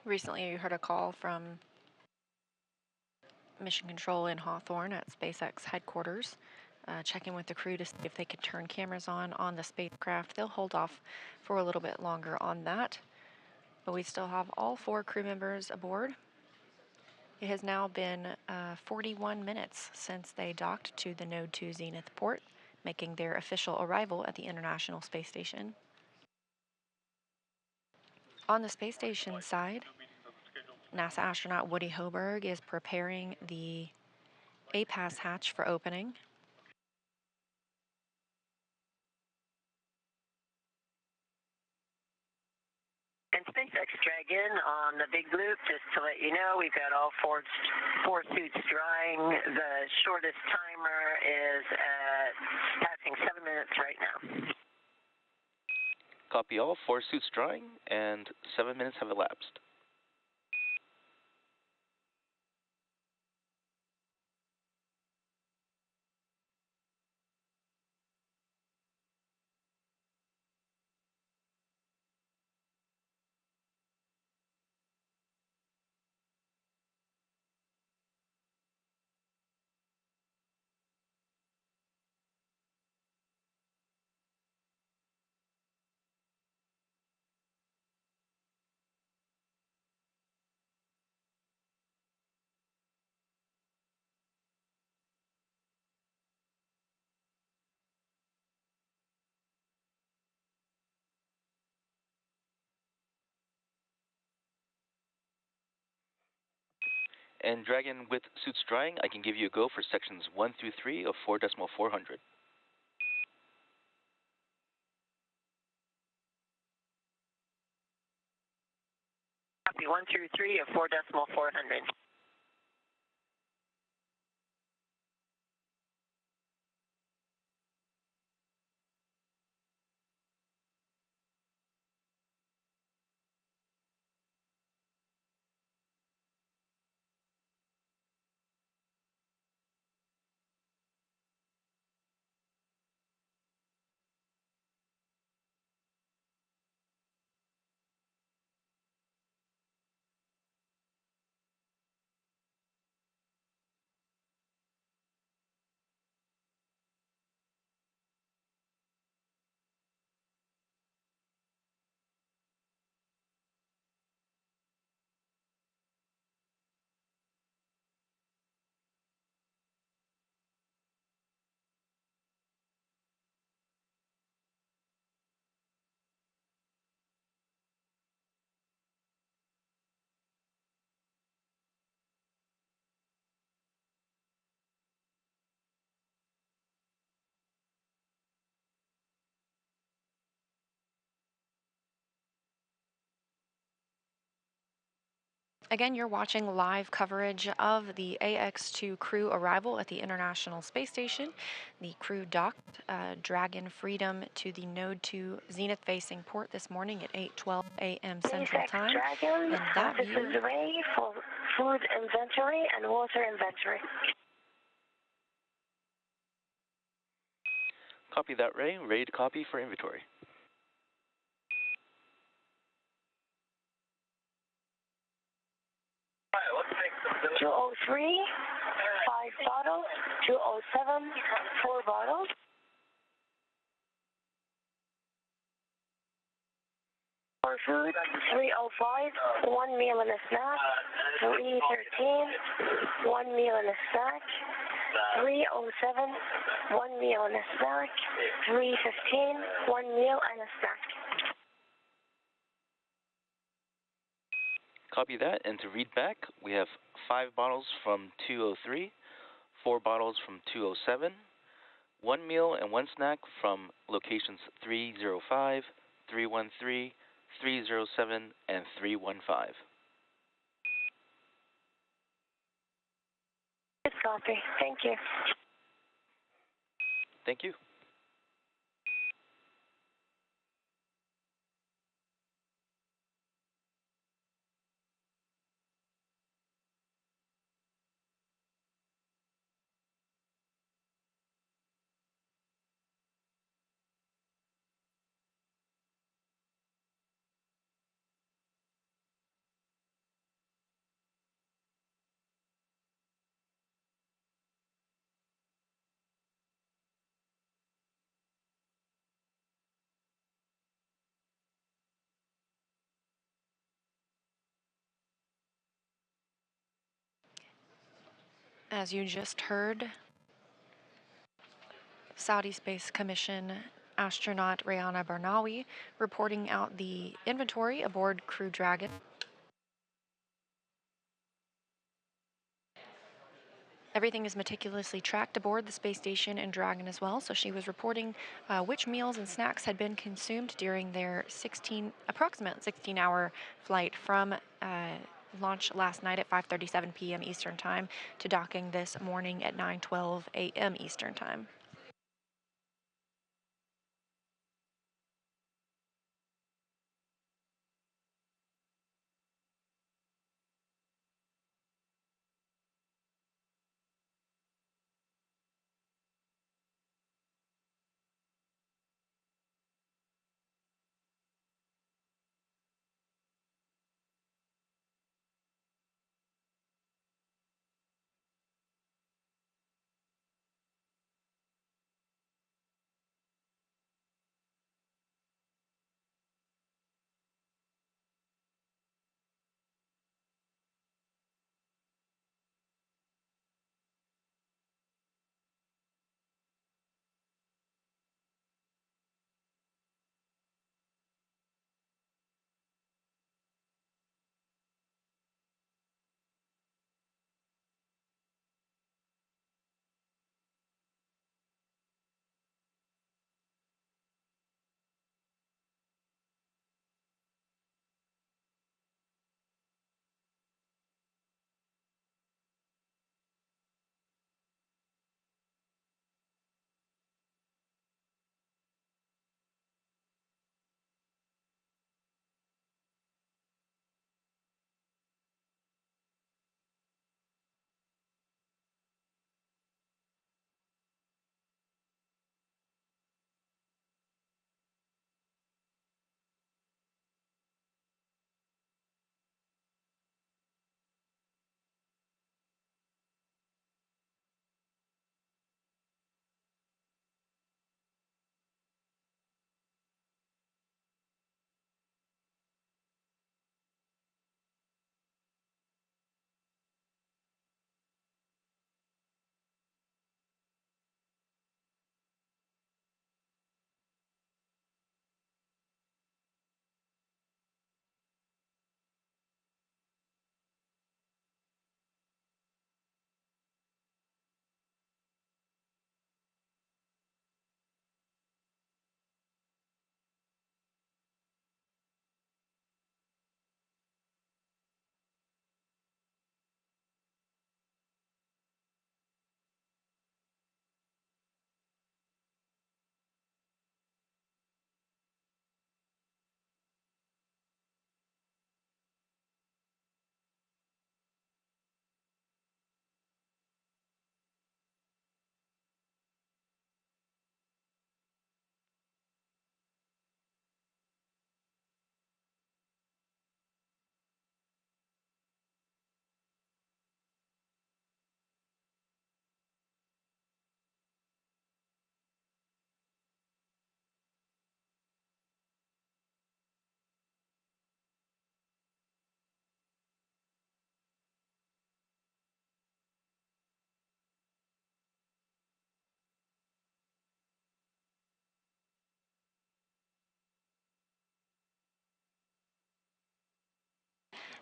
Recently, you heard a call from Mission Control in Hawthorne at SpaceX headquarters, checking with the crew to see if they could turn cameras on the spacecraft. They'll hold off for a little bit longer on that, but we still have all 4 crew members aboard. It has now been 41 minutes since they docked to the Node 2 Zenith port, making their official arrival at the International Space Station. On the space station side, NASA astronaut Woody Hoberg is preparing the APAS hatch for opening. And SpaceX Dragon on the big loop, just to let you know, we've got all four suits drying. The shortest timer is at passing 7 minutes right now. Copy all. 4 suits drying, and 7 minutes have elapsed. And Dragon with suits drying, I can give you a go for sections 1 through 3 of 4.400. Copy 1 through 3 of 4.400. Again, you're watching live coverage of the AX2 crew arrival at the International Space Station. The crew docked Dragon Freedom to the Node 2 Zenith-facing port this morning at 8:12 a.m. Central Time. Dragon, And that this view is Ray for food inventory and water inventory. Copy that, Ray. Ready to copy for inventory. 203, 5 bottles. 207, 4 bottles. For food, 305, 1 meal and a snack. 313, 1 meal and a snack. 307, 1 meal and a snack. 315, 1 meal and a snack. copy that, and to read back, we have 5 bottles from 203, 4 bottles from 207, 1 meal and 1 snack from locations 305, 313, 307, and 315. Good copy. Thank you. Thank you. As you just heard, Saudi Space Commission astronaut Rayana Barnawi reporting out the inventory aboard Crew Dragon. Everything is meticulously tracked aboard the space station and Dragon as well, so she was reporting which meals and snacks had been consumed during their approximate 16-hour flight from launch last night at 5:37 p.m. Eastern Time to docking this morning at 9:12 a.m. Eastern Time.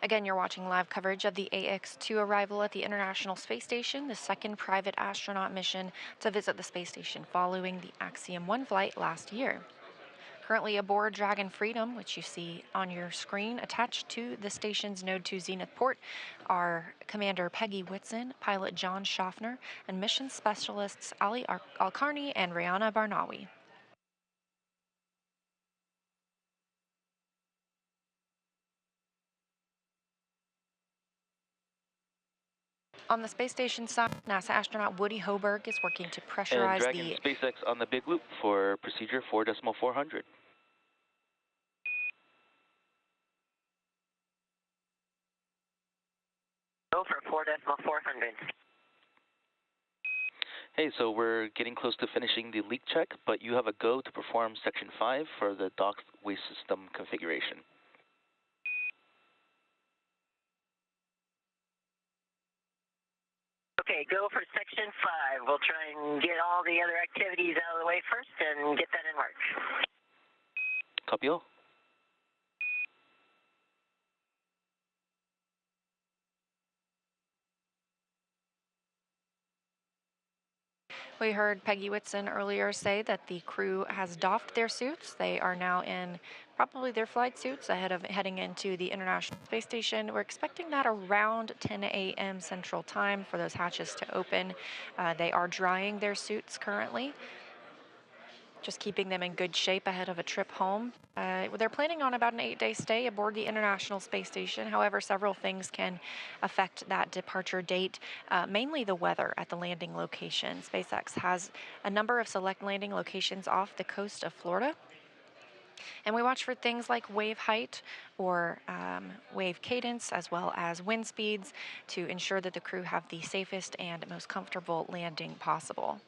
Again, you're watching live coverage of the AX-2 arrival at the International Space Station, the second private astronaut mission to visit the space station following the Axiom 1 flight last year. Currently aboard Dragon Freedom, which you see on your screen, attached to the station's Node 2 Zenith port, are Commander Peggy Whitson, pilot John Schaffner, and mission specialists Ali Alkarni and Rihanna Barnawi. On the space station side, NASA astronaut Woody Hoberg is working to And pressurize Dragon the... SpaceX on the big loop for procedure 4.400. Go for 4.400. Hey, so we're getting close to finishing the leak check, but you have a go to perform Section 5 for the docked waste system configuration. Okay, go for Section 5. We'll try and get all the other activities out of the way first and get that in work. Copy all. We heard Peggy Whitson earlier say that the crew has doffed their suits. They are now in probably their flight suits ahead of heading into the International Space Station. We're expecting that around 10 a.m. Central Time for those hatches to open. They are drying their suits currently, just keeping them in good shape ahead of a trip home. They're planning on about an 8-day stay aboard the International Space Station. However, several things can affect that departure date, mainly the weather at the landing location. SpaceX has a number of select landing locations off the coast of Florida. And we watch for things like wave height or wave cadence, as well as wind speeds, to ensure that the crew have the safest and most comfortable landing possible.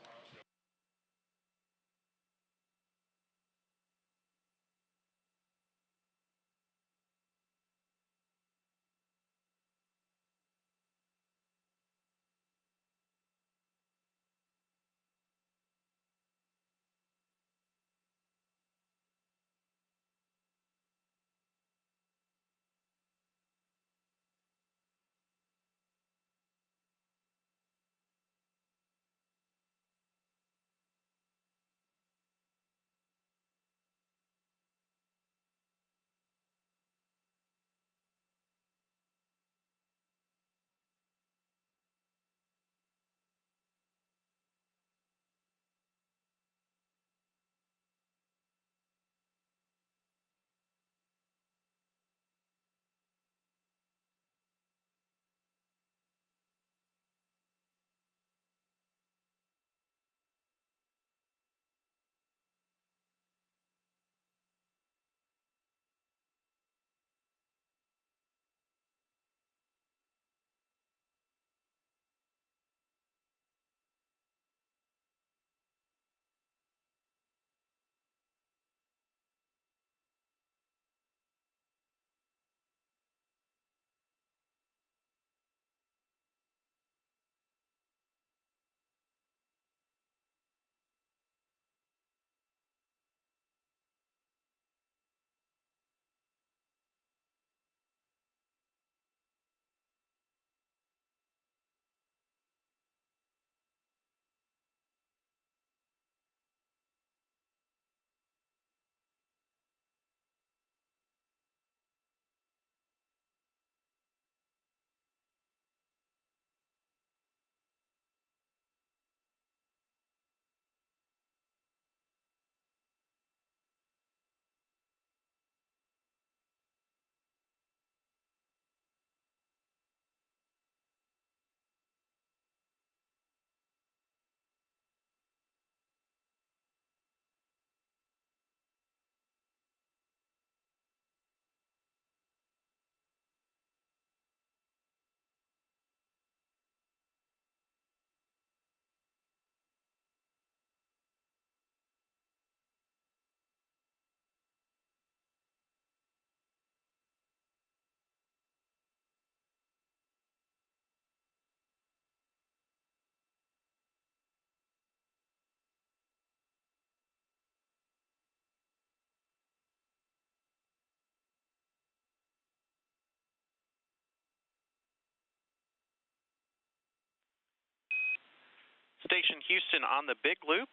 Station Houston on the big loop.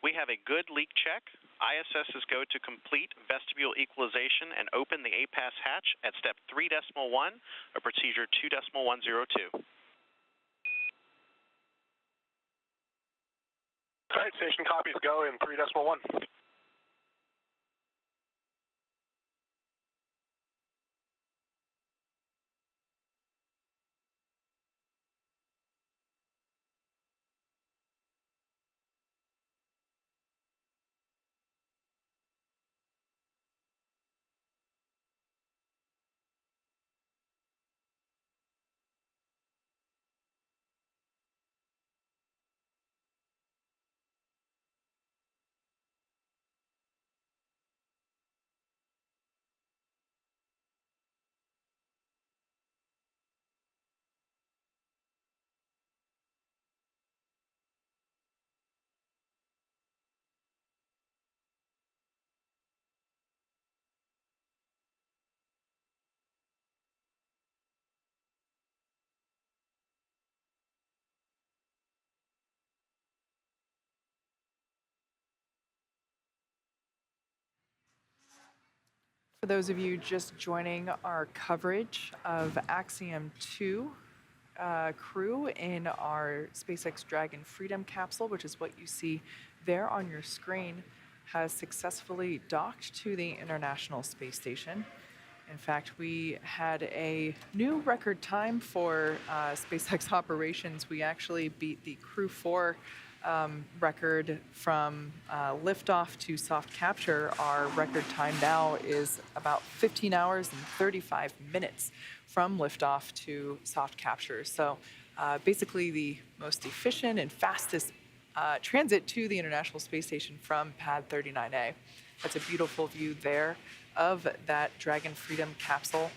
We have a good leak check. ISS is go to complete vestibule equalization and open the APAS hatch at step 3.1 of procedure 2.102. All right, station copies go in 3.1. For those of you just joining our coverage of Axiom 2 crew in our SpaceX Dragon Freedom capsule, which is what you see there on your screen, has successfully docked to the International Space Station. In fact, we had a new record time for SpaceX operations. We actually beat the Crew 4 record from liftoff to soft capture. Our record time now is about 15 hours and 35 minutes from liftoff to soft capture. So basically the most efficient and fastest transit to the International Space Station from pad 39A. That's a beautiful view there of that Dragon Freedom capsule.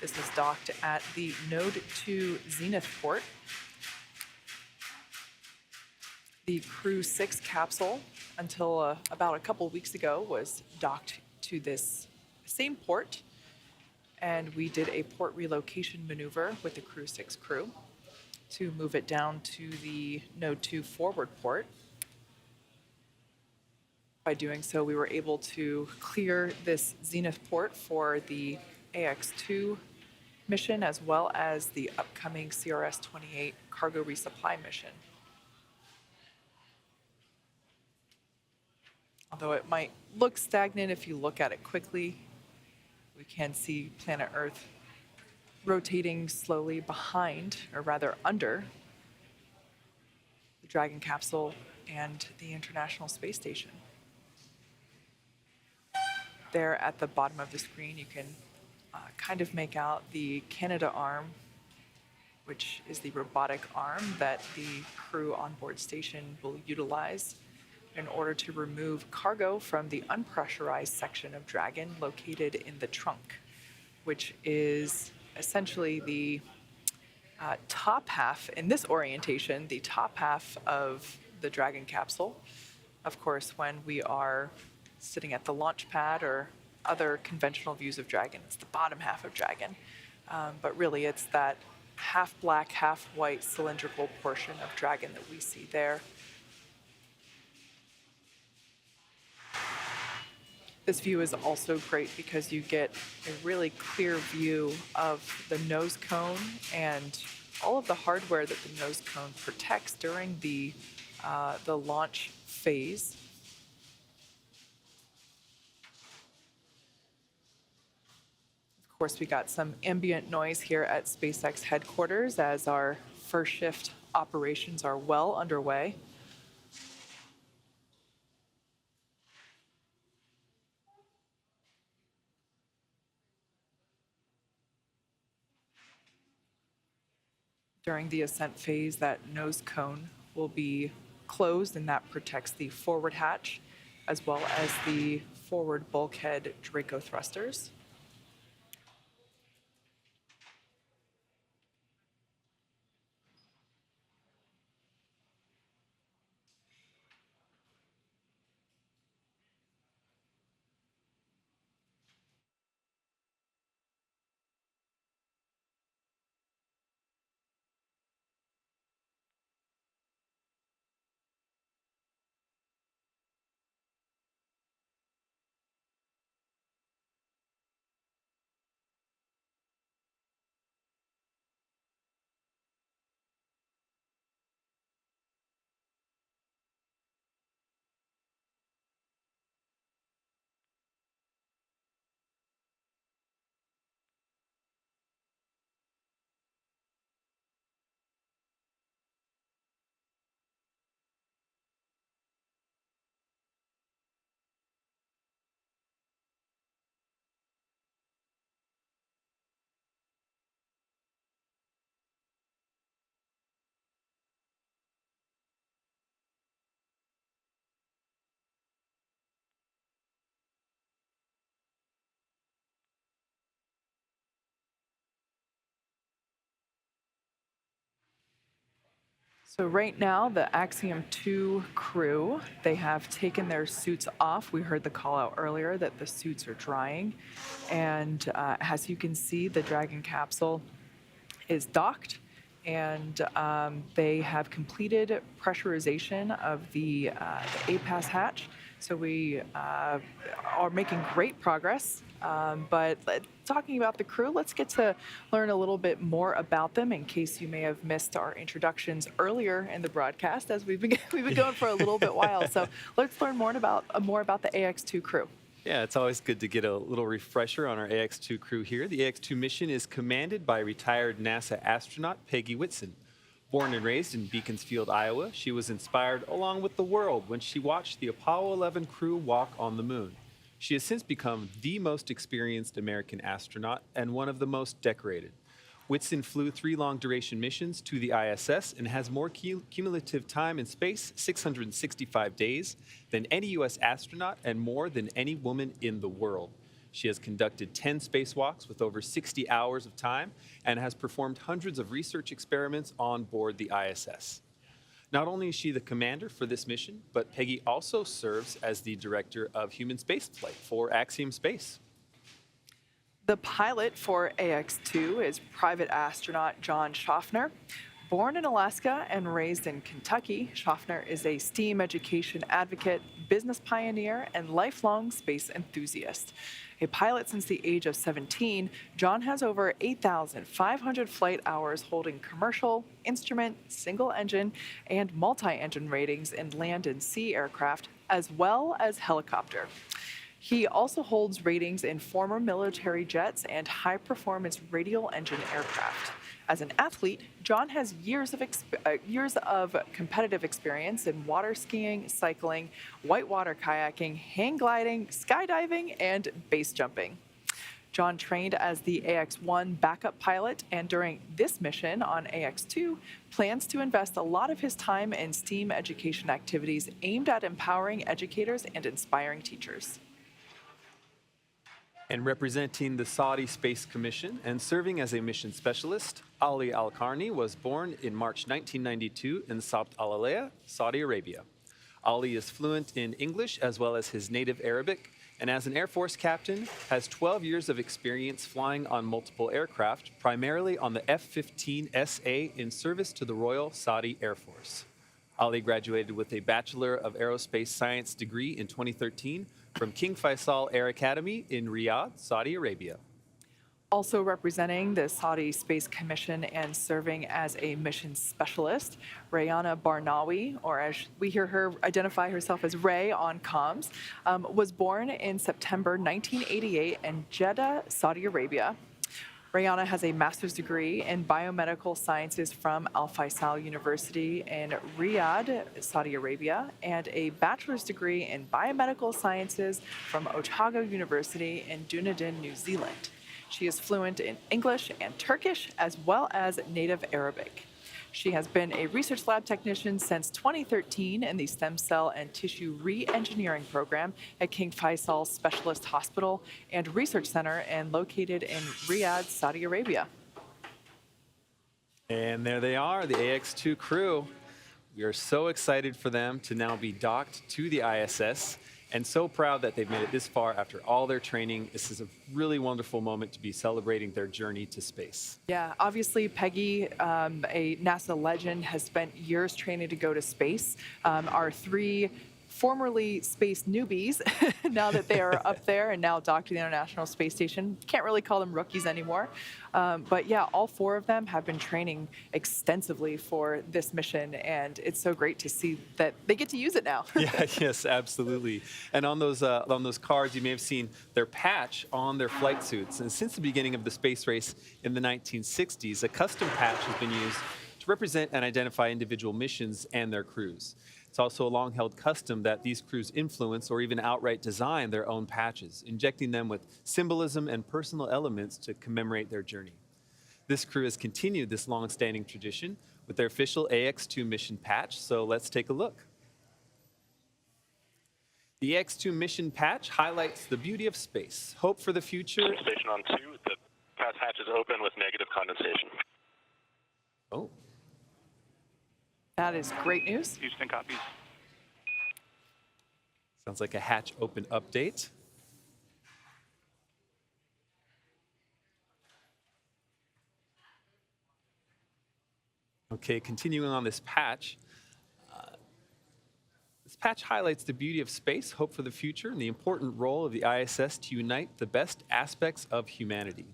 This is docked at the Node 2 Zenith port. The Crew 6 capsule, until about a couple weeks ago, was docked to this same port, and we did a port relocation maneuver with the Crew 6 crew to move it down to the Node 2 forward port. By doing so, we were able to clear this Zenith port for the AX2 mission, as well as the upcoming CRS-28 cargo resupply mission. Although it might look stagnant if you look at it quickly, we can see planet Earth rotating slowly behind, or rather under, the Dragon capsule and the International Space Station. There at the bottom of the screen, you can kind of make out the Canadarm, which is the robotic arm that the crew on board station will utilize in order to remove cargo from the unpressurized section of Dragon located in the trunk, which is essentially the top half, in this orientation, the top half of the Dragon capsule. Of course, when we are sitting at the launch pad or other conventional views of Dragon, it's the bottom half of Dragon. But really, it's that half black, half white cylindrical portion of Dragon that we see there. This view is also great because you get a really clear view of the nose cone and all of the hardware that the nose cone protects during the launch phase. Of course, we got some ambient noise here at SpaceX headquarters as our first shift operations are well underway. During the ascent phase, that nose cone will be closed, and that protects the forward hatch, as well as the forward bulkhead Draco thrusters. So right now, the Axiom 2 crew, they have taken their suits off. We heard the call out earlier that the suits are drying. And as you can see, the Dragon capsule is docked, and they have completed pressurization of the APAS hatch. So we are making great progress. But talking about the crew, let's get to learn a little bit more about them in case you may have missed our introductions earlier in the broadcast, as we've been going for a little bit while. So let's learn more about the AX2 crew. Yeah, it's always good to get a little refresher on our AX2 crew here. The AX2 mission is commanded by retired NASA astronaut Peggy Whitson. Born and raised in Beaconsfield, Iowa, she was inspired along with the world when she watched the Apollo 11 crew walk on the moon. She has since become the most experienced American astronaut and one of the most decorated. Whitson flew 3 long-duration missions to the ISS and has more cumulative time in space, 665 days, than any U.S. astronaut and more than any woman in the world. She has conducted 10 spacewalks with over 60 hours of time and has performed hundreds of research experiments on board the ISS. Not only is she the commander for this mission, but Peggy also serves as the director of human spaceflight for Axiom Space. The pilot for AX2 is private astronaut John Schaffner. Born in Alaska and raised in Kentucky, Schaffner is a STEAM education advocate, business pioneer, and lifelong space enthusiast. A pilot since the age of 17, John has over 8,500 flight hours holding commercial, instrument, single-engine, and multi-engine ratings in land and sea aircraft, as well as helicopter. He also holds ratings in former military jets and high-performance radial engine aircraft. As an athlete, John has years of competitive experience in water skiing, cycling, whitewater kayaking, hang gliding, skydiving, and base jumping. John trained as the AX-1 backup pilot, and during this mission on AX-2, plans to invest a lot of his time in STEAM education activities aimed at empowering educators and inspiring teachers. And representing the Saudi Space Commission and serving as a mission specialist, Ali Al-Qarni was born in March 1992 in Sabt al-Alaya, Saudi Arabia. Ali is fluent in English as well as his native Arabic, and as an Air Force captain, has 12 years of experience flying on multiple aircraft, primarily on the F-15SA in service to the Royal Saudi Air Force. Ali graduated with a Bachelor of Aerospace Science degree in 2013 from King Faisal Air Academy in Riyadh, Saudi Arabia. Also representing the Saudi Space Commission and serving as a mission specialist, Rayana Barnawi, or as we hear her identify herself as Ray on comms, was born in September 1988 in Jeddah, Saudi Arabia. Rayana has a master's degree in biomedical sciences from Al Faisal University in Riyadh, Saudi Arabia, and a bachelor's degree in biomedical sciences from Otago University in Dunedin, New Zealand. She is fluent in English and Turkish, as well as native Arabic. She has been a research lab technician since 2013 in the Stem Cell and Tissue Re-Engineering Program at King Faisal Specialist Hospital and Research Center, and located in Riyadh, Saudi Arabia. And there they are, the AX2 crew. We are so excited for them to now be docked to the ISS, and so proud that they've made it this far after all their training. This is a really wonderful moment to be celebrating their journey to space. Yeah, obviously Peggy, a NASA legend, has spent years training to go to space. Our 3 formerly space newbies, now that they are up there and now docked to the International Space Station. Can't really call them rookies anymore. But yeah, all 4 of them have been training extensively for this mission, and it's so great to see that they get to use it now. Yes, absolutely. And on those cards, you may have seen their patch on their flight suits. And since the beginning of the space race in the 1960s, a custom patch has been used to represent and identify individual missions and their crews. It's also a long-held custom that these crews influence or even outright design their own patches, injecting them with symbolism and personal elements to commemorate their journey. This crew has continued this long-standing tradition with their official AX2 mission patch, so let's take a look. The AX2 mission patch highlights the beauty of space, hope for the future. Station on 2, the pass hatch is open with negative condensation. Oh. That is great news. Houston copies. Sounds like a hatch open update. Okay, continuing on this patch. This patch highlights the beauty of space, hope for the future, and the important role of the ISS to unite the best aspects of humanity.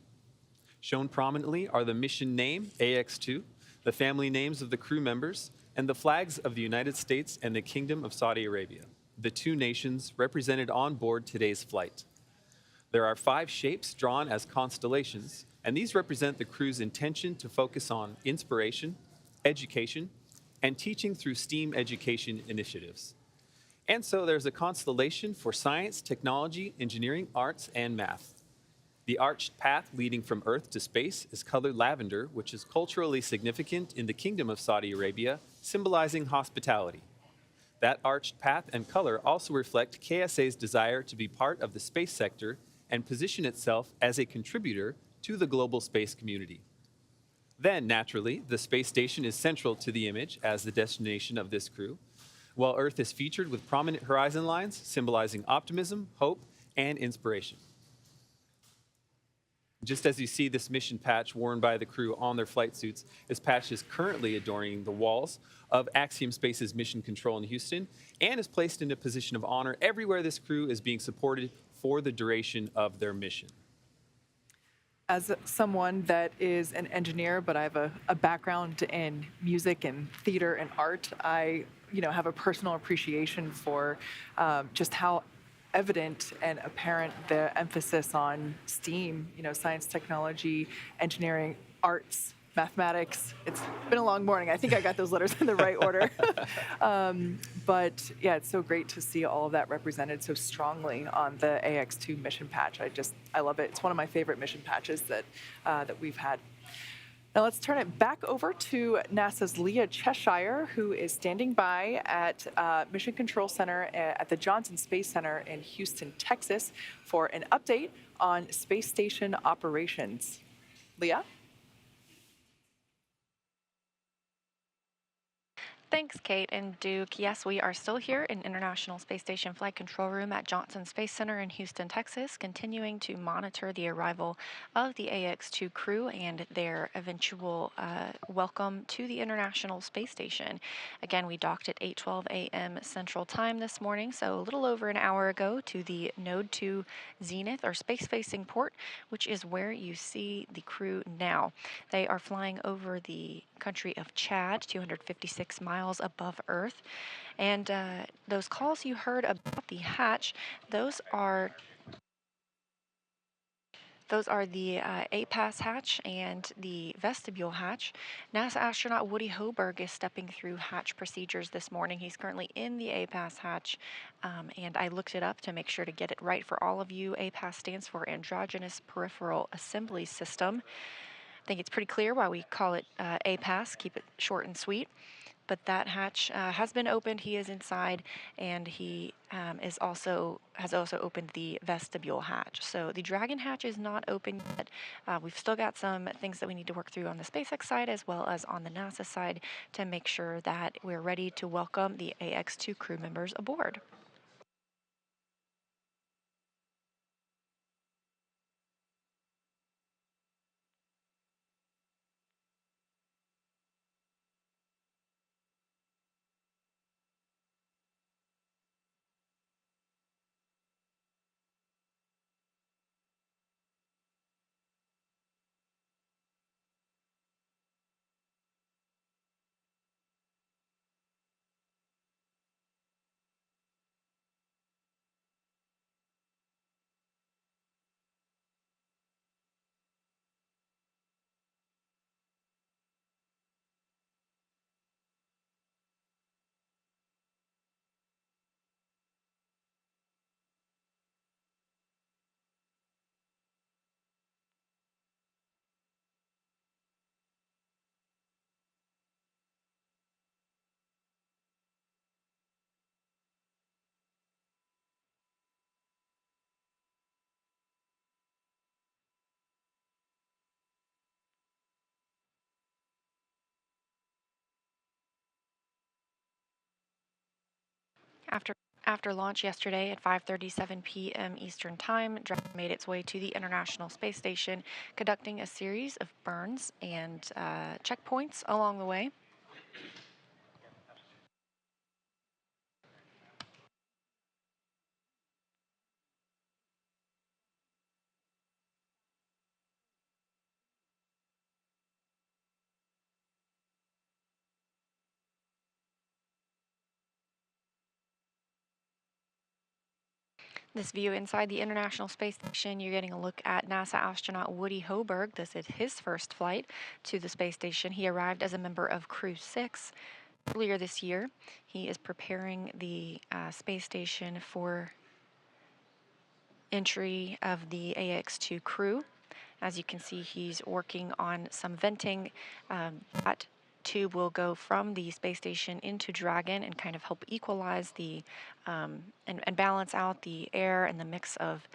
Shown prominently are the mission name, AX2, the family names of the crew members, and the flags of the United States and the Kingdom of Saudi Arabia, the two nations represented on board today's flight. There are 5 shapes drawn as constellations, and these represent the crew's intention to focus on inspiration, education, and teaching through STEAM education initiatives. And so there's a constellation for science, technology, engineering, arts, and math. The arched path leading from Earth to space is colored lavender, which is culturally significant in the Kingdom of Saudi Arabia, symbolizing hospitality. That arched path and color also reflect KSA's desire to be part of the space sector and position itself as a contributor to the global space community. Then, naturally, the space station is central to the image as the destination of this crew, while Earth is featured with prominent horizon lines symbolizing optimism, hope, and inspiration. Just as you see this mission patch worn by the crew on their flight suits, this patch is currently adorning the walls of Axiom Space's mission control in Houston and is placed in a position of honor everywhere this crew is being supported for the duration of their mission. As someone that is an engineer, but I have a background in music and theater and art, I have a personal appreciation for just how evident and apparent the emphasis on STEAM, science, technology, engineering, arts, mathematics. It's been a long morning. I think I got those letters in the right order. But yeah, it's so great to see all of that represented so strongly on the AX2 mission patch. I love it. It's one of my favorite mission patches that we've had. Now let's turn it back over to NASA's Leah Cheshire, who is standing by at Mission Control Center at the Johnson Space Center in Houston, Texas, for an update on space station operations. Leah? Thanks, Kate and Duke. Yes, we are still here in International Space Station Flight Control Room at Johnson Space Center in Houston, Texas, continuing to monitor the arrival of the AX2 crew and their eventual welcome to the International Space Station. Again, we docked at 8:12 a.m. Central Time this morning, so a little over an hour ago, to the Node 2 Zenith, or space-facing port, which is where you see the crew now. They are flying over the country of Chad, 256 miles above Earth. And those calls you heard about the hatch, those are the A-Pass hatch and the vestibule hatch. NASA astronaut Woody Hoburg is stepping through hatch procedures this morning. He's currently in the A-Pass hatch, and I looked it up to make sure to get it right for all of you. A-Pass stands for Androgynous Peripheral Assembly System. I think it's pretty clear why we call it A-Pass, keep it short and sweet. But that hatch has been opened. He is inside, and he has also opened the vestibule hatch. So the Dragon hatch is not open yet. We've still got some things that we need to work through on the SpaceX side as well as on the NASA side to make sure that we're ready to welcome the AX2 crew members aboard. After launch yesterday at 5:37 p.m. Eastern Time, Dragon made its way to the International Space Station, conducting a series of burns and checkpoints along the way. This view inside the International Space Station, you're getting a look at NASA astronaut Woody Hoburg. This is his first flight to the space station. He arrived as a member of Crew 6 earlier this year. He is preparing the space station for entry of the AX2 crew. As you can see, he's working on some venting. That tube will go from the space station into Dragon and kind of help equalize the and balance out the air and the mix of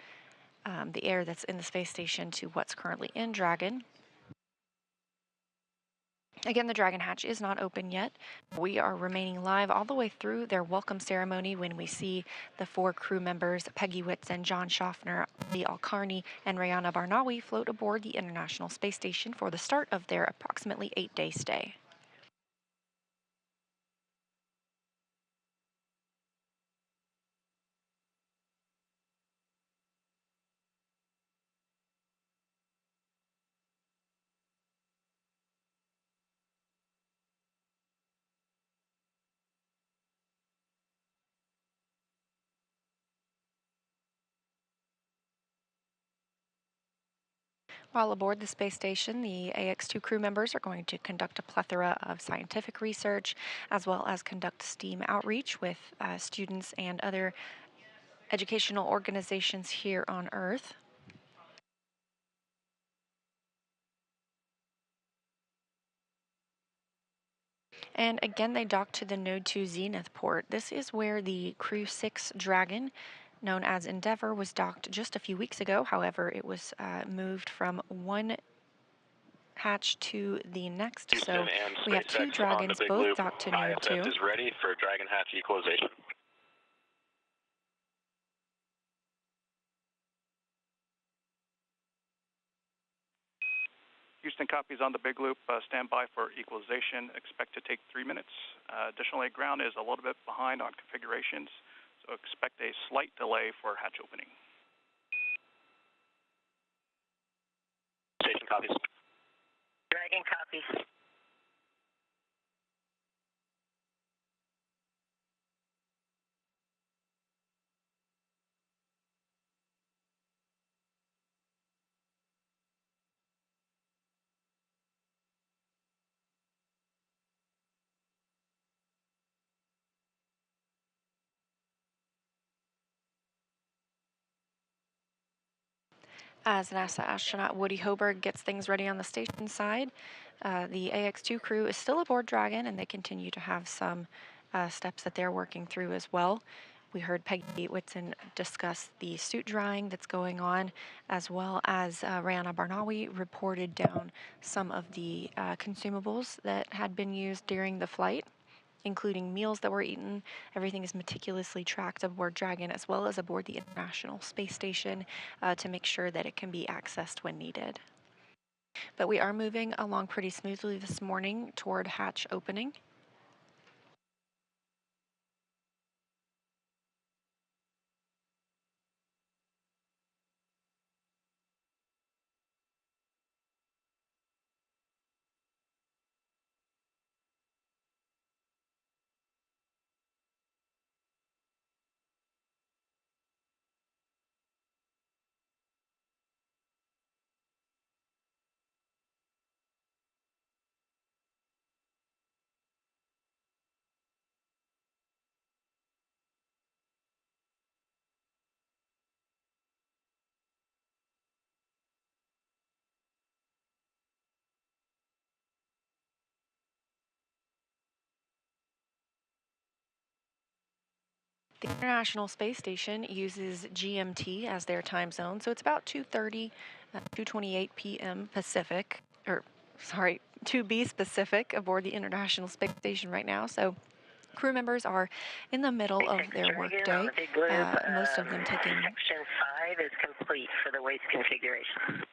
the air that's in the space station to what's currently in Dragon. Again, the Dragon hatch is not open yet. We are remaining live all the way through their welcome ceremony when we see the 4 crew members, Peggy Whitson, John Schaffner, Ali Al-Karni, and Rayana Barnawi, float aboard the International Space Station for the start of their approximately 8-day stay. While aboard the space station, the AX2 crew members are going to conduct a plethora of scientific research, as well as conduct STEAM outreach with students and other educational organizations here on Earth. And again, they dock to the Node 2 Zenith port. This is where the Crew 6 Dragon, known as Endeavour, was docked just a few weeks ago. However, it was moved from one hatch to the next. Houston So and we have 2 SpaceX Dragons, Big both Loop. docked to Node ISS 2. is ready for Dragon hatch equalization. Houston copies on the Big Loop. Stand by for equalization. Expect to take 3 minutes. Additionally, ground is a little bit behind on configurations, so expect a slight delay for hatch opening. Station copies. Dragon copies. As NASA astronaut Woody Hoburg gets things ready on the station side, the AX2 crew is still aboard Dragon, and they continue to have some steps that they're working through as well. We heard Peggy Whitson discuss the suit drying that's going on, as well as Rayana Barnawi reported down some of the consumables that had been used during the flight, including meals that were eaten. Everything is meticulously tracked aboard Dragon as well as aboard the International Space Station to make sure that it can be accessed when needed. But we are moving along pretty smoothly this morning toward hatch opening. The International Space Station uses GMT as their time zone, so it's about 2:30, 2:28 p.m. Pacific, or sorry, 2B Pacific aboard the International Space Station right now. So Crew members are in the middle of their workday, most of them taking... Section 5 is complete for the waste configuration.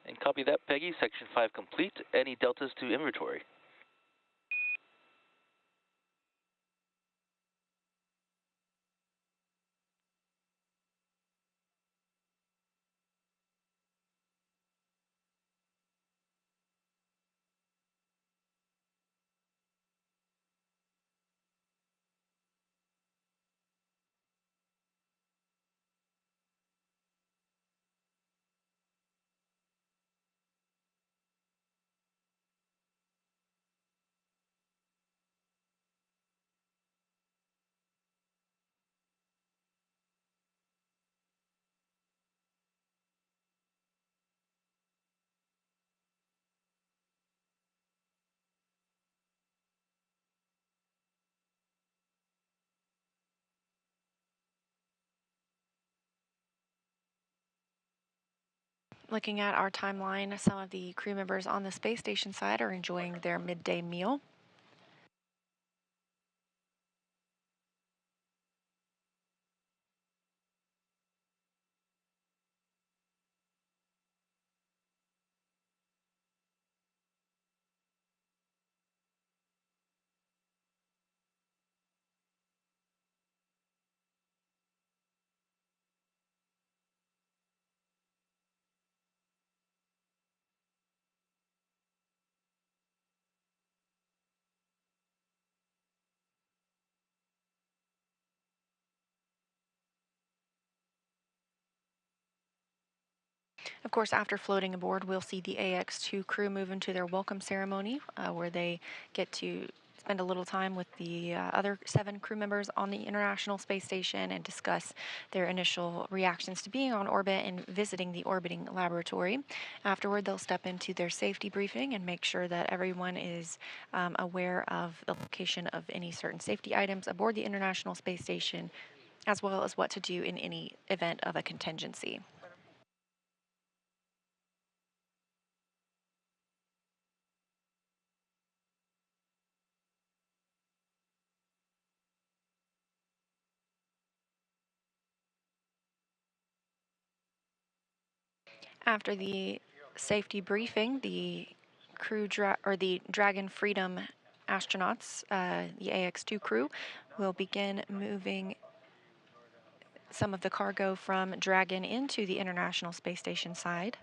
And copy that, Peggy. Section 5 complete. Any deltas to inventory? Looking at our timeline, some of the crew members on the space station side are enjoying their midday meal. Of course, after floating aboard, we'll see the AX-2 crew move into their welcome ceremony, where they get to spend a little time with the other 7 crew members on the International Space Station and discuss their initial reactions to being on orbit and visiting the orbiting laboratory. Afterward, they'll step into their safety briefing and make sure that everyone is aware of the location of any certain safety items aboard the International Space Station, as well as what to do in any event of a contingency. After the safety briefing, the the Dragon Freedom astronauts, the AX-2 crew, will begin moving some of the cargo from Dragon into the International Space Station side.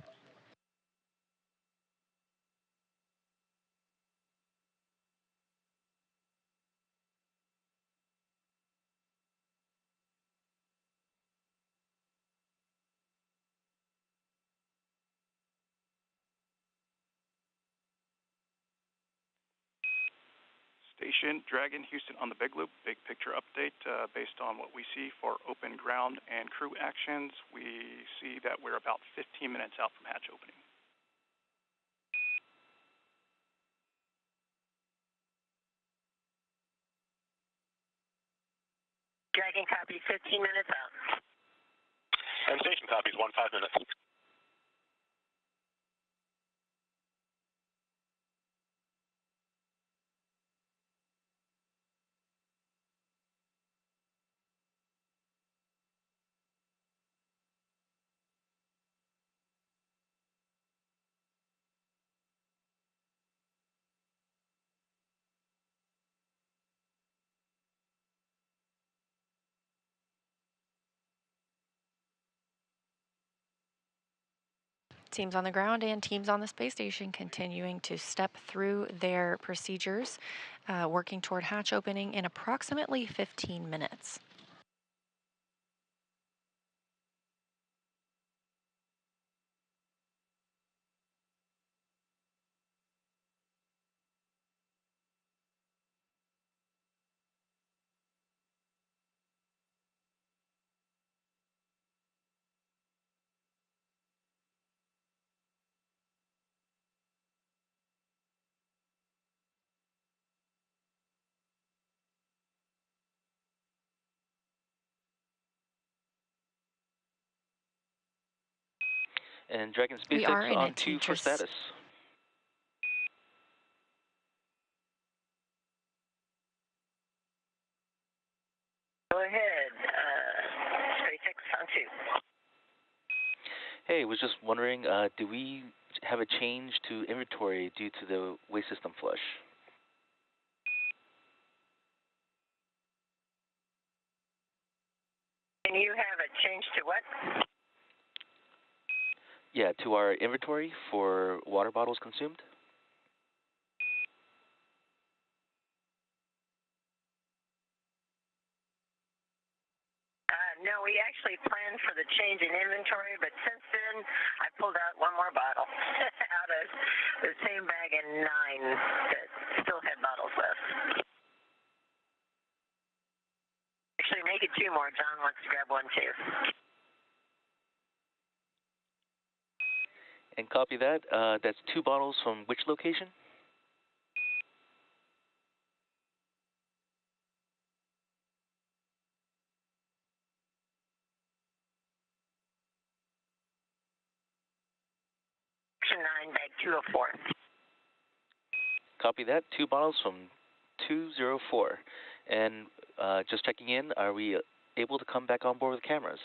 Station Dragon Houston on the Big Loop. Big picture update based on what we see for open ground and crew actions. We see that we're about 15 minutes out from hatch opening. Dragon copies 15 minutes out. And station copies 15 minutes. Teams on the ground and teams on the space station continuing to step through their procedures, working toward hatch opening in approximately 15 minutes. And Dragon We are SpaceX in on it, 2 for teachers. status. just wondering, do we have a change to inventory due to the waste system flush? And you have a change to what? Yeah, to our inventory for water bottles consumed. No, we actually planned for the change in inventory, but since then, I pulled out one more bottle out of the same bag and 9 that still had bottles left. Actually, make it 2 more. John wants to grab one too. And copy that. That's 2 bottles from which location? Section 9, bag 204. Copy that. 2 bottles from 204. And just checking in, are we able to come back on board with cameras?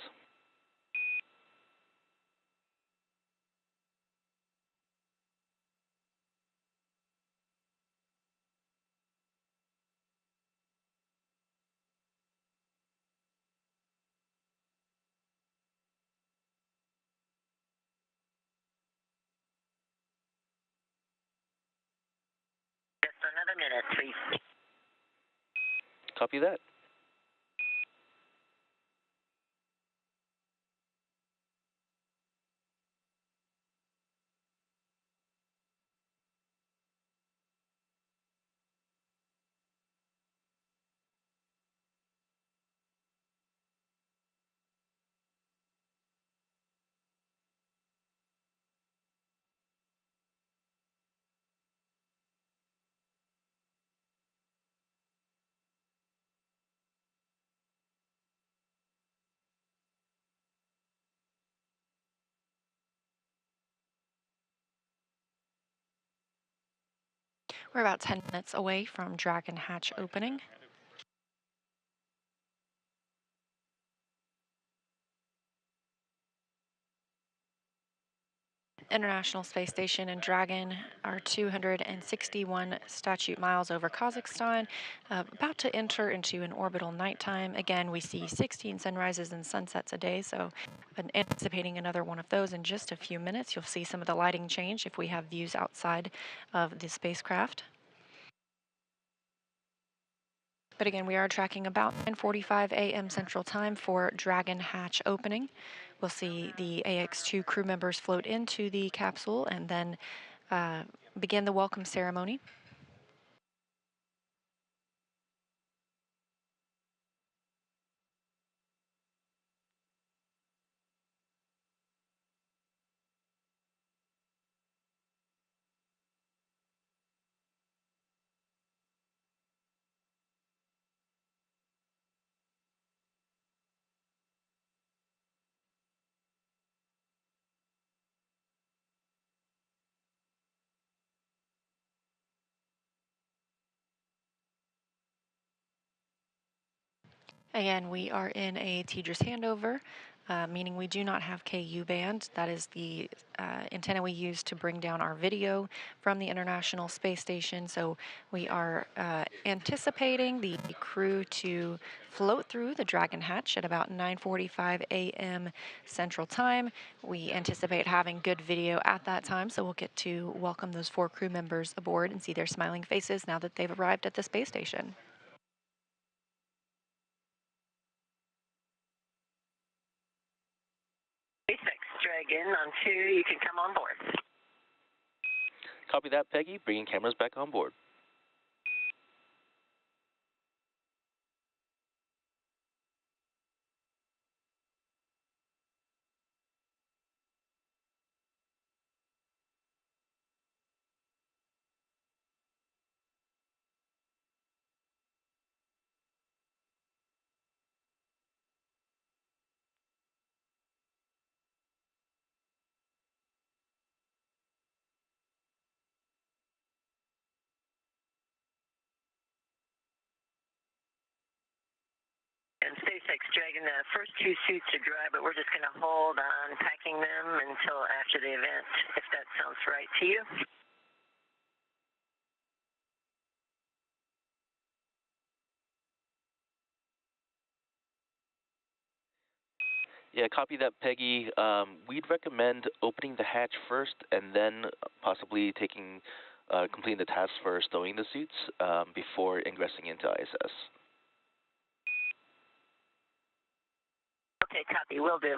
Just another minute, please. Copy that. We're about 10 minutes away from Dragon hatch opening. International Space Station and Dragon are 261 statute miles over Kazakhstan, about to enter into an orbital nighttime. Again, we see 16 sunrises and sunsets a day, so anticipating another one of those in just a few minutes. You'll see some of the lighting change if we have views outside of the spacecraft. But again, we are tracking about 9:45 a.m. Central Time for Dragon hatch opening. We'll see the AX2 crew members float into the capsule and then begin the welcome ceremony. Again, we are in a TDRS handover, meaning we do not have KU band. That is the antenna we use to bring down our video from the International Space Station. So we are anticipating the crew to float through the Dragon hatch at about 9:45 a.m. Central Time. We anticipate having good video at that time, so we'll get to welcome those 4 crew members aboard and see their smiling faces now that they've arrived at the space station. SpaceX Dragon on 2, you can come on board. Copy that, Peggy. Bringing cameras back on board. Dragon, the first two suits are dry, but we're just going to hold on packing them until after the event, if that sounds right to you. Yeah, copy that, Peggy. We'd recommend opening the hatch first and then possibly completing the task for stowing the suits before ingressing into ISS. Okay, copy. Will do.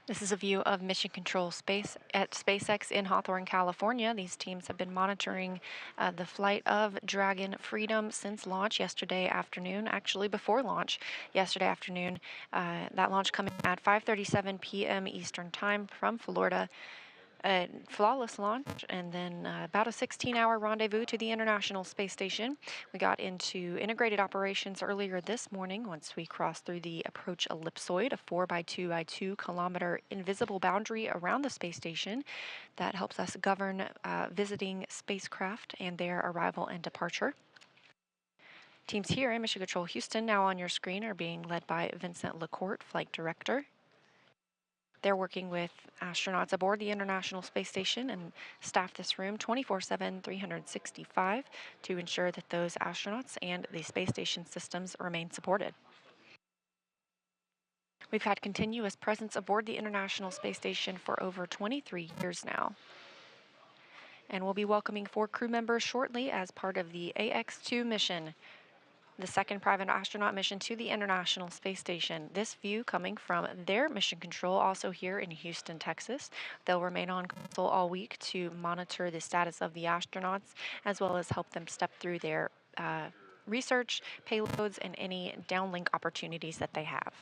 This is a view of Mission Control Space at SpaceX in Hawthorne, California. These teams have been monitoring the flight of Dragon Freedom since launch yesterday afternoon, actually before launch yesterday afternoon. That launch coming at 5:37 p.m. Eastern Time from Florida. A flawless launch, and then about a 16-hour rendezvous to the International Space Station. We got into integrated operations earlier this morning once we crossed through the approach ellipsoid, a 4 by 2 by 2 kilometer invisible boundary around the space station that helps us govern visiting spacecraft and their arrival and departure. Teams here in Mission Control Houston, now on your screen, are being led by Vincent Lacourt, Flight Director. They're working with astronauts aboard the International Space Station and staff this room 24/7, 365 to ensure that those astronauts and the space station systems remain supported. We've had continuous presence aboard the International Space Station for over 23 years now. And we'll be welcoming 4 crew members shortly as part of the AX-2 mission, the second private astronaut mission to the International Space Station. This view coming from their mission control, also here in Houston, Texas. They'll remain on console all week to monitor the status of the astronauts, as well as help them step through their research, payloads, and any downlink opportunities that they have.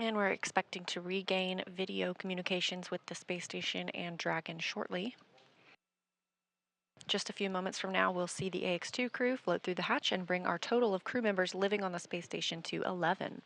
And we're expecting to regain video communications with the space station and Dragon shortly. Just a few moments from now, we'll see the AX2 crew float through the hatch and bring our total of crew members living on the space station to 11.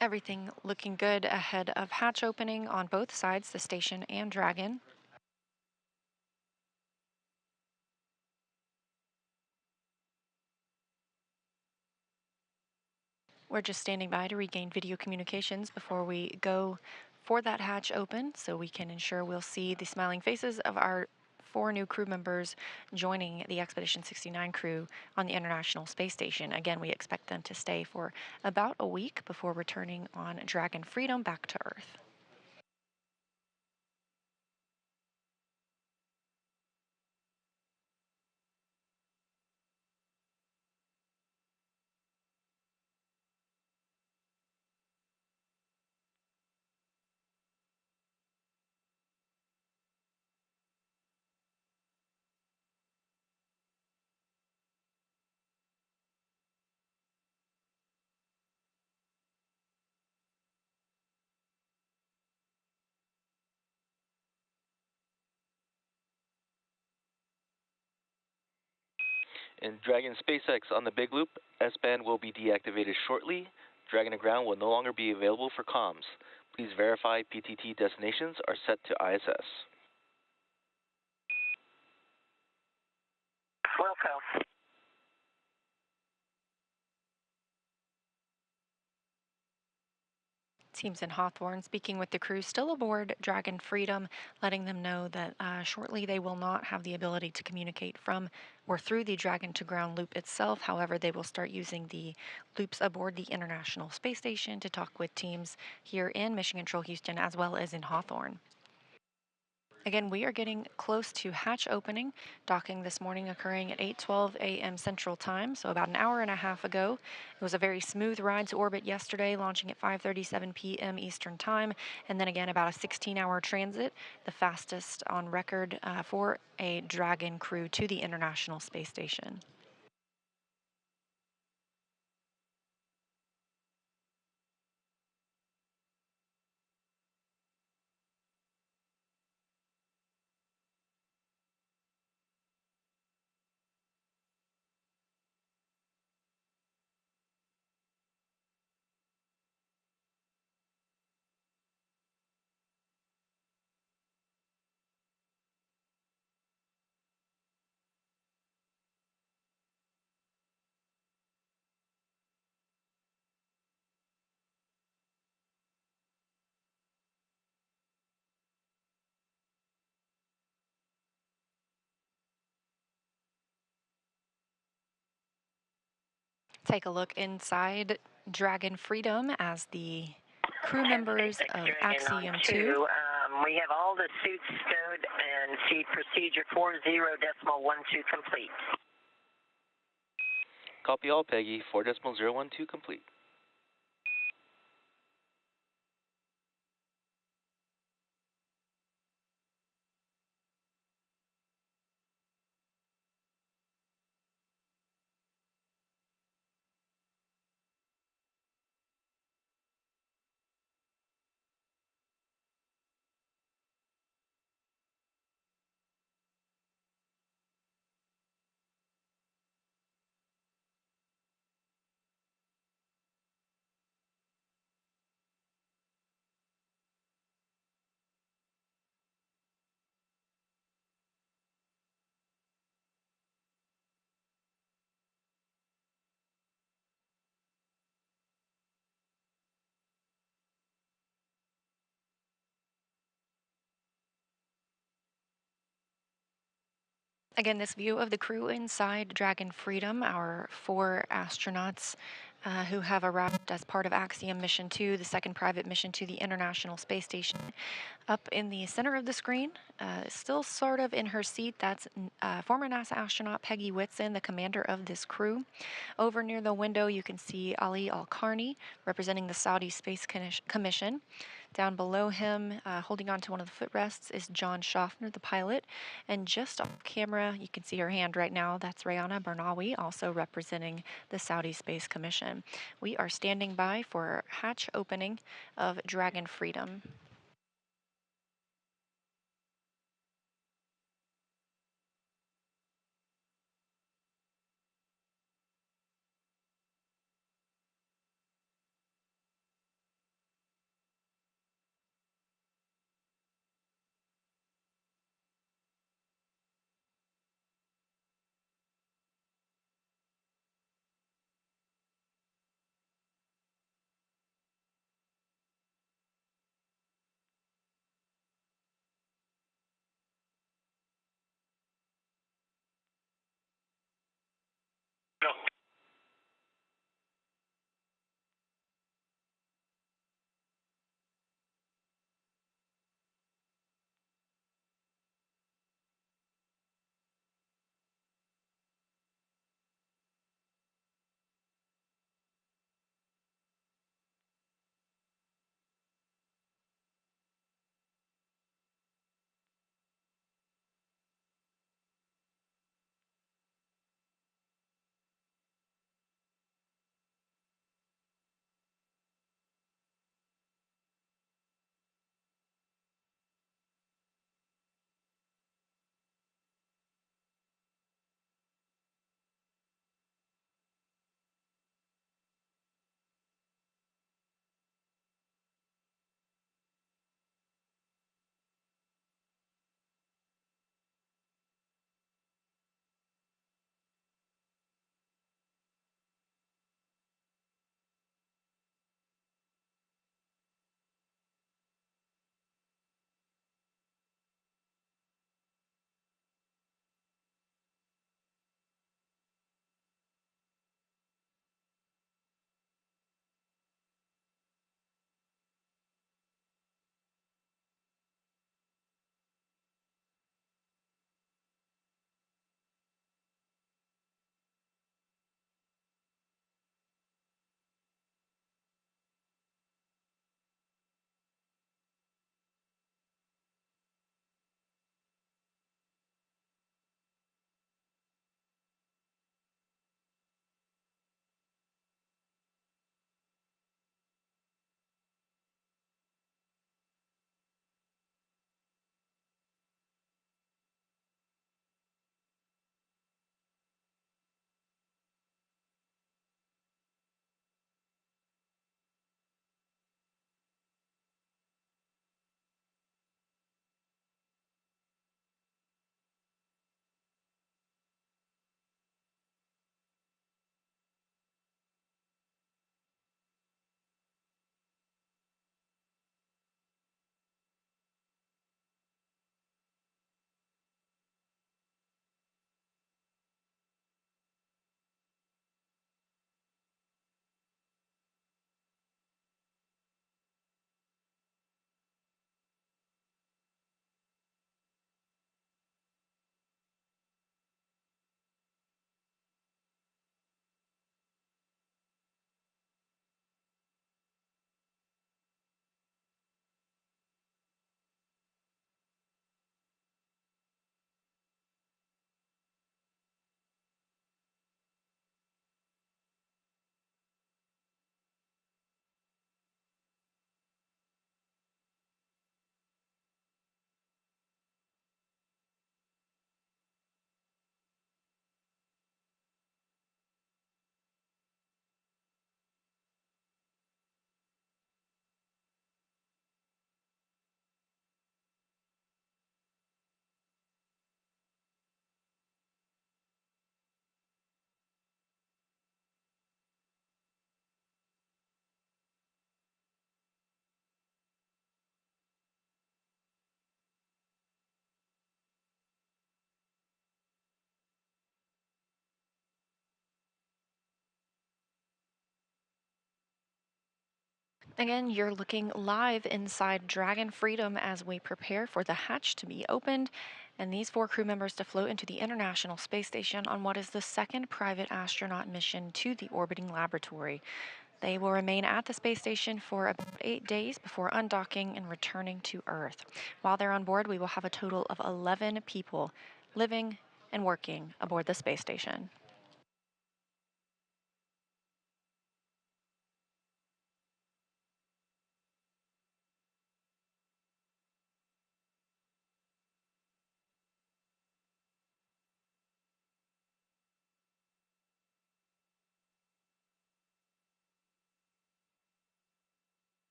Everything looking good ahead of hatch opening on both sides, the station and Dragon. We're just standing by to regain video communications before we go for that hatch open so we can ensure we'll see the smiling faces of our 4 new crew members joining the Expedition 69 crew on the International Space Station. Again, we expect them to stay for about a week before returning on Dragon Freedom back to Earth. In Dragon SpaceX on the Big Loop, S-band will be deactivated shortly. Dragon to ground will no longer be available for comms. Please verify PTT destinations are set to ISS. Wilco. Teams in Hawthorne speaking with the crew still aboard Dragon Freedom, letting them know that shortly they will not have the ability to communicate from or through the Dragon to ground loop itself. However, they will start using the loops aboard the International Space Station to talk with teams here in Mission Control Houston as well as in Hawthorne. Again, we are getting close to hatch opening. Docking this morning occurring at 8:12 a.m. Central Time, so about an hour and a half ago. It was a very smooth ride to orbit yesterday, launching at 5:37 p.m. Eastern Time, and then again about a 16-hour transit, the fastest on record for a Dragon crew to the International Space Station. Take a look inside Dragon Freedom as the crew members of Axiom 2. We have all the suits stowed and see procedure 40.12 complete. Copy all, Peggy. 4.012 complete. Again, this view of the crew inside Dragon Freedom, our 4 astronauts who have arrived as part of Axiom Mission 2, the second private mission to the International Space Station. Up in the center of the screen, still sort of in her seat, that's former NASA astronaut Peggy Whitson, the commander of this crew. Over near the window, you can see Ali Al-Karni, representing the Saudi Space Commission. Down below him, holding onto one of the footrests, is John Schaffner, the pilot. And just off camera, you can see her hand right now. That's Rayana Barnawi, also representing the Saudi Space Commission. We are standing by for hatch opening of Dragon Freedom. No. Again, you're looking live inside Dragon Freedom as we prepare for the hatch to be opened and these 4 crew members to float into the International Space Station on what is the second private astronaut mission to the orbiting laboratory. They will remain at the space station for about 8 days before undocking and returning to Earth. While they're on board, we will have a total of 11 people living and working aboard the space station.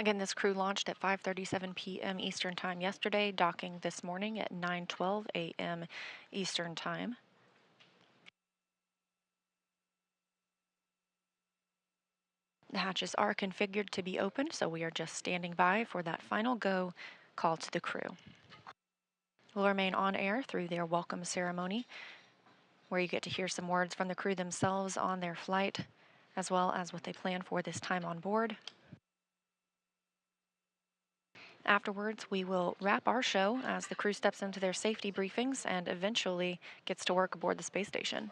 Again, this crew launched at 5:37 p.m. Eastern Time yesterday, docking this morning at 9:12 a.m. Eastern Time. The hatches are configured to be opened, so we are just standing by for that final go call to the crew. We'll remain on air through their welcome ceremony, where you get to hear some words from the crew themselves on their flight, as well as what they plan for this time on board. Afterwards, we will wrap our show as the crew steps into their safety briefings and eventually gets to work aboard the space station.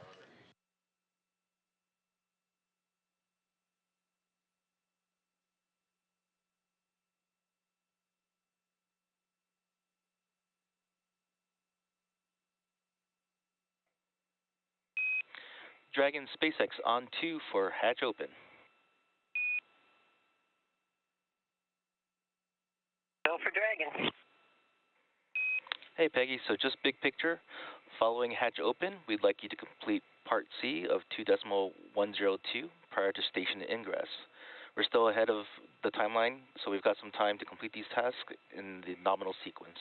Dragon SpaceX on 2 for hatch open. Go for Dragon. Hey Peggy, so just big picture. Following hatch open, we'd like you to complete Part C of 2.102 prior to station ingress. We're still ahead of the timeline, so we've got some time to complete these tasks in the nominal sequence.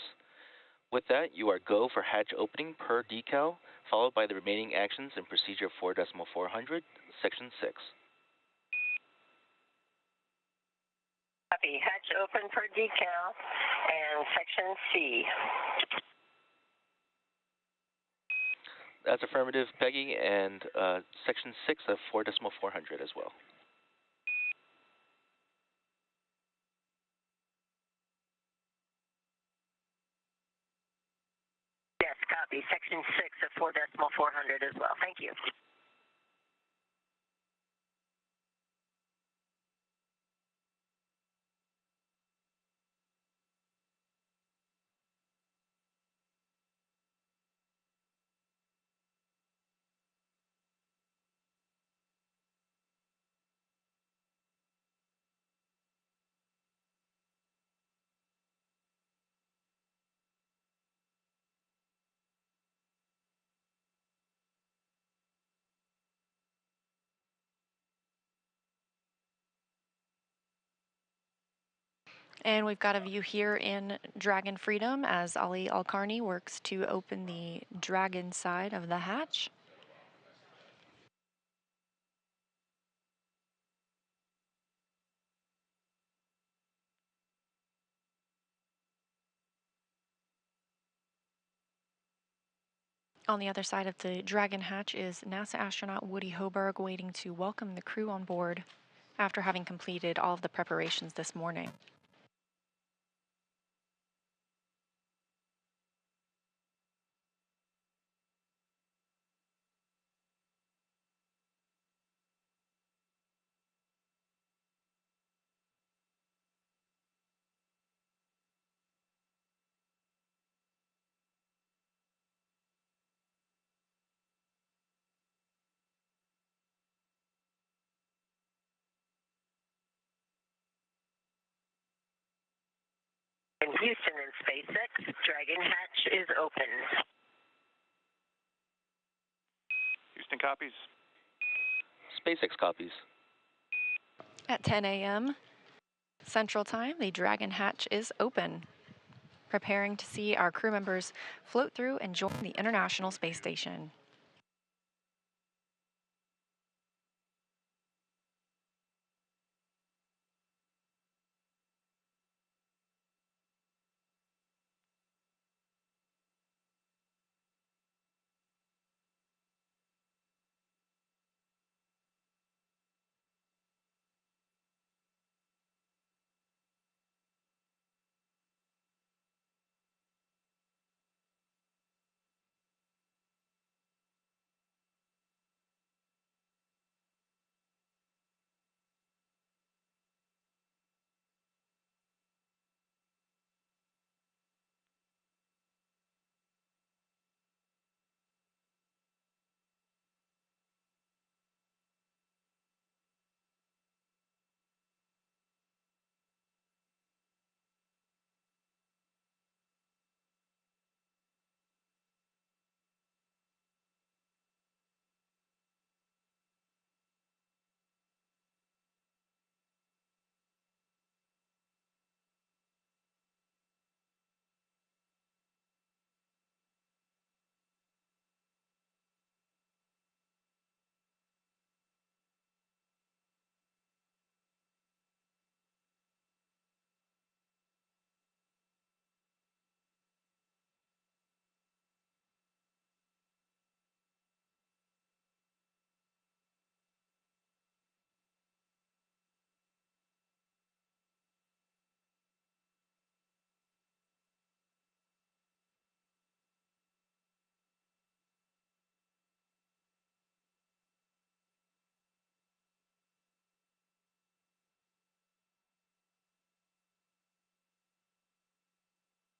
With that, you are go for hatch opening per decal, followed by the remaining actions in procedure 4.400, section 6. Copy. Hatch open per decal and section C. That's affirmative, Peggy, and section 6 of 4.400 as well. Yes, copy. Section 6 of 4.400 as well. Thank you. And we've got a view here in Dragon Freedom as Ali Alkarni works to open the Dragon side of the hatch. On the other side of the Dragon hatch is NASA astronaut Woody Hoburg waiting to welcome the crew on board after having completed all of the preparations this morning. Houston and SpaceX, Dragon hatch is open. Houston copies. SpaceX copies. At 10 a.m. Central Time, the Dragon hatch is open, preparing to see our crew members float through and join the International Space Station.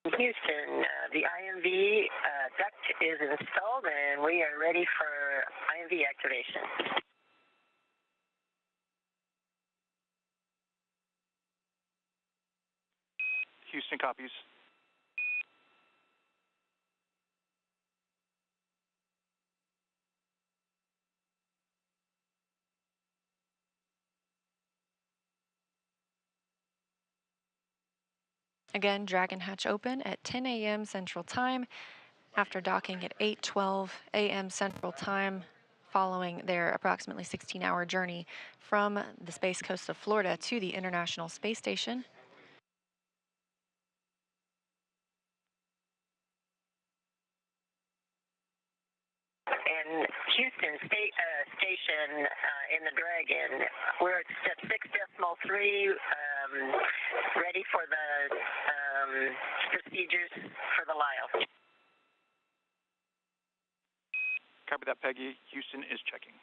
Houston, the IMV duct is installed and we are ready for IMV activation. Houston copies. Again, Dragon hatch open at 10 a.m. Central Time after docking at 8:12 a.m. Central Time, following their approximately 16-hour journey from the space coast of Florida to the International Space Station. And Houston station in the Dragon, we're at step 6.3, ready for the procedures for the LIO. Copy that, Peggy. Houston is checking.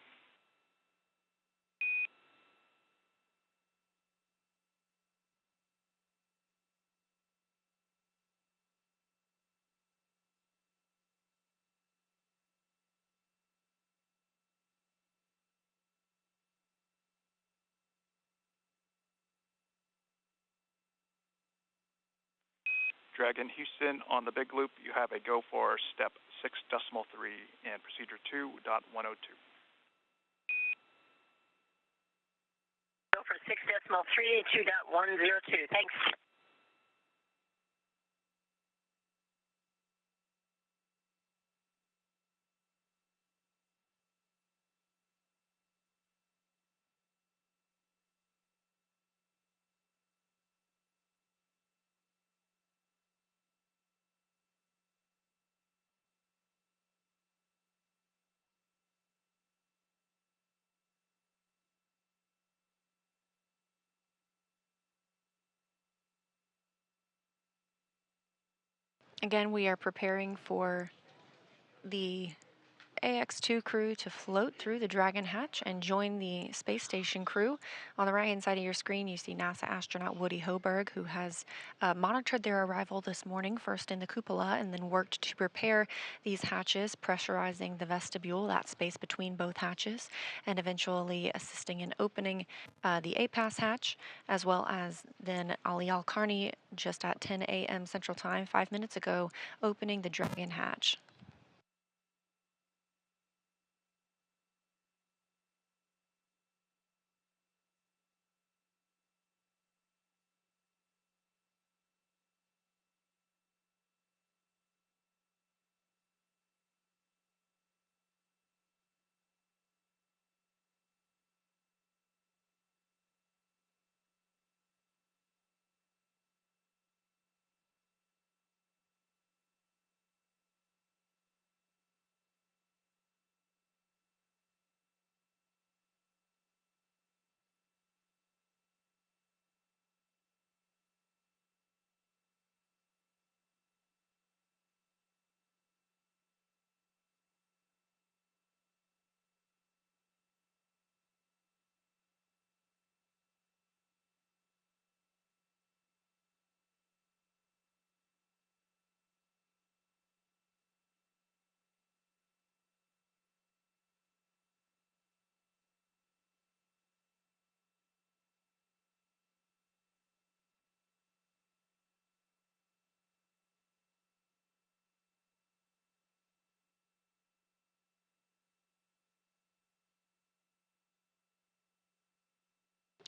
Dragon Houston, on the big loop, you have a go for step 6.3 and procedure 2.102. Go for 6.3, 2.102. Thanks. Again, we are preparing for the AX2 crew to float through the Dragon hatch and join the space station crew. On the right-hand side of your screen, you see NASA astronaut Woody Hoberg, who has monitored their arrival this morning, first in the cupola, and then worked to prepare these hatches, pressurizing the vestibule, that space between both hatches, and eventually assisting in opening the APAS hatch, as well as then Ali Al-Karni, just at 10 a.m. Central Time, 5 minutes ago, opening the Dragon hatch.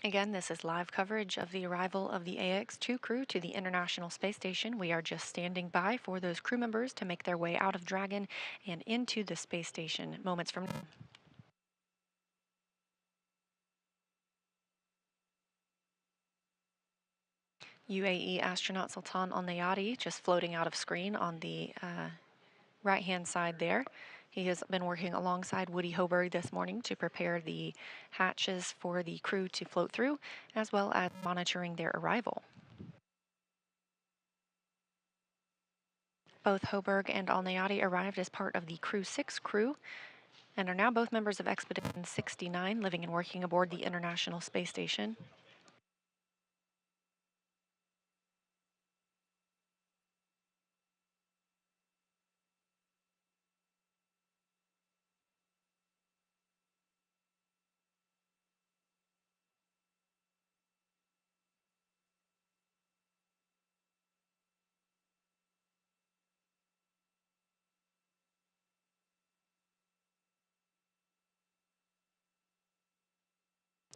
Again, this is live coverage of the arrival of the AX2 crew to the International Space Station. We are just standing by for those crew members to make their way out of Dragon and into the space station moments from now. UAE astronaut Sultan Al Nayati just floating out of screen on the right-hand side there. He has been working alongside Woody Hoberg this morning to prepare the hatches for the crew to float through, as well as monitoring their arrival. Both Hoberg and Al Nayati arrived as part of the Crew 6 crew and are now both members of Expedition 69, living and working aboard the International Space Station.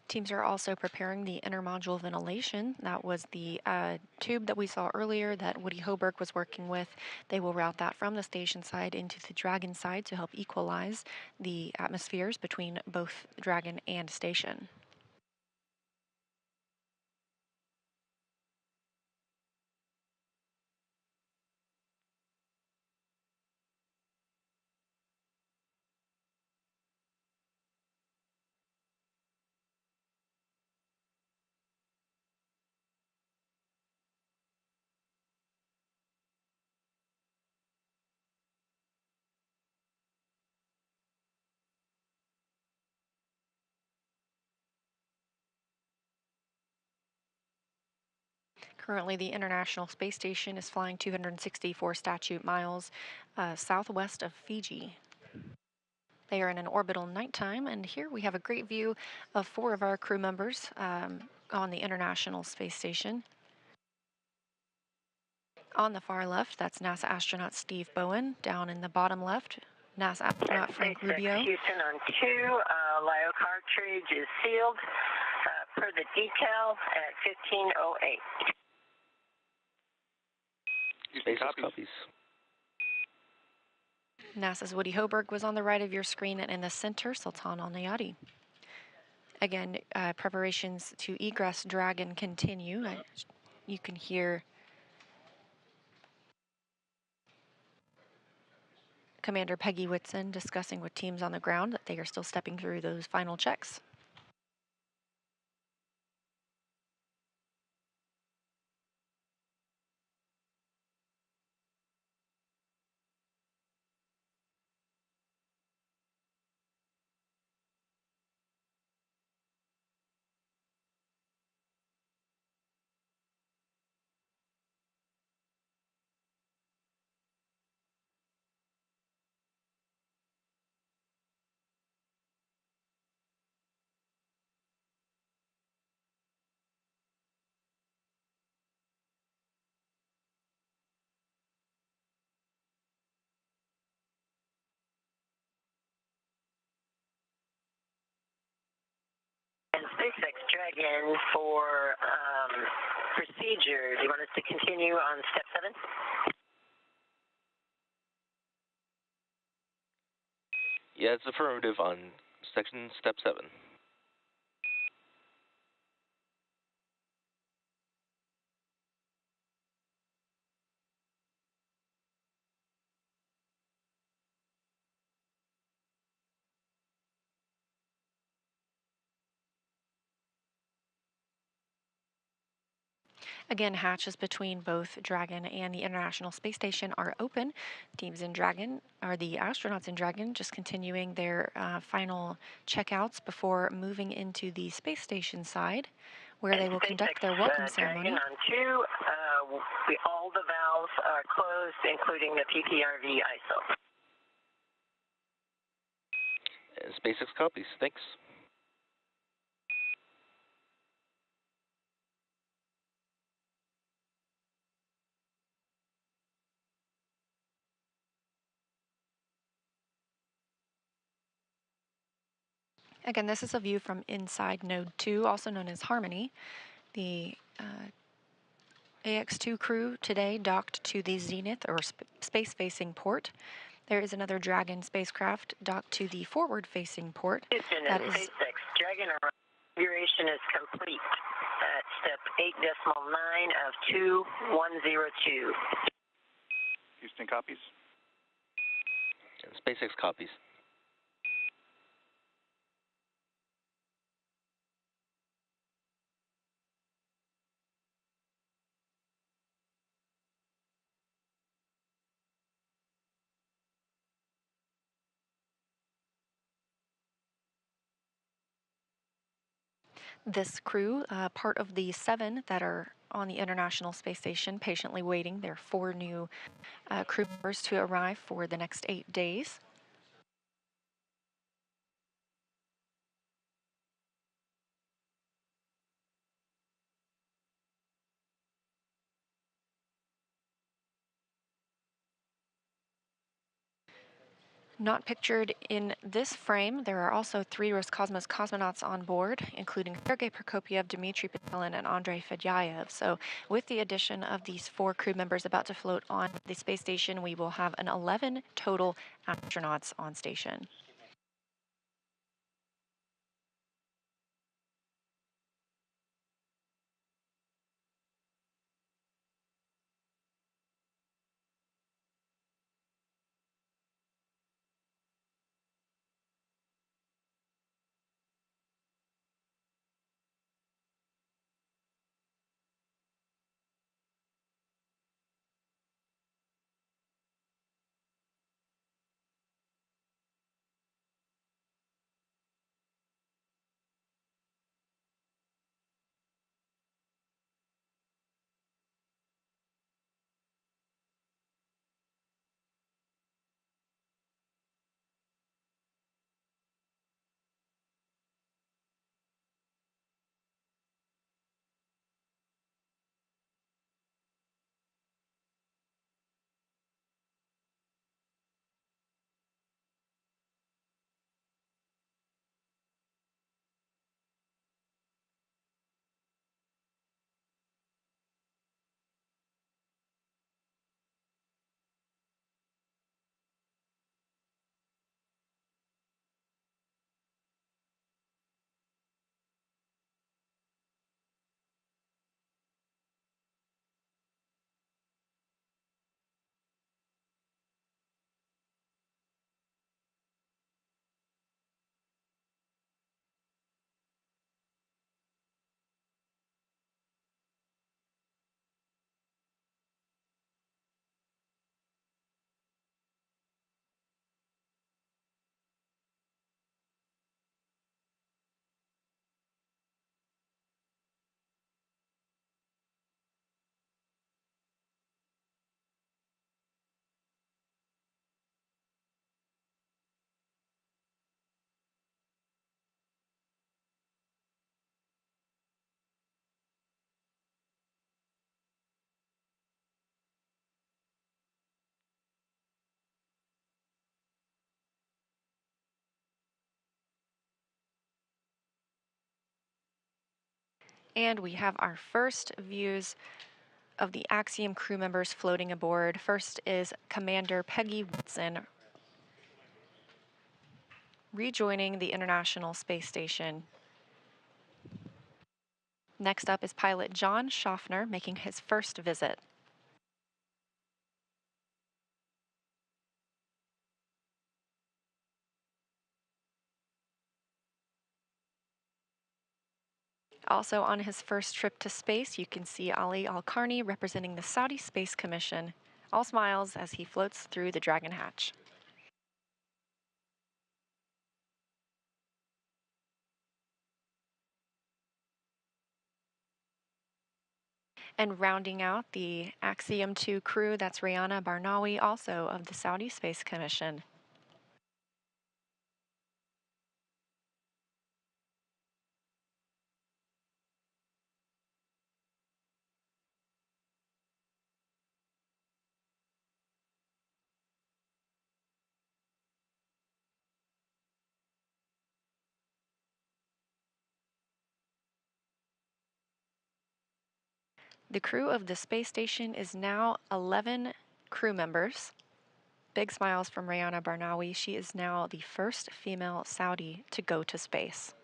Teams are also preparing the intermodule ventilation. That was the tube that we saw earlier that Woody Hoberg was working with. They will route that from the station side into the Dragon side to help equalize the atmospheres between both Dragon and station. Currently, the International Space Station is flying 264 statute miles southwest of Fiji. They are in an orbital nighttime, and here we have a great view of 4 of our crew members on the International Space Station. On the far left, that's NASA astronaut Steve Bowen. Down in the bottom left, NASA astronaut Frank Rubio. Houston on 2, LIO cartridge is sealed per the detail at 15:08. SpaceX copies. NASA's Woody Hoberg was on the right of your screen, and in the center, Sultan Al Nayati. Again, preparations to egress Dragon continue. You can hear Commander Peggy Whitson discussing with teams on the ground that they are still stepping through those final checks. Dragon for procedure. Do you want us to continue on step 7? Yeah, it's affirmative on section step 7. Again, hatches between both Dragon and the International Space Station are open. Teams in Dragon, or the astronauts in Dragon, just continuing their final checkouts before moving into the space station side, where they will conduct their welcome ceremony. Dragon on 2, all the valves are closed, including the PPRV ISO. And SpaceX copies. Thanks. Again, this is a view from inside Node 2, also known as Harmony. The AX2 crew today docked to the Zenith, or space-facing port. There is another Dragon spacecraft docked to the forward-facing port. Houston That and is SpaceX Dragon configuration is complete at step 8.9 of 2102. Houston copies. And SpaceX copies. this crew, part of the 7 that are on the International Space Station, patiently waiting. There are 4 new crew members to arrive for the next 8 days. Not pictured in this frame, there are also 3 Roscosmos cosmonauts on board, including Sergei Prokopyev, Dmitry Petelin, and Andrei Fedyaev. So with the addition of these 4 crew members about to float on the space station, we will have an 11 total astronauts on station. And we have our first views of the Axiom crew members floating aboard. First is Commander Peggy Whitson rejoining the International Space Station. Next up is pilot John Schaffner making his first visit. Also on his first trip to space, you can see Ali Al-Karni representing the Saudi Space Commission. All smiles as he floats through the Dragon hatch. And rounding out the Axiom 2 crew, that's Rayana Barnawi, also of the Saudi Space Commission. The crew of the space station is now 11 crew members. Big smiles from Rayana Barnawi. She is now the first female Saudi to go to space.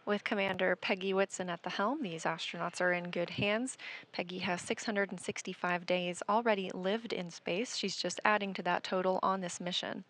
With Commander Peggy Whitson at the helm, these astronauts are in good hands. Peggy has 665 days already lived in space. She's just adding to that total on this mission.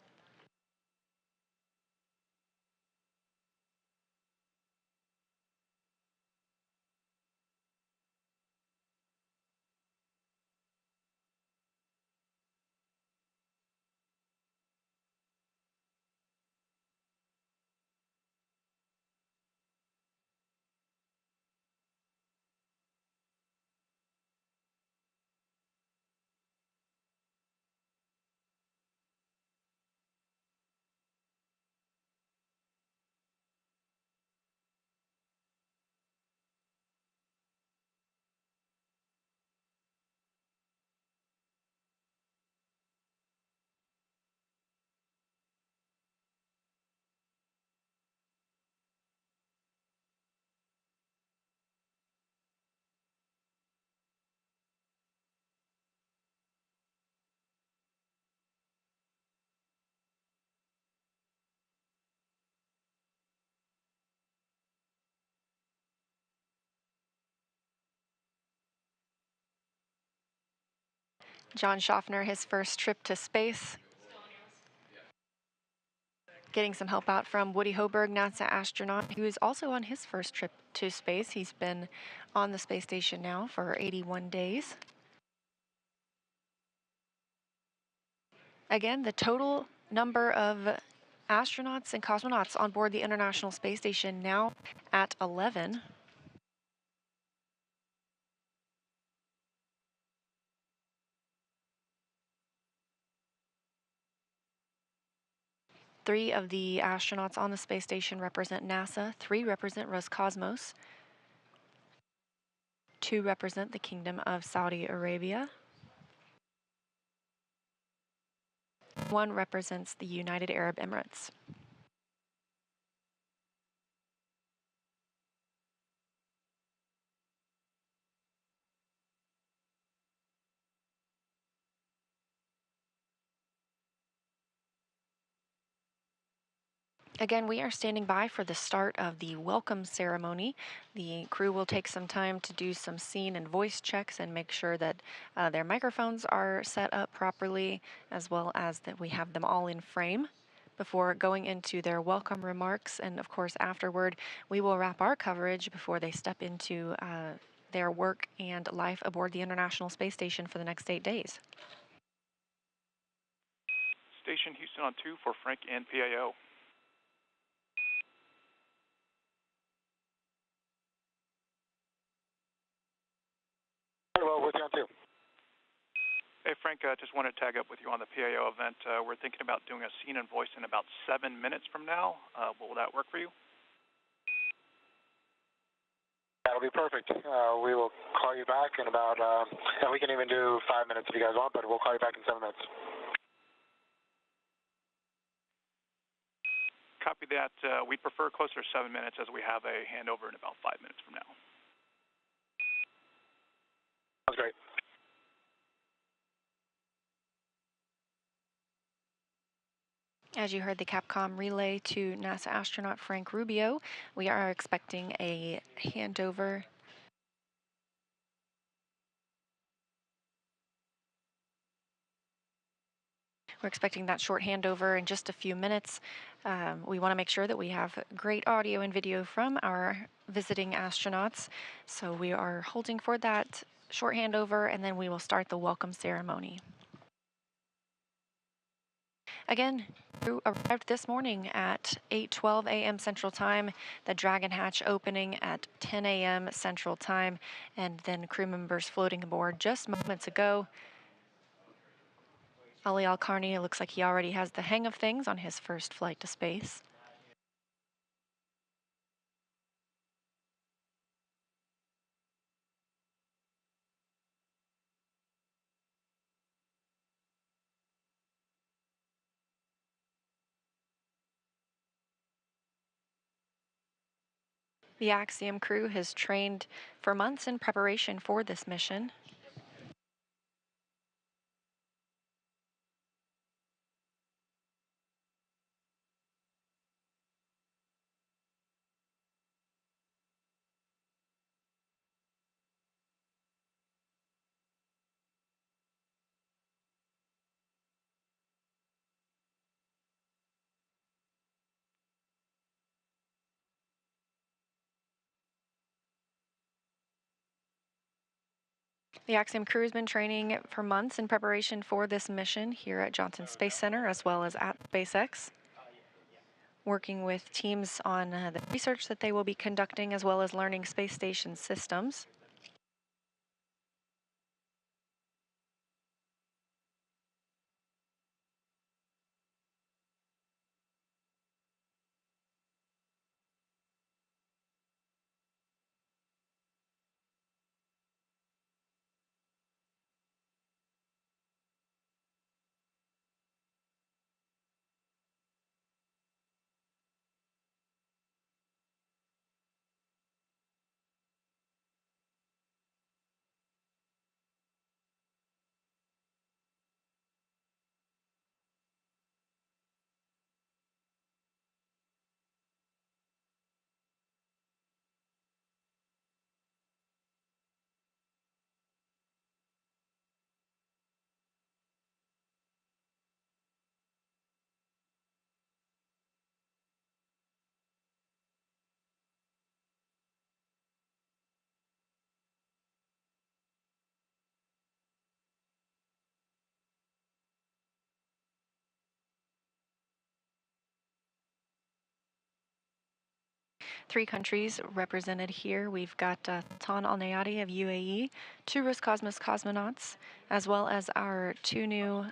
John Schaffner, his first trip to space. Getting some help out from Woody Hoberg, NASA astronaut, who is also on his first trip to space. He's been on the space station now for 81 days. Again, the total number of astronauts and cosmonauts on board the International Space Station now at 11. Three of the astronauts on the space station represent NASA, 3 represent Roscosmos, 2 represent the Kingdom of Saudi Arabia, 1 represents the United Arab Emirates. Again, we are standing by for the start of the welcome ceremony. The crew will take some time to do some scene and voice checks and make sure that their microphones are set up properly, as well as that we have them all in frame before going into their welcome remarks. And of course, afterward, we will wrap our coverage before they step into their work and life aboard the International Space Station for the next 8 days. Station Houston on 2 for Frank and PAO. Well, with you on 2. Hey, Frank, just want to tag up with you on the PAO event. We're thinking about doing a scene and voice in about 7 minutes from now. Will that work for you? That'll be perfect. We will call you back in about, and we can even do 5 minutes if you guys want, but we'll call you back in 7 minutes. Copy that. We prefer closer to 7 minutes as we have a handover in about 5 minutes from now. Sounds great. As you heard the Capcom relay to NASA astronaut Frank Rubio, we are expecting a handover. We're expecting that short handover in just a few minutes. We want to make sure that we have great audio and video from our visiting astronauts. So we are holding for that short handover, and then we will start the welcome ceremony. Again, crew arrived this morning at 8:12 a.m. Central Time, the Dragon hatch opening at 10 a.m. Central Time, and then crew members floating aboard just moments ago. Ali Al-Karni looks like he already has the hang of things on his first flight to space. The Axiom crew has trained for months in preparation for this mission. The Axiom crew has been training for months in preparation for this mission here at Johnson Space Center as well as at SpaceX, working with teams on the research that they will be conducting as well as learning space station systems. Three countries represented here. We've got Tan Al Nayati of UAE, two Roscosmos cosmonauts, as well as our two new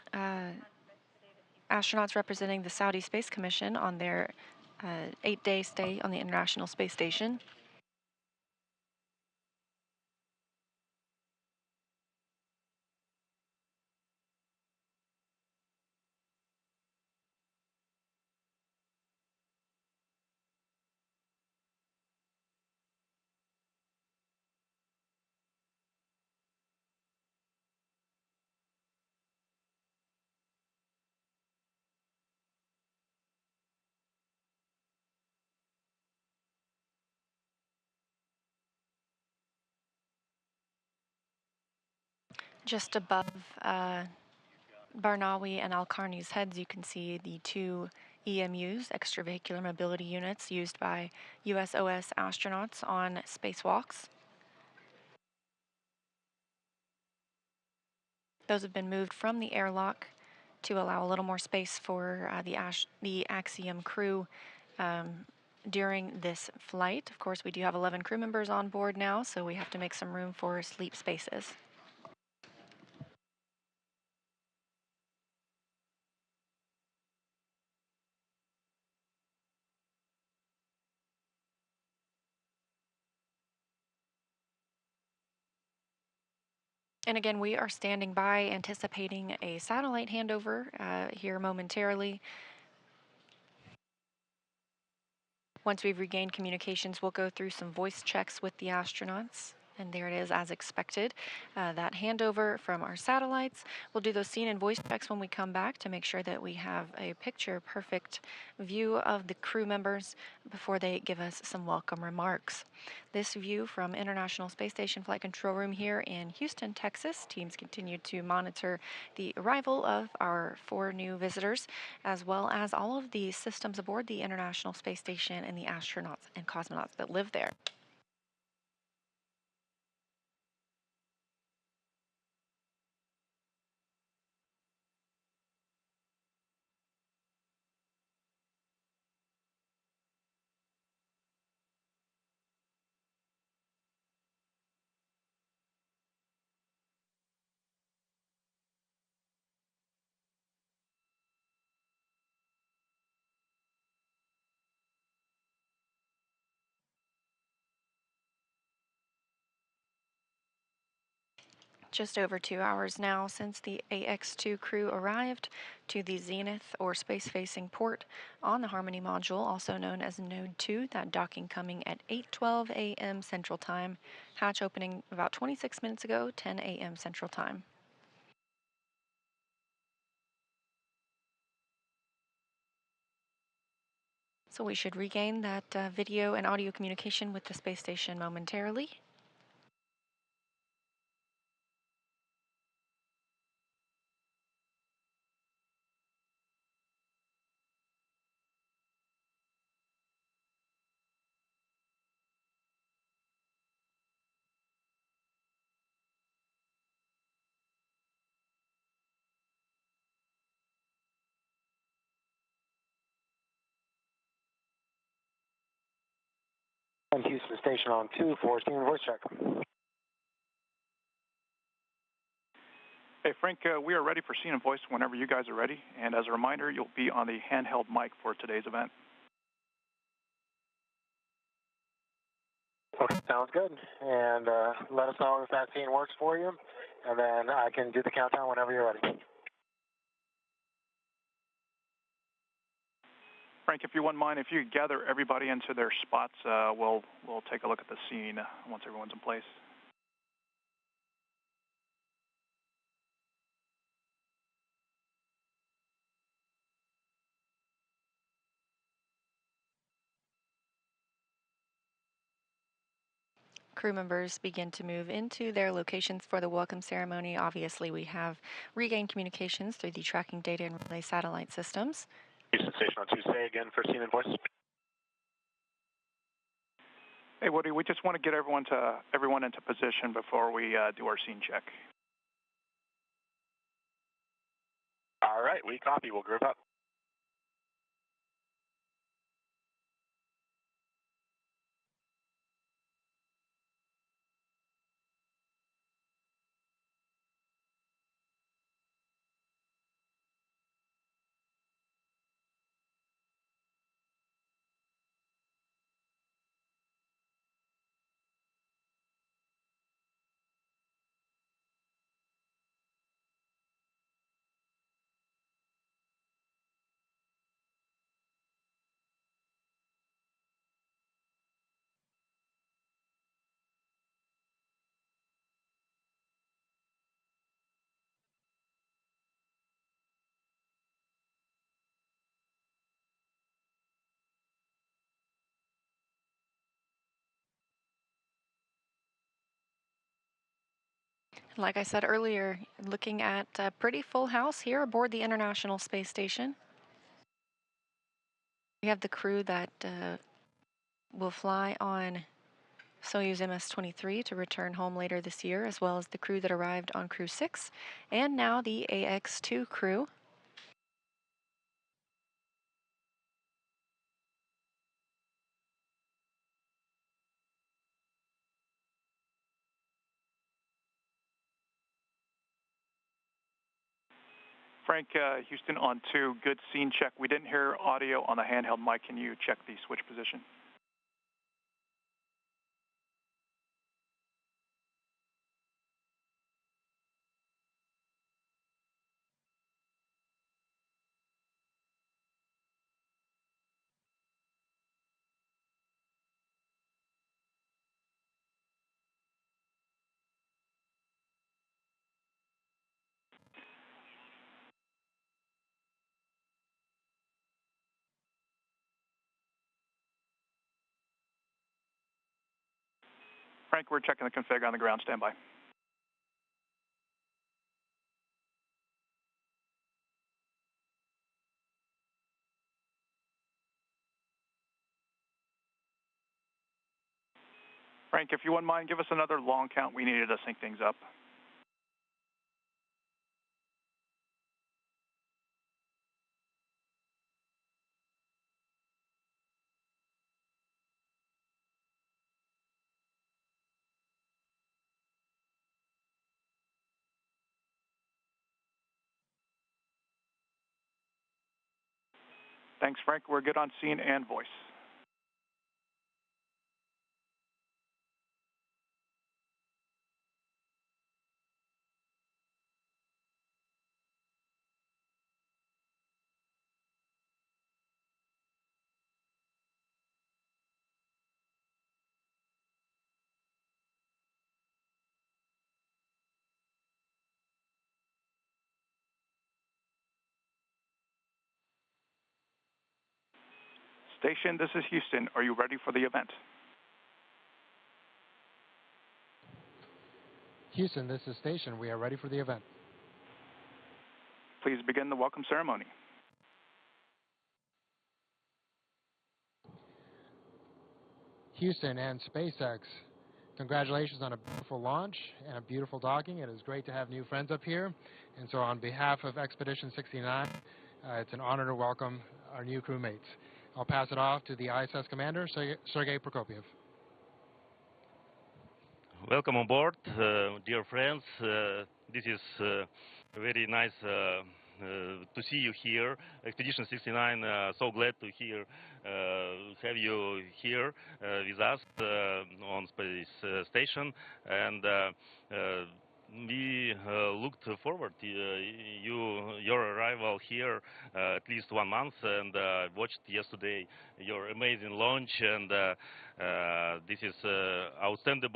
astronauts representing the Saudi Space Commission on their 8-day stay on the International Space Station. Just above Barnawi and Al-Karni's heads, you can see the two EMUs, extravehicular mobility units, used by USOS astronauts on spacewalks. Those have been moved from the airlock to allow a little more space for the Axiom crew during this flight. Of course, we do have 11 crew members on board now, so we have to make some room for sleep spaces. And again, we are standing by anticipating a satellite handover here momentarily. Once we've regained communications, we'll go through some voice checks with the astronauts. And there it is, as expected. That handover from our satellites. We'll do those scene and voice checks when we come back to make sure that we have a picture-perfect view of the crew members before they give us some welcome remarks. This view from International Space Station Flight Control Room here in Houston, Texas. Teams continue to monitor the arrival of our 4 new visitors, as well as all of the systems aboard the International Space Station and the astronauts and cosmonauts that live there. Just over 2 hours now since the AX-2 crew arrived to the Zenith or space-facing port on the Harmony module, also known as Node 2, that docking coming at 8:12 a.m. Central Time. Hatch opening about 26 minutes ago, 10 a.m. Central Time. So we should regain that video and audio communication with the space station momentarily. And Houston Station on 2 for scene and voice check. Hey, Frank, we are ready for scene and voice whenever you guys are ready. And as a reminder, you'll be on the handheld mic for today's event. Okay, sounds good. And let us know if that scene works for you, and then I can do the countdown whenever you're ready. Frank, if you wouldn't mind, if you could gather everybody into their spots, we'll take a look at the scene once everyone's in place. Crew members begin to move into their locations for the welcome ceremony. Obviously, we have regained communications through the tracking data and relay satellite systems. Houston Station on 2, say again for scene and voice. Hey, Woody, we just want to get everyone into position before we do our scene check. All right, we copy. We'll group up. Like I said earlier, looking at a pretty full house here aboard the International Space Station. We have the crew that will fly on Soyuz MS-23 to return home later this year, as well as the crew that arrived on Crew 6, and now the AX-2 crew. Frank, Houston on 2, good scene check. We didn't hear audio on the handheld mic. Can you check the switch position? Frank, we're checking the config on the ground. Stand by. Frank, if you wouldn't mind, give us another long count. We needed to sync things up. Thanks, Frank. We're good on scene and voice. Station, this is Houston. Are you ready for the event? Houston, this is Station. We are ready for the event. Please begin the welcome ceremony. Houston and SpaceX, congratulations on a beautiful launch and a beautiful docking. It is great to have new friends up here. And so on behalf of Expedition 69, it's an honor to welcome our new crewmates. I'll pass it off to the ISS commander, Sergei Prokopiev. Welcome on board, dear friends. This is very nice to see you here. Expedition 69, so glad to have you here with us on Space Station. And we looked forward to your arrival here at least 1 month, and watched yesterday your amazing launch, and this is outstanding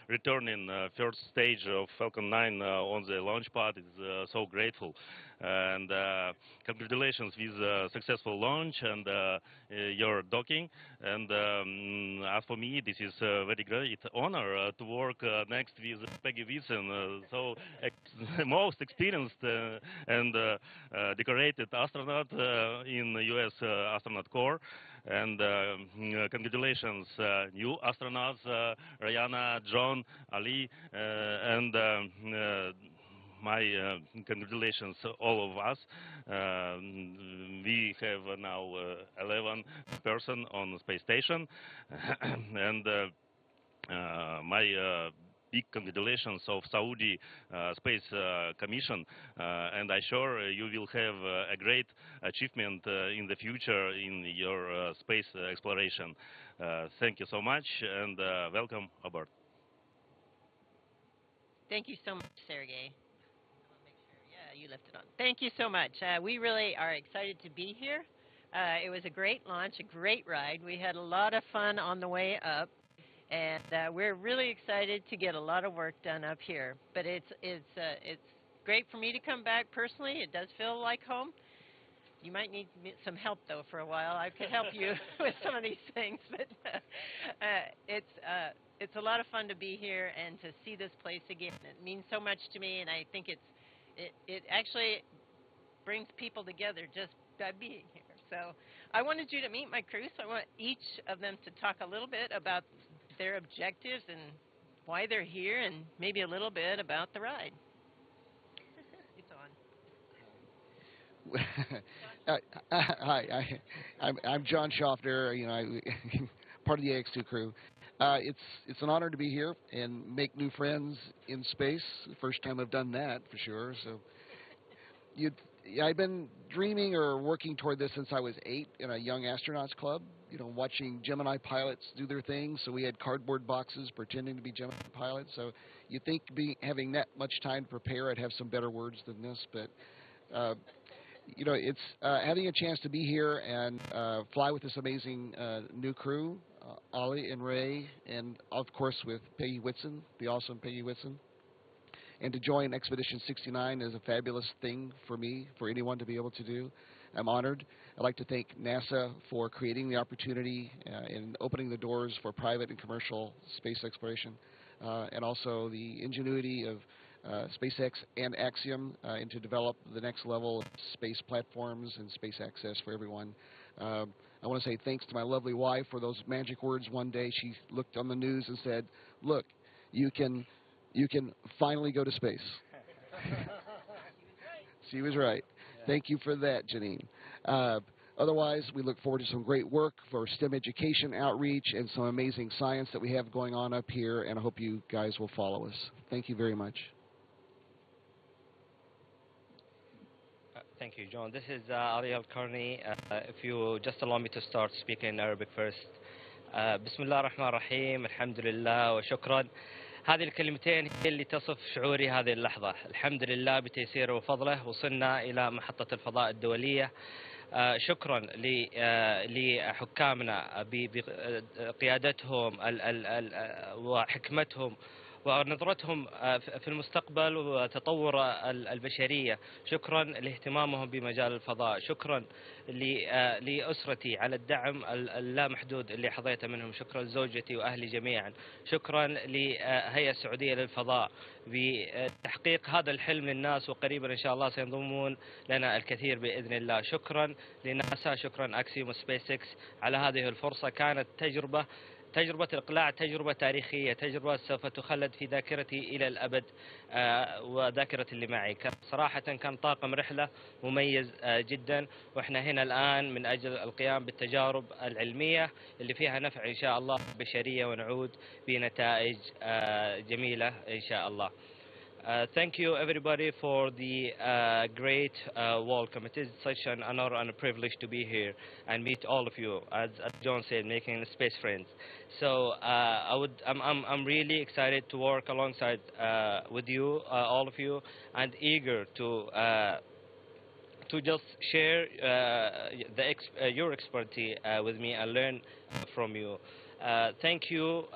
return in first stage of Falcon 9 on the launch pad. Is so grateful, and congratulations with successful launch and your docking. And as for me, this is a very great honor to work next with Peggy Whitson, so most experienced and decorated astronaut in the U.S. Astronaut Corps. And congratulations, new astronauts, Rihanna, John, Ali, and my congratulations, all of us. We have now 11 person on the space station, and my big congratulations of Saudi Space Commission, and I'm sure you will have a great achievement in the future in your space exploration. Thank you so much, and welcome aboard. Thank you so much, Sergey. I'll make sure, yeah, you left it on. Thank you so much. We really are excited to be here. It was a great launch, a great ride. We had a lot of fun on the way up. And we're really excited to get a lot of work done up here. But it's great for me to come back personally. It does feel like home. You might need some help, though, for a while. I could help you with some of these things. But it's a lot of fun to be here and to see this place again. It means so much to me, and I think it actually brings people together just by being here. So I wanted you to meet my crew. So I want each of them to talk a little bit about their objectives and why they're here, and maybe a little bit about the ride. It's on. Hi, I'm John Schaffner. You know, part of the AX2 crew. It's an honor to be here and make new friends in space. First time I've done that for sure. So I've been dreaming or working toward this since I was 8 in a young astronauts club. You know, watching Gemini pilots do their thing. So we had cardboard boxes pretending to be Gemini pilots. So you think having that much time to prepare, I'd have some better words than this. But you know, it's having a chance to be here and fly with this amazing new crew, Ali and Ray, and of course with Peggy Whitson, the awesome Peggy Whitson. And to join Expedition 69 is a fabulous thing for me, for anyone to be able to do. I'm honored. I'd like to thank NASA for creating the opportunity and opening the doors for private and commercial space exploration, and also the ingenuity of SpaceX and Axiom and to develop the next level of space platforms and space access for everyone. I want to say thanks to my lovely wife for those magic words one day. She looked on the news and said, "Look, you can finally go to space." She was right. Yeah. Thank you for that, Janine. Otherwise, we look forward to some great work for STEM education outreach and some amazing science that we have going on up here, and I hope you guys will follow us. Thank you very much. Thank you, John. This is Ali Al-Karni. If you just allow me to start speaking in Arabic first. بسم الله الرحمن الرحيم. الحمد لله وشكرا. هذه الكلمتين هي اللي تصف شعوري هذه اللحظة. الحمد لله بتيسيره وفضله وصلنا إلى محطة الفضاء الدولية. شكرا لحكامنا بقيادتهم وحكمتهم ونظرتهم في المستقبل وتطور البشرية. شكرا لاهتمامهم بمجال الفضاء. شكرا لأسرتي على الدعم اللامحدود اللي حظيت منهم. شكرا لزوجتي وأهلي جميعا. شكرا لهيئة السعودية للفضاء بتحقيق هذا الحلم للناس، وقريبا إن شاء الله سينضمون لنا الكثير بإذن الله. شكرا لناسا، شكرا أكسيوم وسبيس إكس على هذه الفرصة. كانت تجربة الإقلاع تجربة تاريخية، تجربة سوف تخلد في ذاكرتي إلى الأبد وذاكرة اللي معي. صراحة كان طاقم رحلة مميز جدا، وإحنا هنا الآن من أجل القيام بالتجارب العلمية اللي فيها نفع إن شاء الله البشرية، ونعود بنتائج جميلة إن شاء الله. Thank you everybody for the great welcome. It is such an honor and a privilege to be here and meet all of you, as John said, making space friends. So I'm really excited to work alongside with you, all of you, and eager to just share your expertise with me and learn from you. Thank you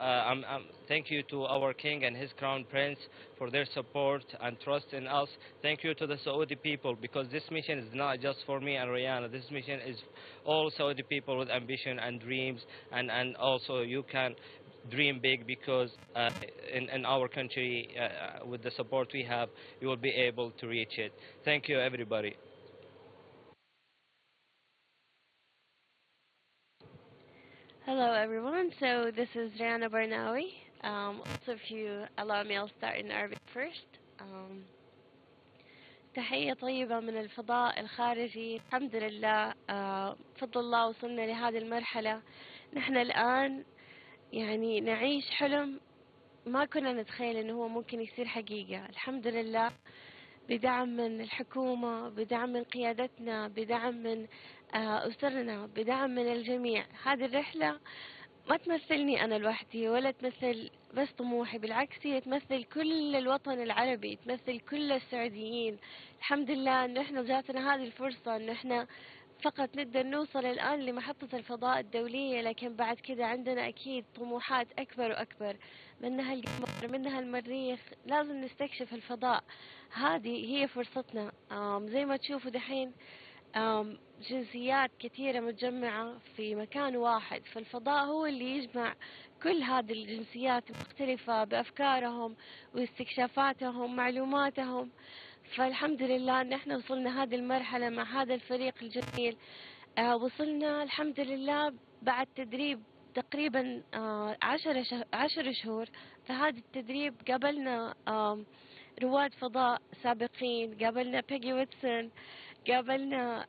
to our King and his Crown Prince for their support and trust in us. Thank you to the Saudi people, because this mission is not just for me and Rihanna. This mission is all Saudi people with ambition and dreams, and also you can dream big, because in our country, with the support we have, you will be able to reach it. Thank you, everybody. Hello everyone, so this is Rihanna Barnawi. Also, if you allow me, I'll start in Arabic first. تحية طيبة من الفضاء الخارجي. الحمد لله، بفضل الله وصلنا لهذه المرحلة. نحن الآن يعني نعيش حلم ما كنا نتخيل انه هو ممكن يصير حقيقة. الحمد لله، بدعم من الحكومة، بدعم من قيادتنا، بدعم من أسرنا، بدعم من الجميع. هذه الرحلة ما تمثلني أنا لوحدي ولا تمثل بس طموحي، بالعكس هي تمثل كل الوطن العربي، تمثل كل السعوديين. الحمد لله أنه إحنا جاتنا هذه الفرصة، أنه إحنا فقط نقدر نوصل الآن لمحطة الفضاء الدولية، لكن بعد كده عندنا أكيد طموحات أكبر وأكبر، منها القمر، منها المريخ. لازم نستكشف الفضاء، هذه هي فرصتنا. زي ما تشوفوا دحين جنسيات كثيرة متجمعة في مكان واحد، فالفضاء هو اللي يجمع كل هذه الجنسيات المختلفة بأفكارهم واستكشافاتهم، معلوماتهم. فالحمد لله ان احنا وصلنا هذه المرحلة مع هذا الفريق الجميل. وصلنا الحمد لله بعد تدريب تقريبا 10 شهور. فهذا التدريب قابلنا رواد فضاء سابقين، قابلنا بيجي ويتسون، قابلنا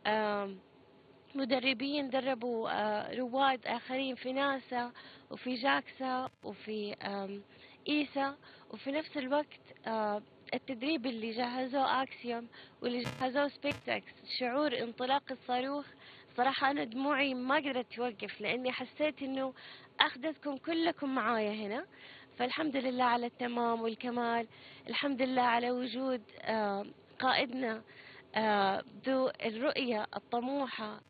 مدربين دربوا رواد آخرين في ناسا وفي جاكسا وفي إيسا. وفي نفس الوقت التدريب اللي جهزوه أكسيوم واللي جهزوه سبيس إكس، شعور انطلاق الصاروخ صراحة أنا دموعي ما قدرت توقف، لأني حسيت إنه أخذتكم كلكم معايا هنا. فالحمد لله على التمام والكمال. الحمد لله على وجود قائدنا ذو الرؤية الطموحة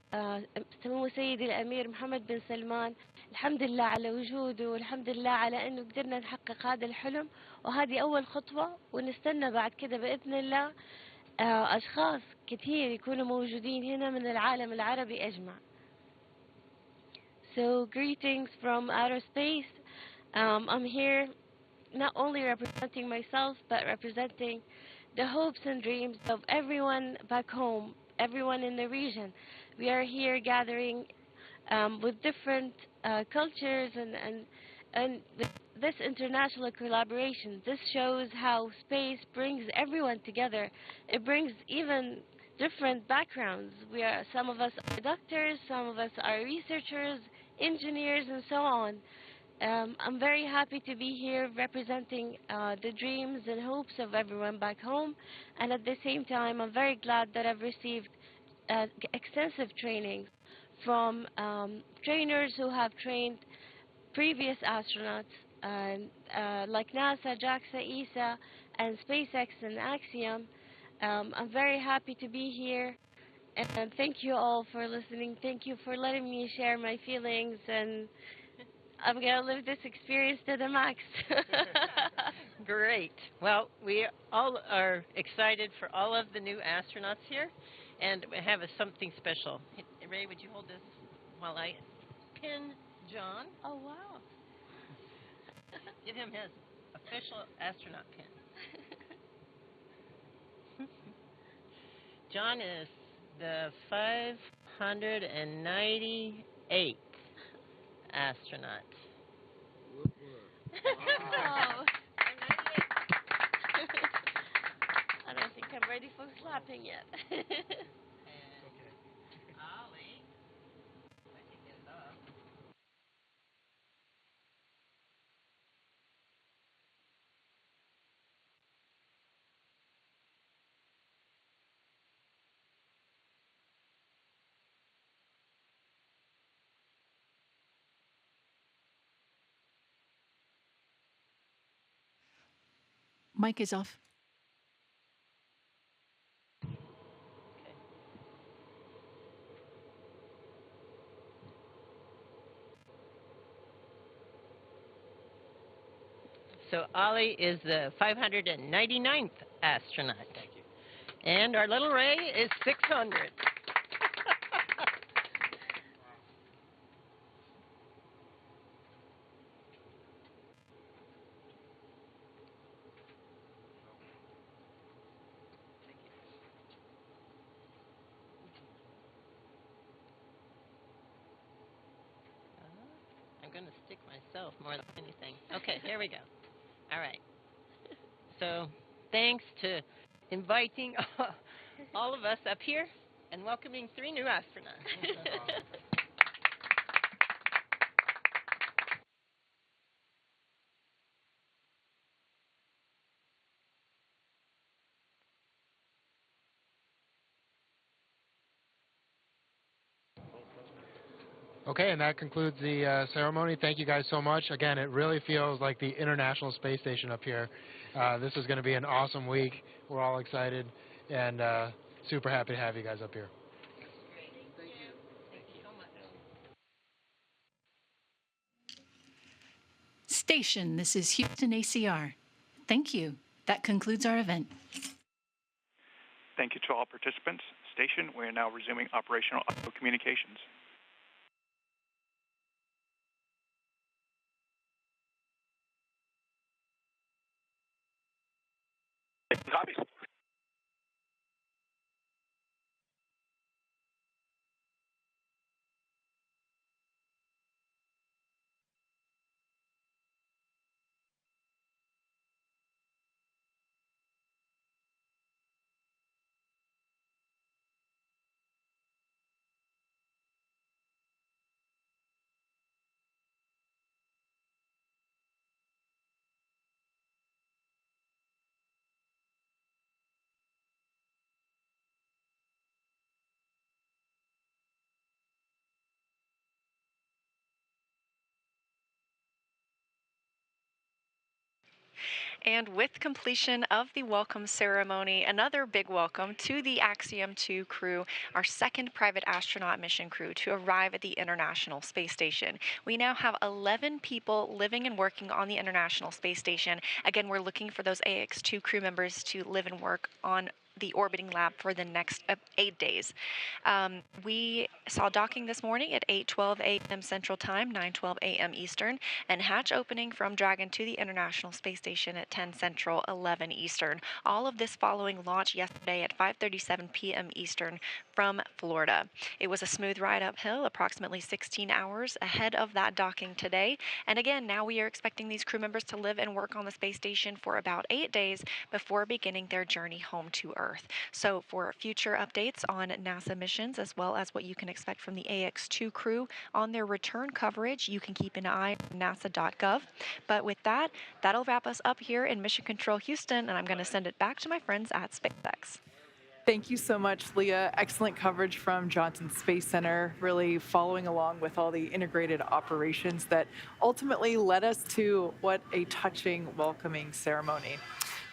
سمو سيدي الأمير محمد بن سلمان. الحمد لله على وجوده، والحمد لله على أنه قدرنا نحقق هذا الحلم، وهذه أول خطوة، ونستنى بعد كده بإذن الله أشخاص كثير يكونوا موجودين هنا من العالم العربي أجمع. So greetings from outer space. I'm here not only representing myself, but representing the hopes and dreams of everyone back home, everyone in the region. We are here gathering with different cultures and this international collaboration. This shows how space brings everyone together. It brings even different backgrounds. Some of us are doctors, some of us are researchers, engineers, and so on. I'm very happy to be here representing the dreams and hopes of everyone back home, and at the same time I'm very glad that I've received extensive training from trainers who have trained previous astronauts like NASA, JAXA, ESA, and SpaceX and Axiom. I'm very happy to be here, and thank you all for listening. Thank you for letting me share my feelings, and I'm going to live this experience to the max. Great. Well, we all are excited for all of the new astronauts here, and we have something special. Ray, would you hold this while I pin John? Oh, wow. Give him his official astronaut pin. John is the 598th astronaut. Wow. I don't think I'm ready for slapping yet. Ollie. I can get it up. Mic is off. So Ollie is the 599th astronaut. Thank you. And our little Ray is 600. I'm going to stick myself more than anything. Okay, here we go. All right. So thanks to inviting all of us up here and welcoming 3 new astronauts. Okay, and that concludes the ceremony. Thank you guys so much. Again, it really feels like the International Space Station up here. This is going to be an awesome week. We're all excited and super happy to have you guys up here. Station, this is Houston ACR. Thank you. That concludes our event. Thank you to all participants. Station, we are now resuming operational audio communications. Copies. And with completion of the welcome ceremony, another big welcome to the Axiom 2 crew, our second private astronaut mission crew to arrive at the International Space Station. We now have 11 people living and working on the International Space Station. Again, we're looking for those AX2 crew members to live and work on the orbiting lab for the next 8 days. We saw docking this morning at 8:12 a.m. Central Time, 9:12 a.m. Eastern, and hatch opening from Dragon to the International Space Station at 10 Central, 11 Eastern. All of this following launch yesterday at 5:37 p.m. Eastern from Florida. It was a smooth ride uphill, approximately 16 hours ahead of that docking today. And again, now we are expecting these crew members to live and work on the space station for about 8 days before beginning their journey home to Earth. So for future updates on NASA missions, as well as what you can expect from the AX2 crew on their return coverage, you can keep an eye on nasa.gov. But with that, that'll wrap us up here in Mission Control Houston, and I'm going to send it back to my friends at SpaceX. Thank you so much, Leah. Excellent coverage from Johnson Space Center, really following along with all the integrated operations that ultimately led us to what a touching, welcoming ceremony.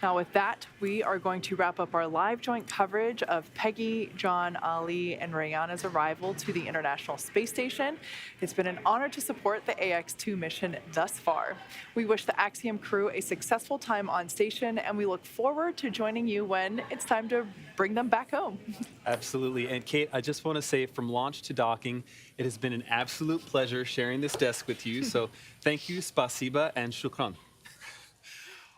Now, with that, we are going to wrap up our live joint coverage of Peggy, John, Ali, and Rayana's arrival to the International Space Station. It's been an honor to support the AX2 mission thus far. We wish the Axiom crew a successful time on station, and we look forward to joining you when it's time to bring them back home. Absolutely. And Kate, I just want to say from launch to docking, it has been an absolute pleasure sharing this desk with you. So thank you, spasiba, and shukran.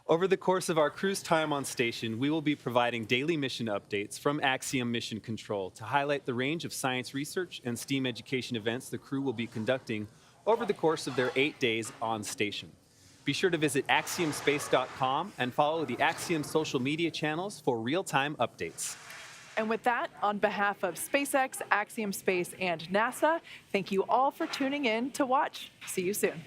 Over the course of our crew's time on station, we will be providing daily mission updates from Axiom Mission Control to highlight the range of science research and STEAM education events the crew will be conducting over the course of their 8 days on station. Be sure to visit axiomspace.com and follow the Axiom social media channels for real-time updates. And with that, on behalf of SpaceX, Axiom Space, and NASA, thank you all for tuning in to watch. See you soon.